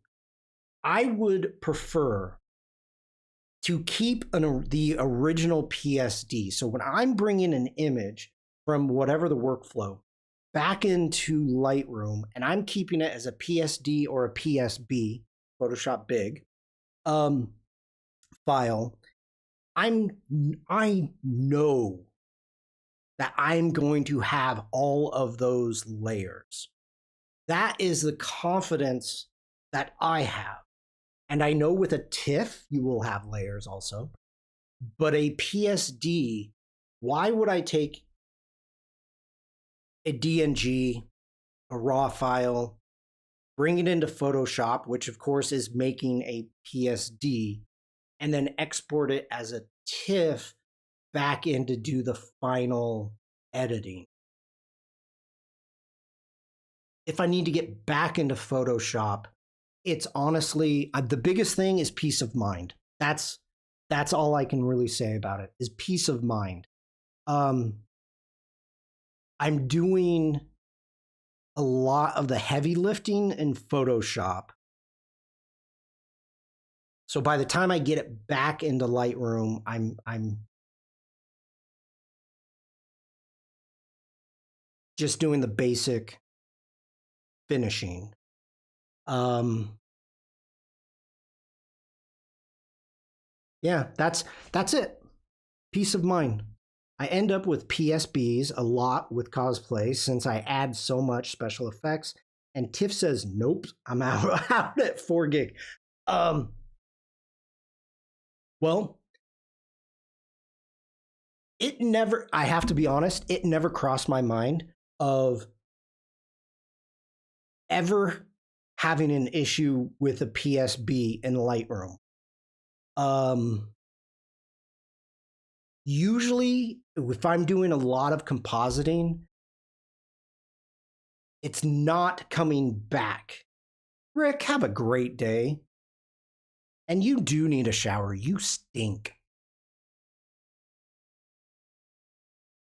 I would prefer to keep the original PSD. So when I'm bringing an image from whatever the workflow back into Lightroom and I'm keeping it as a PSD or a PSB, Photoshop Big, file, I know that I'm going to have all of those layers. That is the confidence that I have. And I know with a TIFF, you will have layers also. But a PSD, why would I take a DNG, a raw file, bring it into Photoshop, which of course is making a PSD, and then export it as a TIFF back in to do the final editing? If I need to get back into Photoshop, it's honestly, the biggest thing is peace of mind. That's all I can really say about it, is peace of mind. I'm doing a lot of the heavy lifting in Photoshop. So by the time I get it back into Lightroom, I'm just doing the basic finishing. Yeah, that's it. Peace of mind. I end up with PSBs a lot with cosplay since I add so much special effects. And Tiff says, nope, I'm out at 4 gig. Well, it never, I have to be honest, it never crossed my mind of ever having an issue with a PSB in Lightroom. Usually, if I'm doing a lot of compositing, it's not coming back. Rick, have a great day. And you do need a shower. You stink.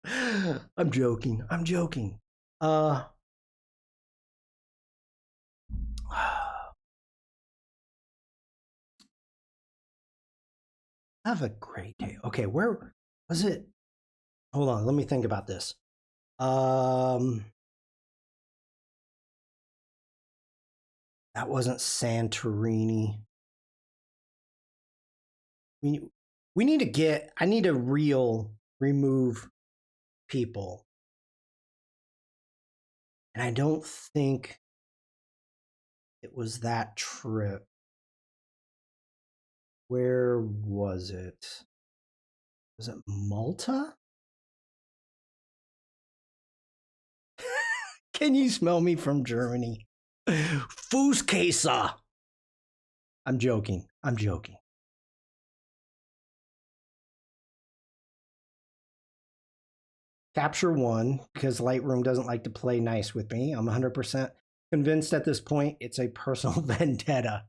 I'm joking. I'm joking. Have a great day. Okay, where was it? Hold on, let me think about this. That wasn't Santorini. We need to get, I need to remove people. And I don't think it was that trip. Where was it? Was it Malta? Can you smell me from Germany? Fußkäse. I'm joking. I'm joking. Capture one, because Lightroom doesn't like to play nice with me. I'm 100% convinced at this point it's a personal vendetta.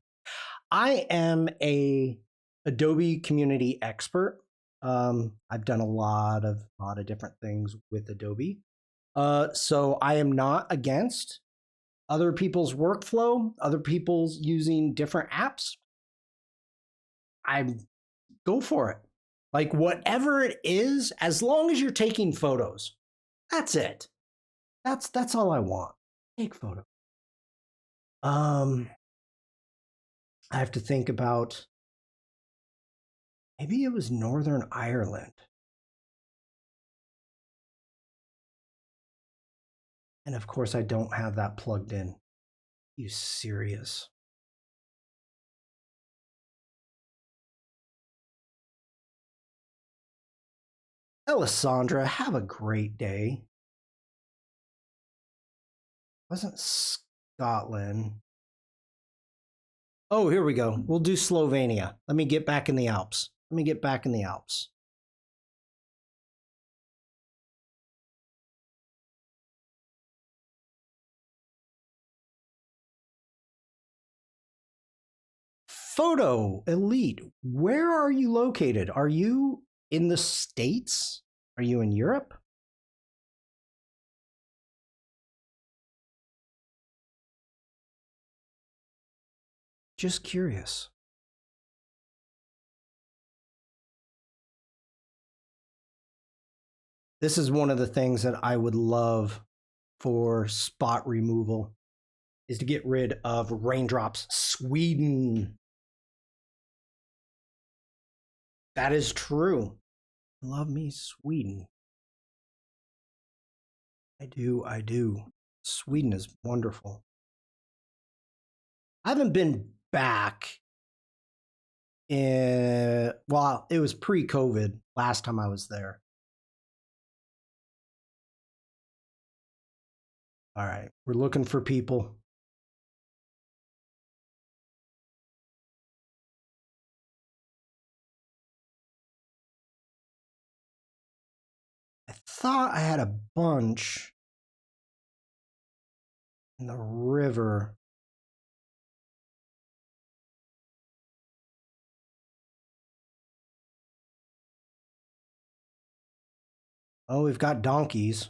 I am a Adobe community expert. I've done a lot of different things with Adobe. So I am not against other people's workflow, other people's using different apps. I go for it. Like whatever it is, as long as you're taking photos, that's it. That's all I want. Take photos. I have to think about, maybe it was Northern Ireland. And of course, I don't have that plugged in. You serious? Alessandra, have a great day. Wasn't Scotland? Oh, here we go. We'll do Slovenia. Let me get back in the Alps. Let me get back in the Alps. Photo Elite, where are you located? Are you in the States? Are you in Europe? Just curious. This is one of the things that I would love for spot removal is to get rid of raindrops. Sweden. That is true. Love me Sweden. I do. I do. Sweden is wonderful. I haven't been back in, well, it was pre-COVID last time I was there. All right, we're looking for people. I thought I had a bunch in the river. Oh, we've got donkeys.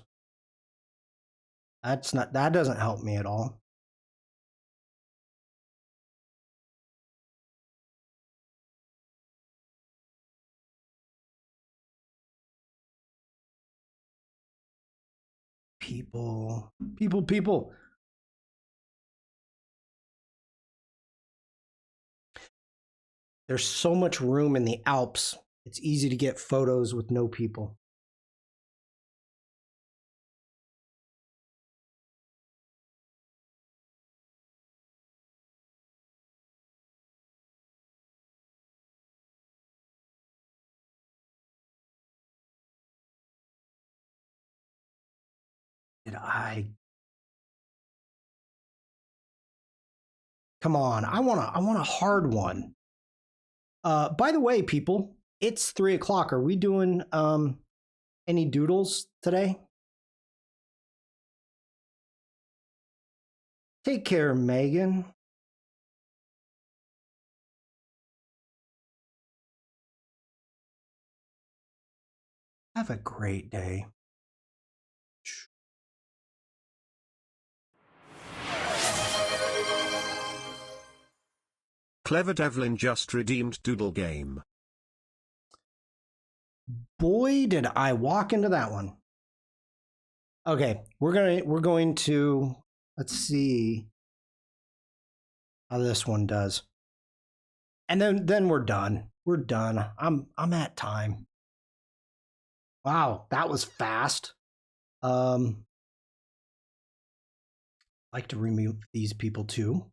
That doesn't help me at all. People. There's so much room in the Alps. It's easy to get photos with no people. Come on, I want a hard one. By the way, people, it's 3 o'clock. Are we doing any doodles today? Take care, Megan. Have a great day. Clever Devlin just redeemed Doodle Game. Boy, did I walk into that one. Okay, we're going to, let's see how this one does. And then we're done. We're done. I'm at time. Wow, that was fast. Like to remove these people too.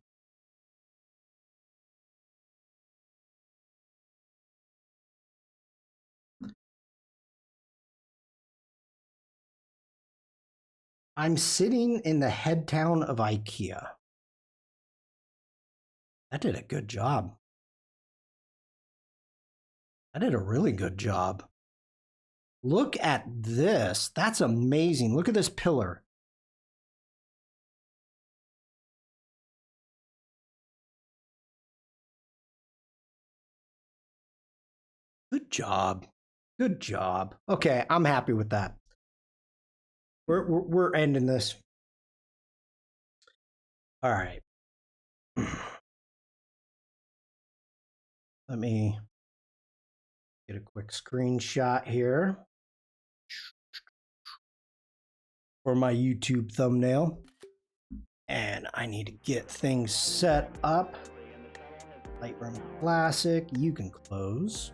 I'm sitting in the head town of IKEA. That did a good job. I did a really good job. Look at this. That's amazing. Look at this pillar. Good job. Good job. Okay, I'm happy with that. We're ending this. All right. Let me get a quick screenshot here for my YouTube thumbnail. And I need to get things set up. Lightroom Classic, you can close.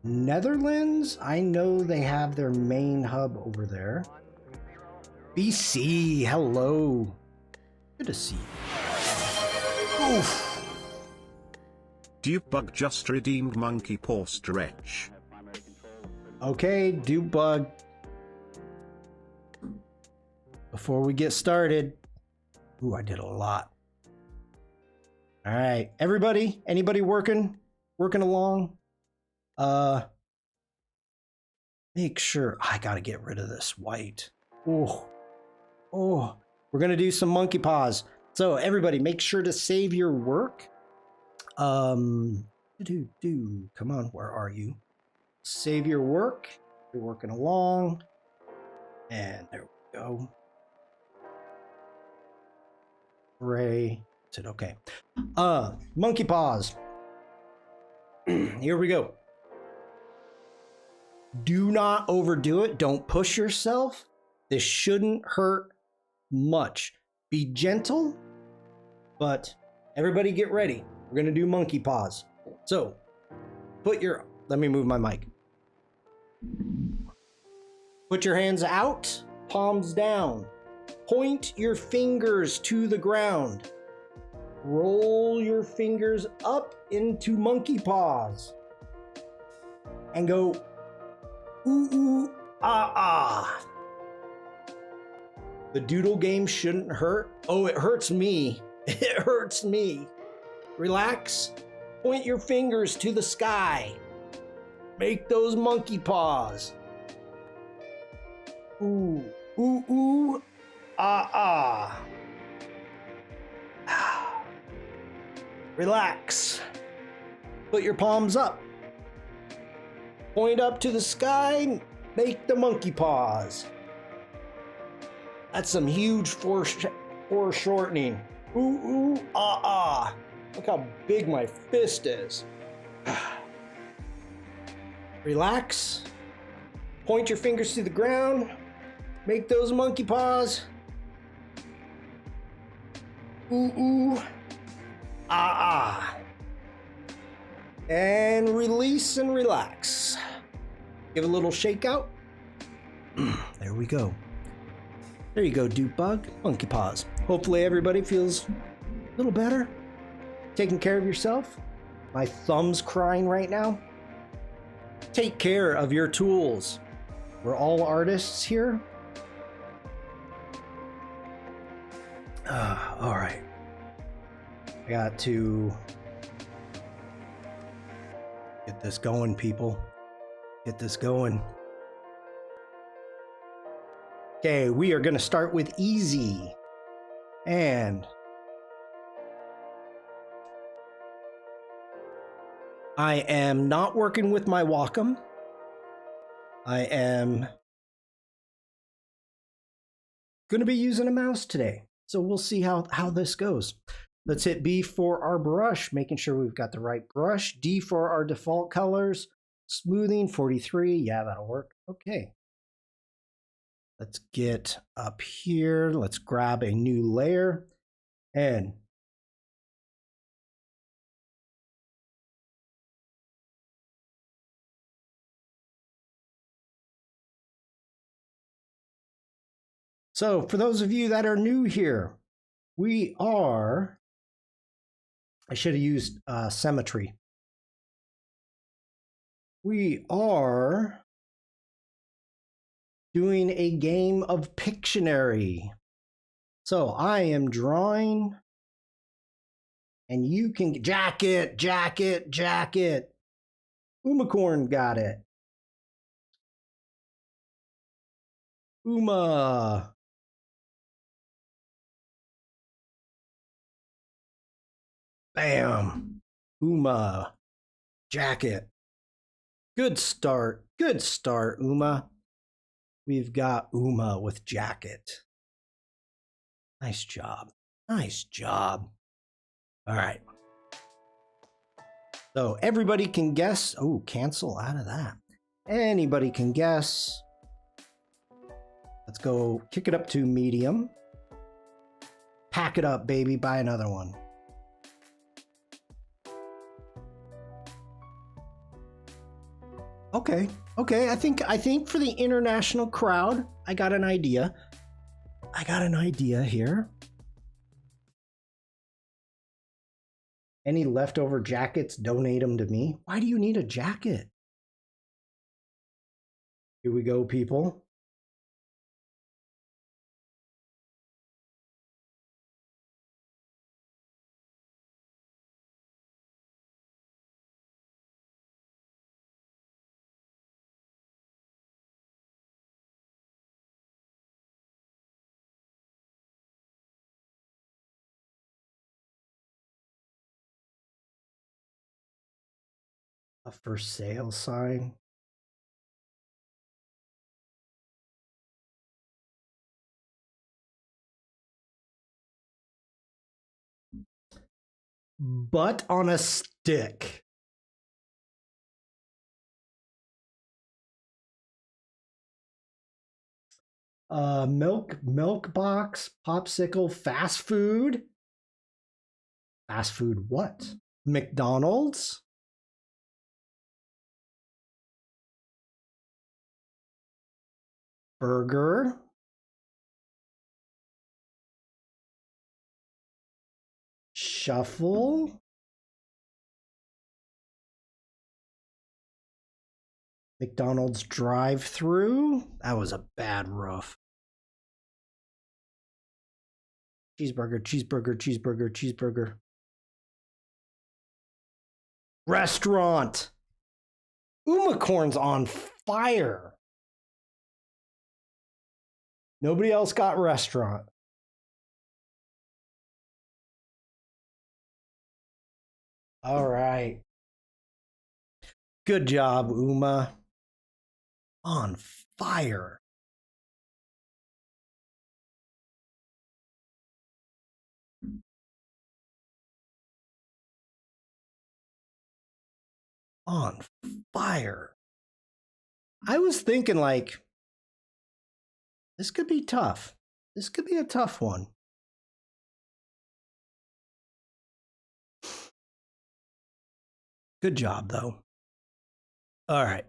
Netherlands, I know they have their main hub over there. BC, hello. Good to see you. Oof. Dupebug just redeemed Monkey Paw Stretch. Okay, Dupebug. Before we get started, ooh, I did a lot. All right, everybody, anybody working along? Make sure I gotta get rid of this white. Oh, we're gonna do some monkey paws. So everybody, make sure to save your work. Come on, where are you? Save your work. You're working along, and there we go. Gray. Is it okay? Monkey paws. Here we go. Do not overdo it. Don't push yourself. This shouldn't hurt much. Be gentle, but everybody get ready. We're going to do monkey paws. So, let me move my mic. Put your hands out, palms down. Point your fingers to the ground. Roll your fingers up into monkey paws. And go ooh, ooh, ah, ah. The doodle game shouldn't hurt. Oh, it hurts me. It hurts me. Relax. Point your fingers to the sky. Make those monkey paws. Ooh, ooh, ooh, ah, ah. Relax. Put your palms up. Point up to the sky. Make the monkey paws. That's some huge foreshortening. Ooh, ooh, ah, ah. Look how big my fist is. Relax. Point your fingers to the ground. Make those monkey paws. Ooh, ooh, ah, ah. And release and relax. Give a little shake out. There we go. There you go, Duke Bug. Monkey paws. Hopefully everybody feels a little better. Taking care of yourself. My thumb's crying right now. Take care of your tools. We're all artists here. All right. I got to get this going, people. Get this going. Okay, we are going to start with easy. And I am not working with my Wacom. I am going to be using a mouse today. So we'll see how this goes. Let's hit B for our brush, making sure we've got the right brush. D for our default colors. Smoothing, 43. Yeah, that'll work. Okay. Let's get up here. Let's grab a new layer. And so for those of you that are new here, I should have used symmetry. We are doing a game of Pictionary. So I am drawing, and you can jacket. Umacorn got it. Uma. Bam. Uma. Jacket. Good start, Uma. We've got Uma with jacket. Nice job. All right. So everybody can guess. Oh, cancel out of that. Anybody can guess. Let's go kick it up to medium. Pack it up, baby. Buy another one. Okay. I think for the international crowd, I got an idea here. Any leftover jackets, donate them to me. Why do you need a jacket? Here we go, people. A for sale sign. Butt on a stick. Milk box, popsicle, fast food. Fast food what? McDonald's? Burger? Shuffle? McDonald's drive-through? That was a bad roof. Cheeseburger, cheeseburger, cheeseburger, cheeseburger. Restaurant. Umacorn's on fire. Nobody else got restaurant. All right. Good job, Uma. On fire. On fire. I was thinking, like, this could be tough. This could be a tough one. Good job, though. All right.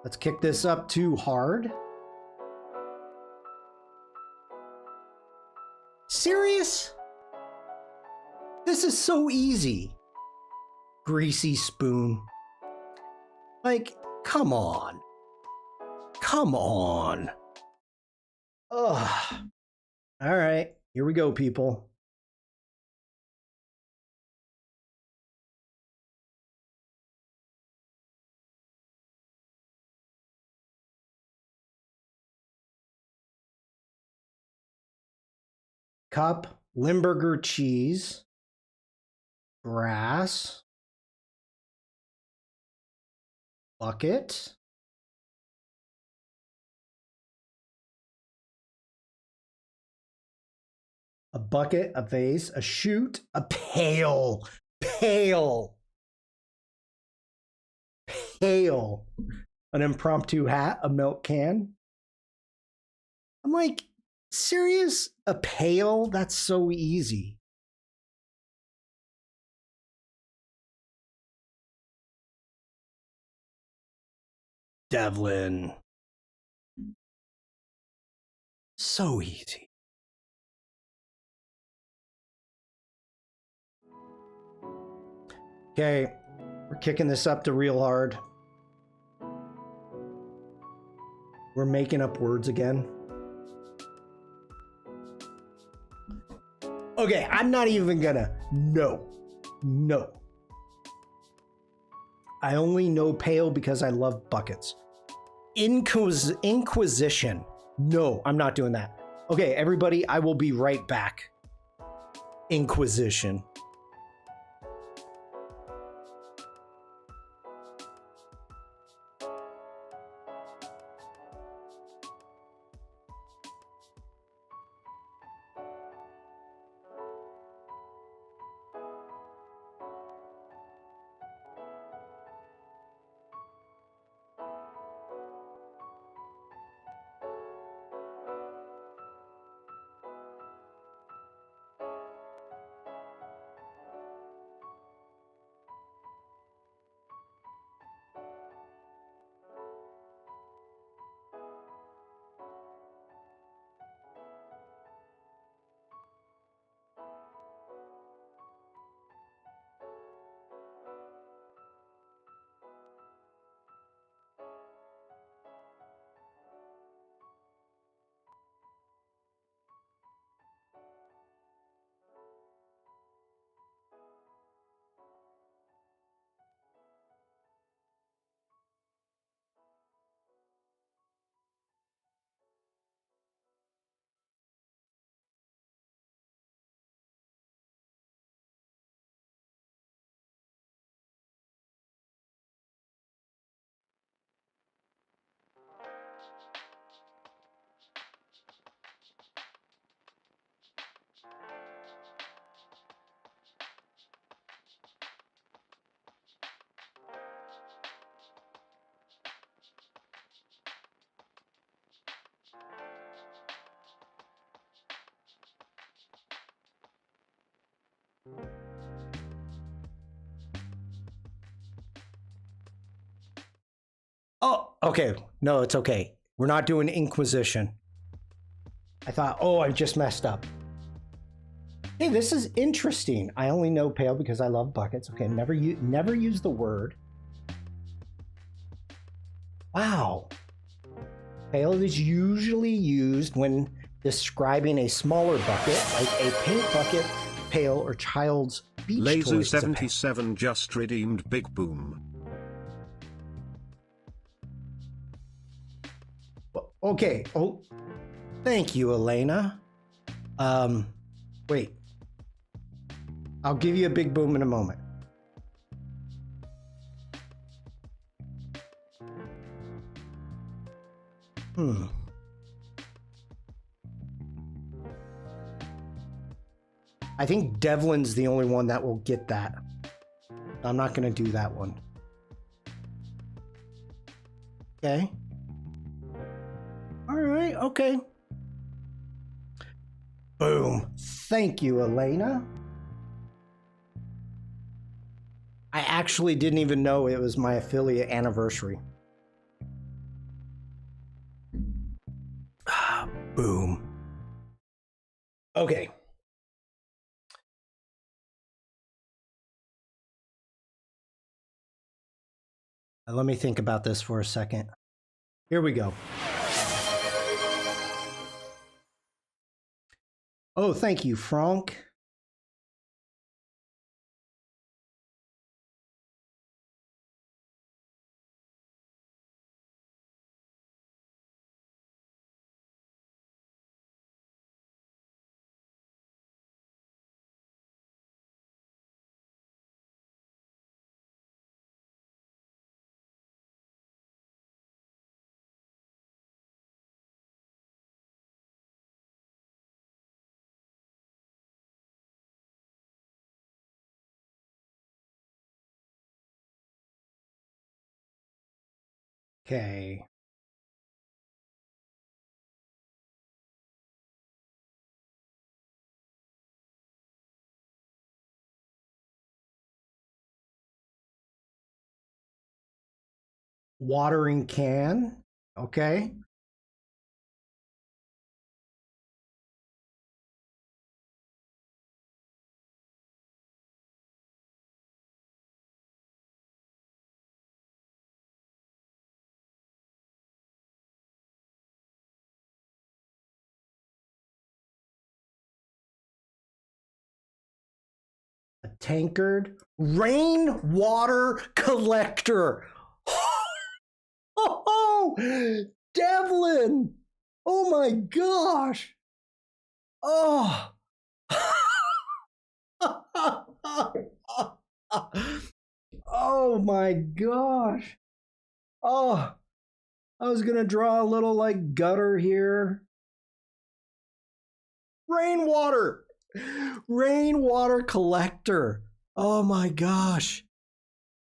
Let's kick this up to hard. Serious? This is so easy. Greasy spoon. Like, come on. Come on. Ugh. All right. Here we go, people. Cup, Limburger cheese, grass, bucket, a bucket, a vase, a chute, a pail, pail, pail, an impromptu hat, a milk can. I'm like, serious? A pail? That's so easy. Devlin. So easy. Okay, we're kicking this up to real hard. We're making up words again. Okay, I'm not even gonna. No. I only know pail because I love buckets. Inquisition. No, I'm not doing that. Okay, everybody, I will be right back. Inquisition. Oh, okay. No, it's okay. We're not doing Inquisition. I thought, oh, I just messed up. Hey, this is interesting. I only know pale because I love buckets. Okay, never use the word. Wow. Pale is usually used when describing a smaller bucket, like a paint bucket, pail, or child's beach toy. Lazu77 just redeemed Big Boom. Okay. Oh, thank you, Elena. Wait. I'll give you a big boom in a moment. I think Devlin's the only one that will get that. I'm not going to do that one. Okay. All right. Okay. Boom. Thank you, Elena. I actually didn't even know it was my affiliate anniversary. Boom. Okay. Let me think about this for a second. Here we go. Oh, thank you, Frank. Okay. Watering can. Okay. A tankard. Rainwater collector. Oh, Devlin. Oh my gosh. Oh. Oh my gosh. Oh, I was gonna draw a little like gutter here. Rainwater. Rainwater collector. Oh my gosh.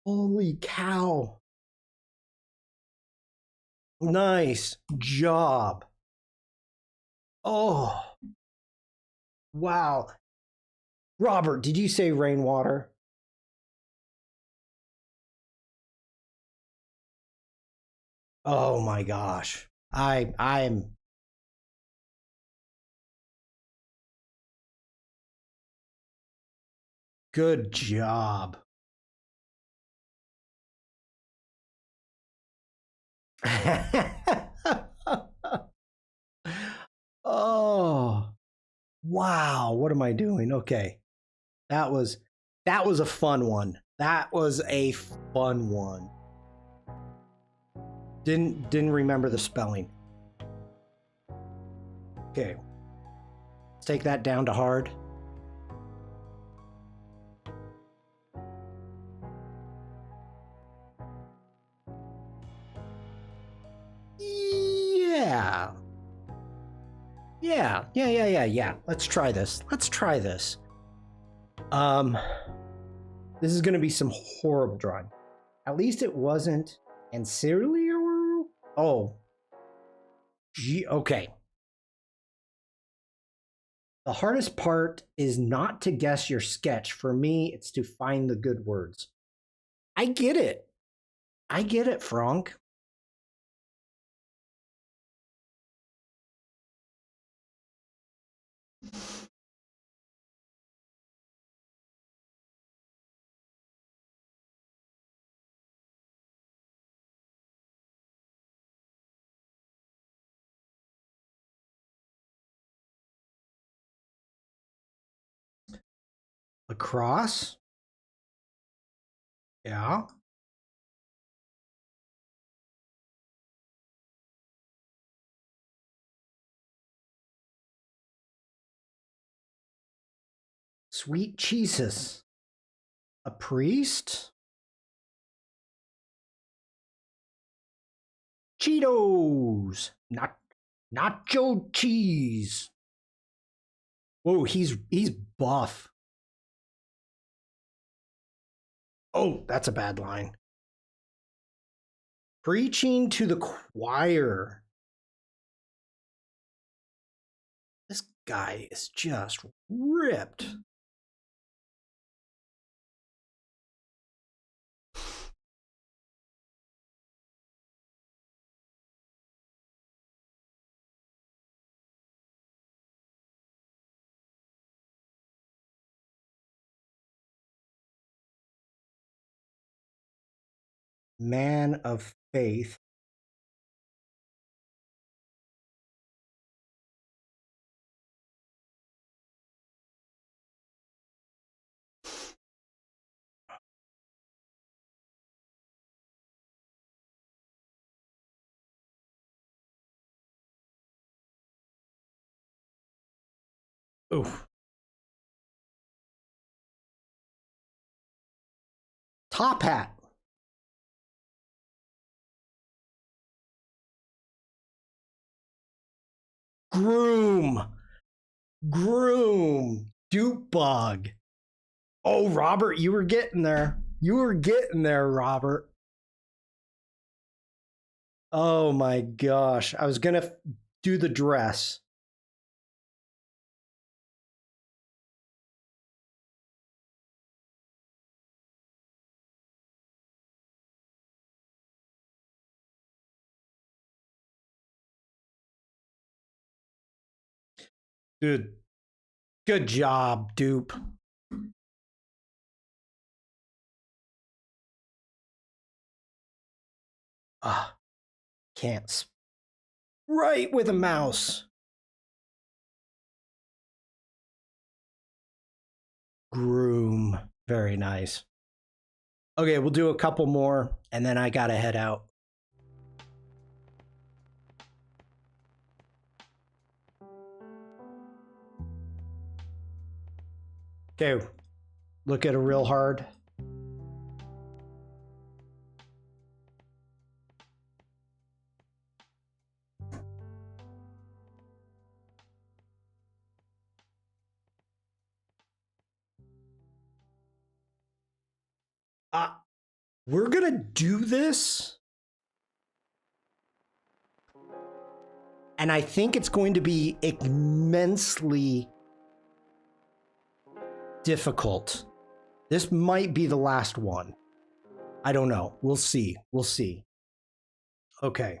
Holy cow. Nice job. Oh, wow. Robert, did you say rainwater? Oh my gosh. I'm good job. Oh, wow. What am I doing? Okay. That was a fun one. That was a fun one. Didn't remember the spelling. Okay. Let's take that down to hard. Yeah. Yeah. Let's try this. This is gonna be some horrible drawing. At least it wasn't sincerely or oh. Gee, okay. The hardest part is not to guess your sketch. For me, it's to find the good words. I get it. I get it, Frank. Across? Yeah. Sweet Jesus. A priest? Cheetos. Not nacho cheese. Whoa, he's buff. Oh, that's a bad line. Preaching to the choir. This guy is just ripped. Man of faith. Oof. Top hat. Groom. Groom. Dupe bug. Oh, Robert, you were getting there. You were getting there, Robert. Oh my gosh. I was going to do the dress. Dude, good job, dupe. Ah, can't. Right with a mouse. Groom. Very nice. Okay, we'll do a couple more and then I gotta head out. Okay, look at it real hard. We're gonna do this. And I think it's going to be immensely difficult. This might be the last one. I don't know. We'll see. We'll see. Okay.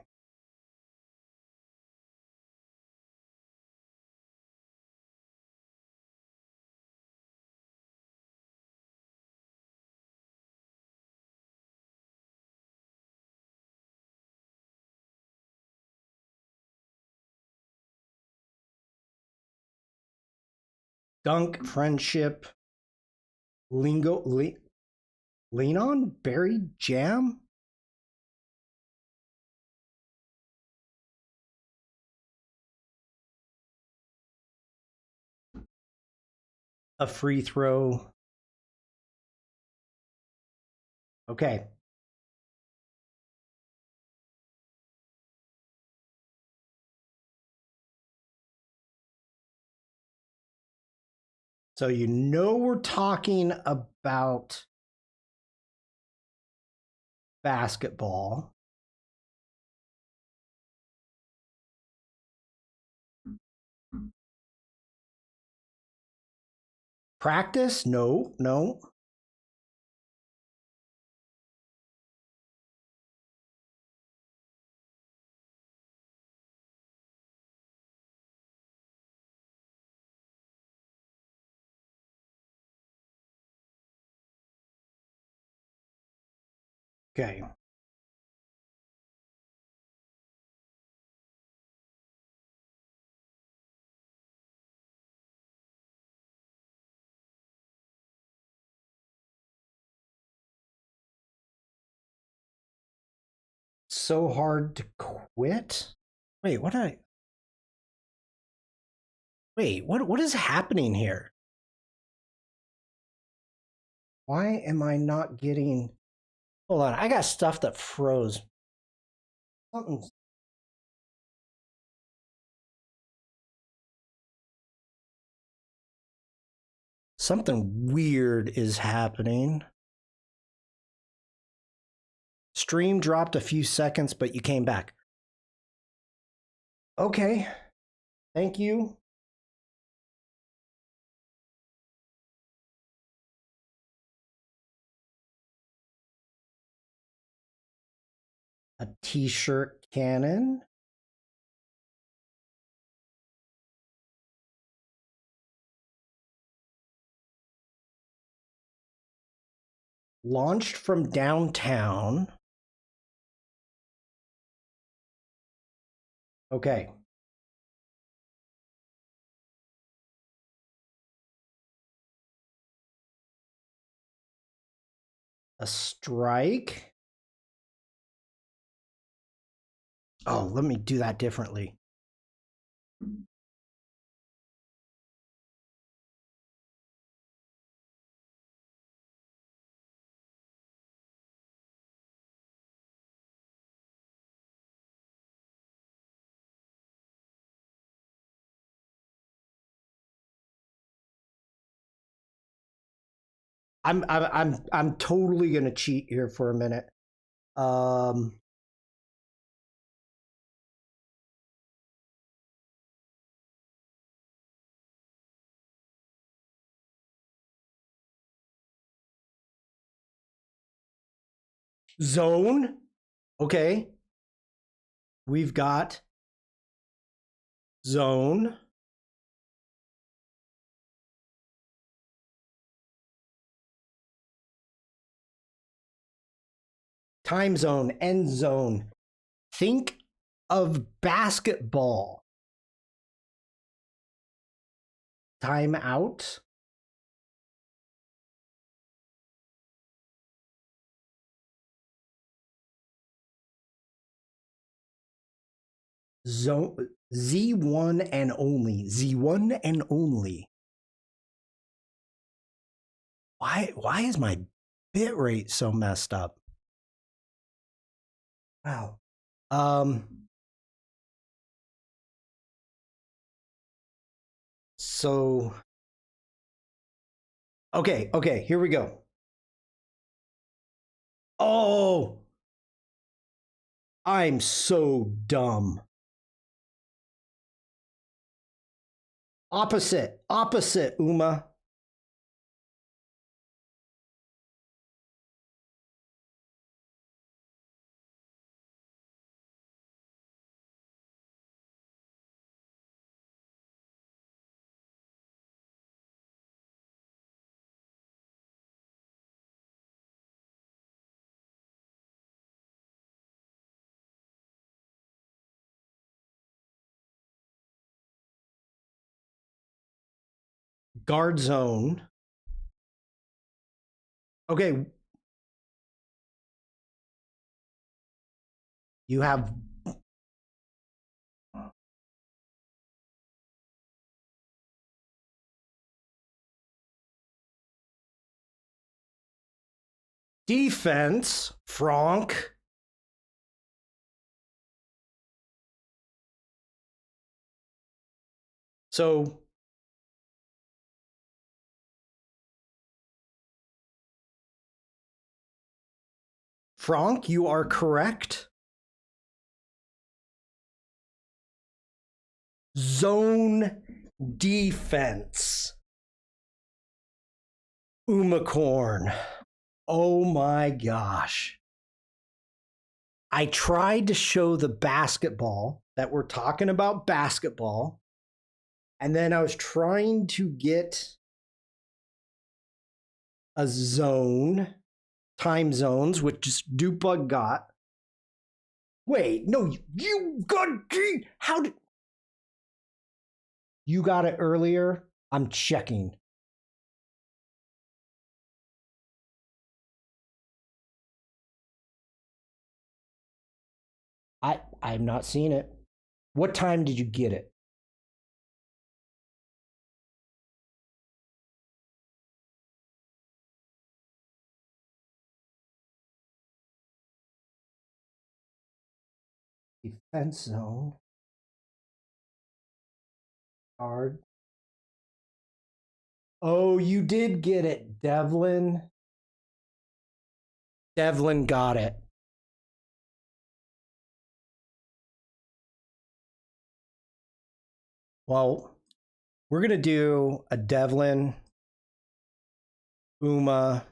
Dunk, friendship, lingo, lean on, berry jam. A free throw. Okay. So you know we're talking about basketball. Practice? No, no. Okay. So hard to quit? Wait, what is happening here? Why am I not getting... Hold on, I got stuff that froze. Something... Something weird is happening. Stream dropped a few seconds, but you came back. Okay. Thank you. A t-shirt cannon. Launched from downtown. Okay. A strike. Oh, let me do that differently. I'm totally gonna cheat here for a minute. Zone. Okay. We've got zone. Time zone, end zone. Think of basketball. Time out. Zone Z1 and only. Z1 and only. Why is my bit rate so messed up? Wow. So okay, here we go. Oh, I'm so dumb. Opposite, Uma. Guard zone. Okay. You have defense, Franck. So Franck, you are correct. Zone defense. Umacorn. Oh my gosh. I tried to show the basketball that we're talking about basketball. And then I was trying to get a zone, time zones, which Dupug got. Wait, no, you got, how did, you got it earlier? I'm checking. I've not seen it. What time did you get it? Defense zone. Card. Oh, you did get it, Devlin. Devlin got it. Well, we're going to do a Devlin, Uma,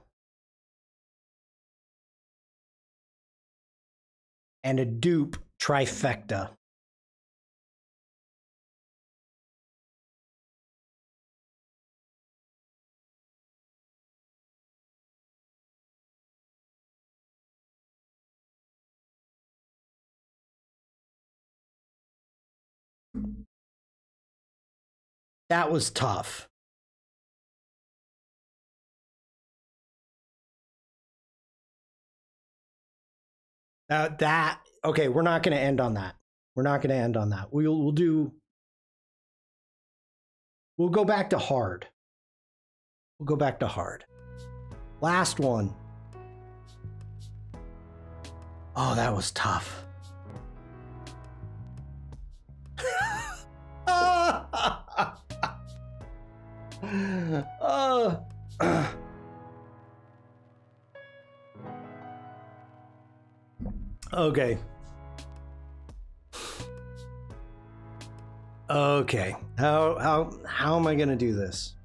and a dupe trifecta. That was tough. Okay, we're not going to end on that. We're not going to end on that. We'll go back to hard. We'll go back to hard. Last one. Oh, that was tough. Okay. Okay. How am I gonna do this?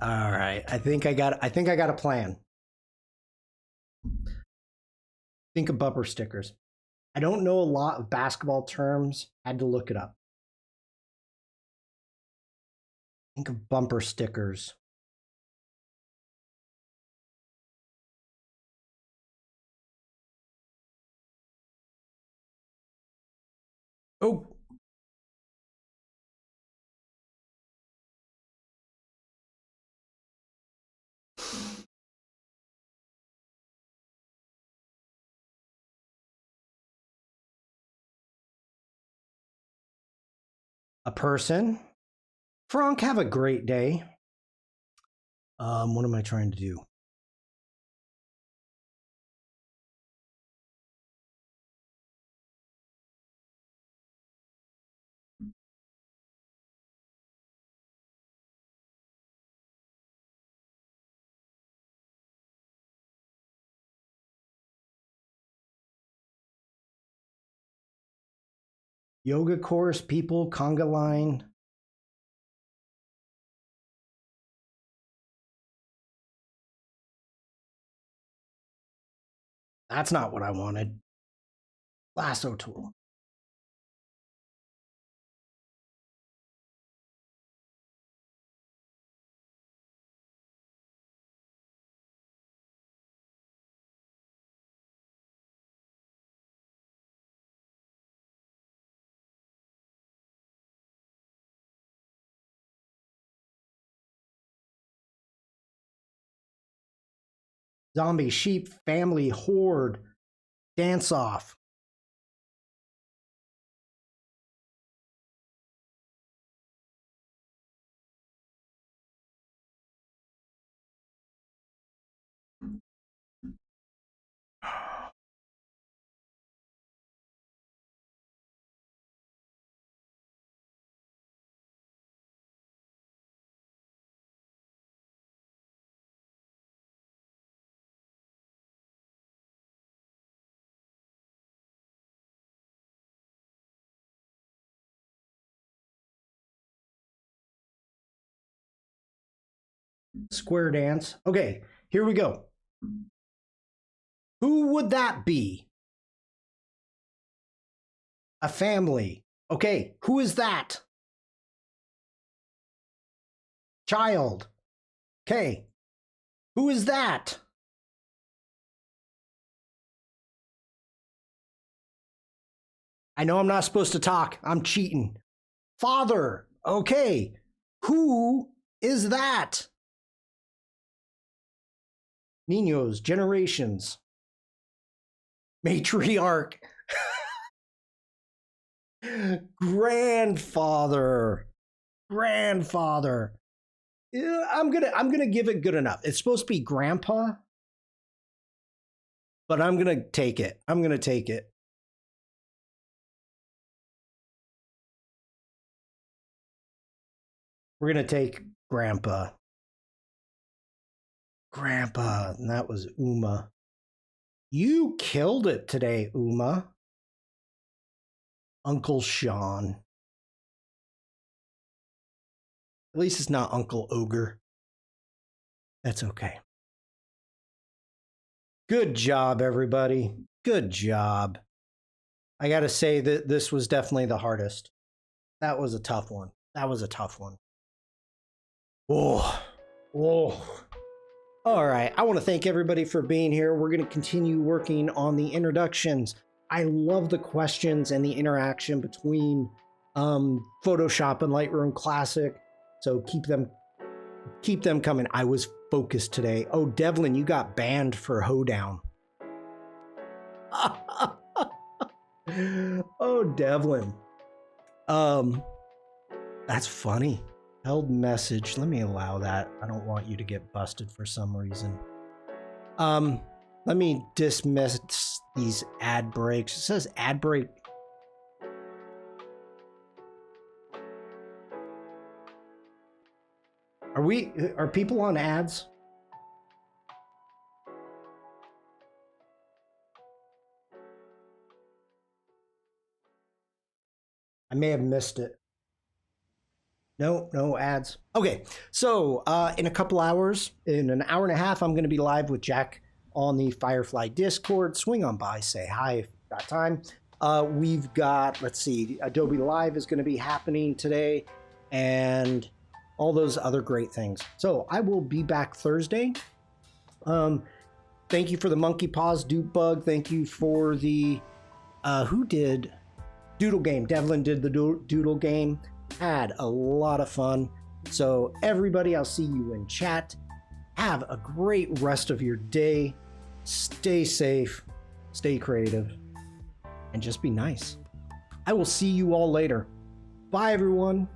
All right. I think I got a plan. Think of bumper stickers. I don't know a lot of basketball terms. Had to look it up. Think of bumper stickers. Oh. A person. Frank, have a great day. What am I trying to do? Yoga course, people, conga line. That's not what I wanted. Lasso tool. Zombie, sheep, family, horde, dance off. Square dance. Okay, here we go. Who would that be? A family. Okay, who is that? Child. Okay, who is that? I know I'm not supposed to talk. I'm cheating. Father. Okay, who is that? Niños, generations. Matriarch. Grandfather. Grandfather. Yeah, I'm gonna give it good enough. It's supposed to be grandpa, but I'm gonna take it. I'm gonna take it. We're gonna take grandpa. Grandpa, and that was Uma. You killed it today, Uma. Uncle Shawn. At least it's not Uncle Ogre. That's okay. Good job, everybody. Good job. I gotta say that this was definitely the hardest. That was a tough one. That was a tough one. Oh, oh. All right. I want to thank everybody for being here. We're going to continue working on the introductions. I love the questions and the interaction between Photoshop and Lightroom Classic. So keep them coming. I was focused today. Oh, Devlin, you got banned for hoedown. Oh, Devlin. That's funny. Held message. Let me allow that. I don't want you to get busted for some reason. Let me dismiss these ad breaks. It says ad break. Are people on ads? I may have missed it. No ads. Okay, so in a couple hours, in an hour and a half, I'm going to be live with Jack on the Firefly Discord. Swing on by, say hi if you've got time. We've got, let's see, Adobe Live is going to be happening today, and all those other great things. So I will be back Thursday. Thank you for the Monkey Paws Dupe Bug. Thank you for the, who did Doodle Game? Devlin did the Doodle Game. Had a lot of fun. So everybody, I'll see you in chat. Have a great rest of your day. Stay safe, stay creative, and just be nice. I will see you all later. Bye, everyone.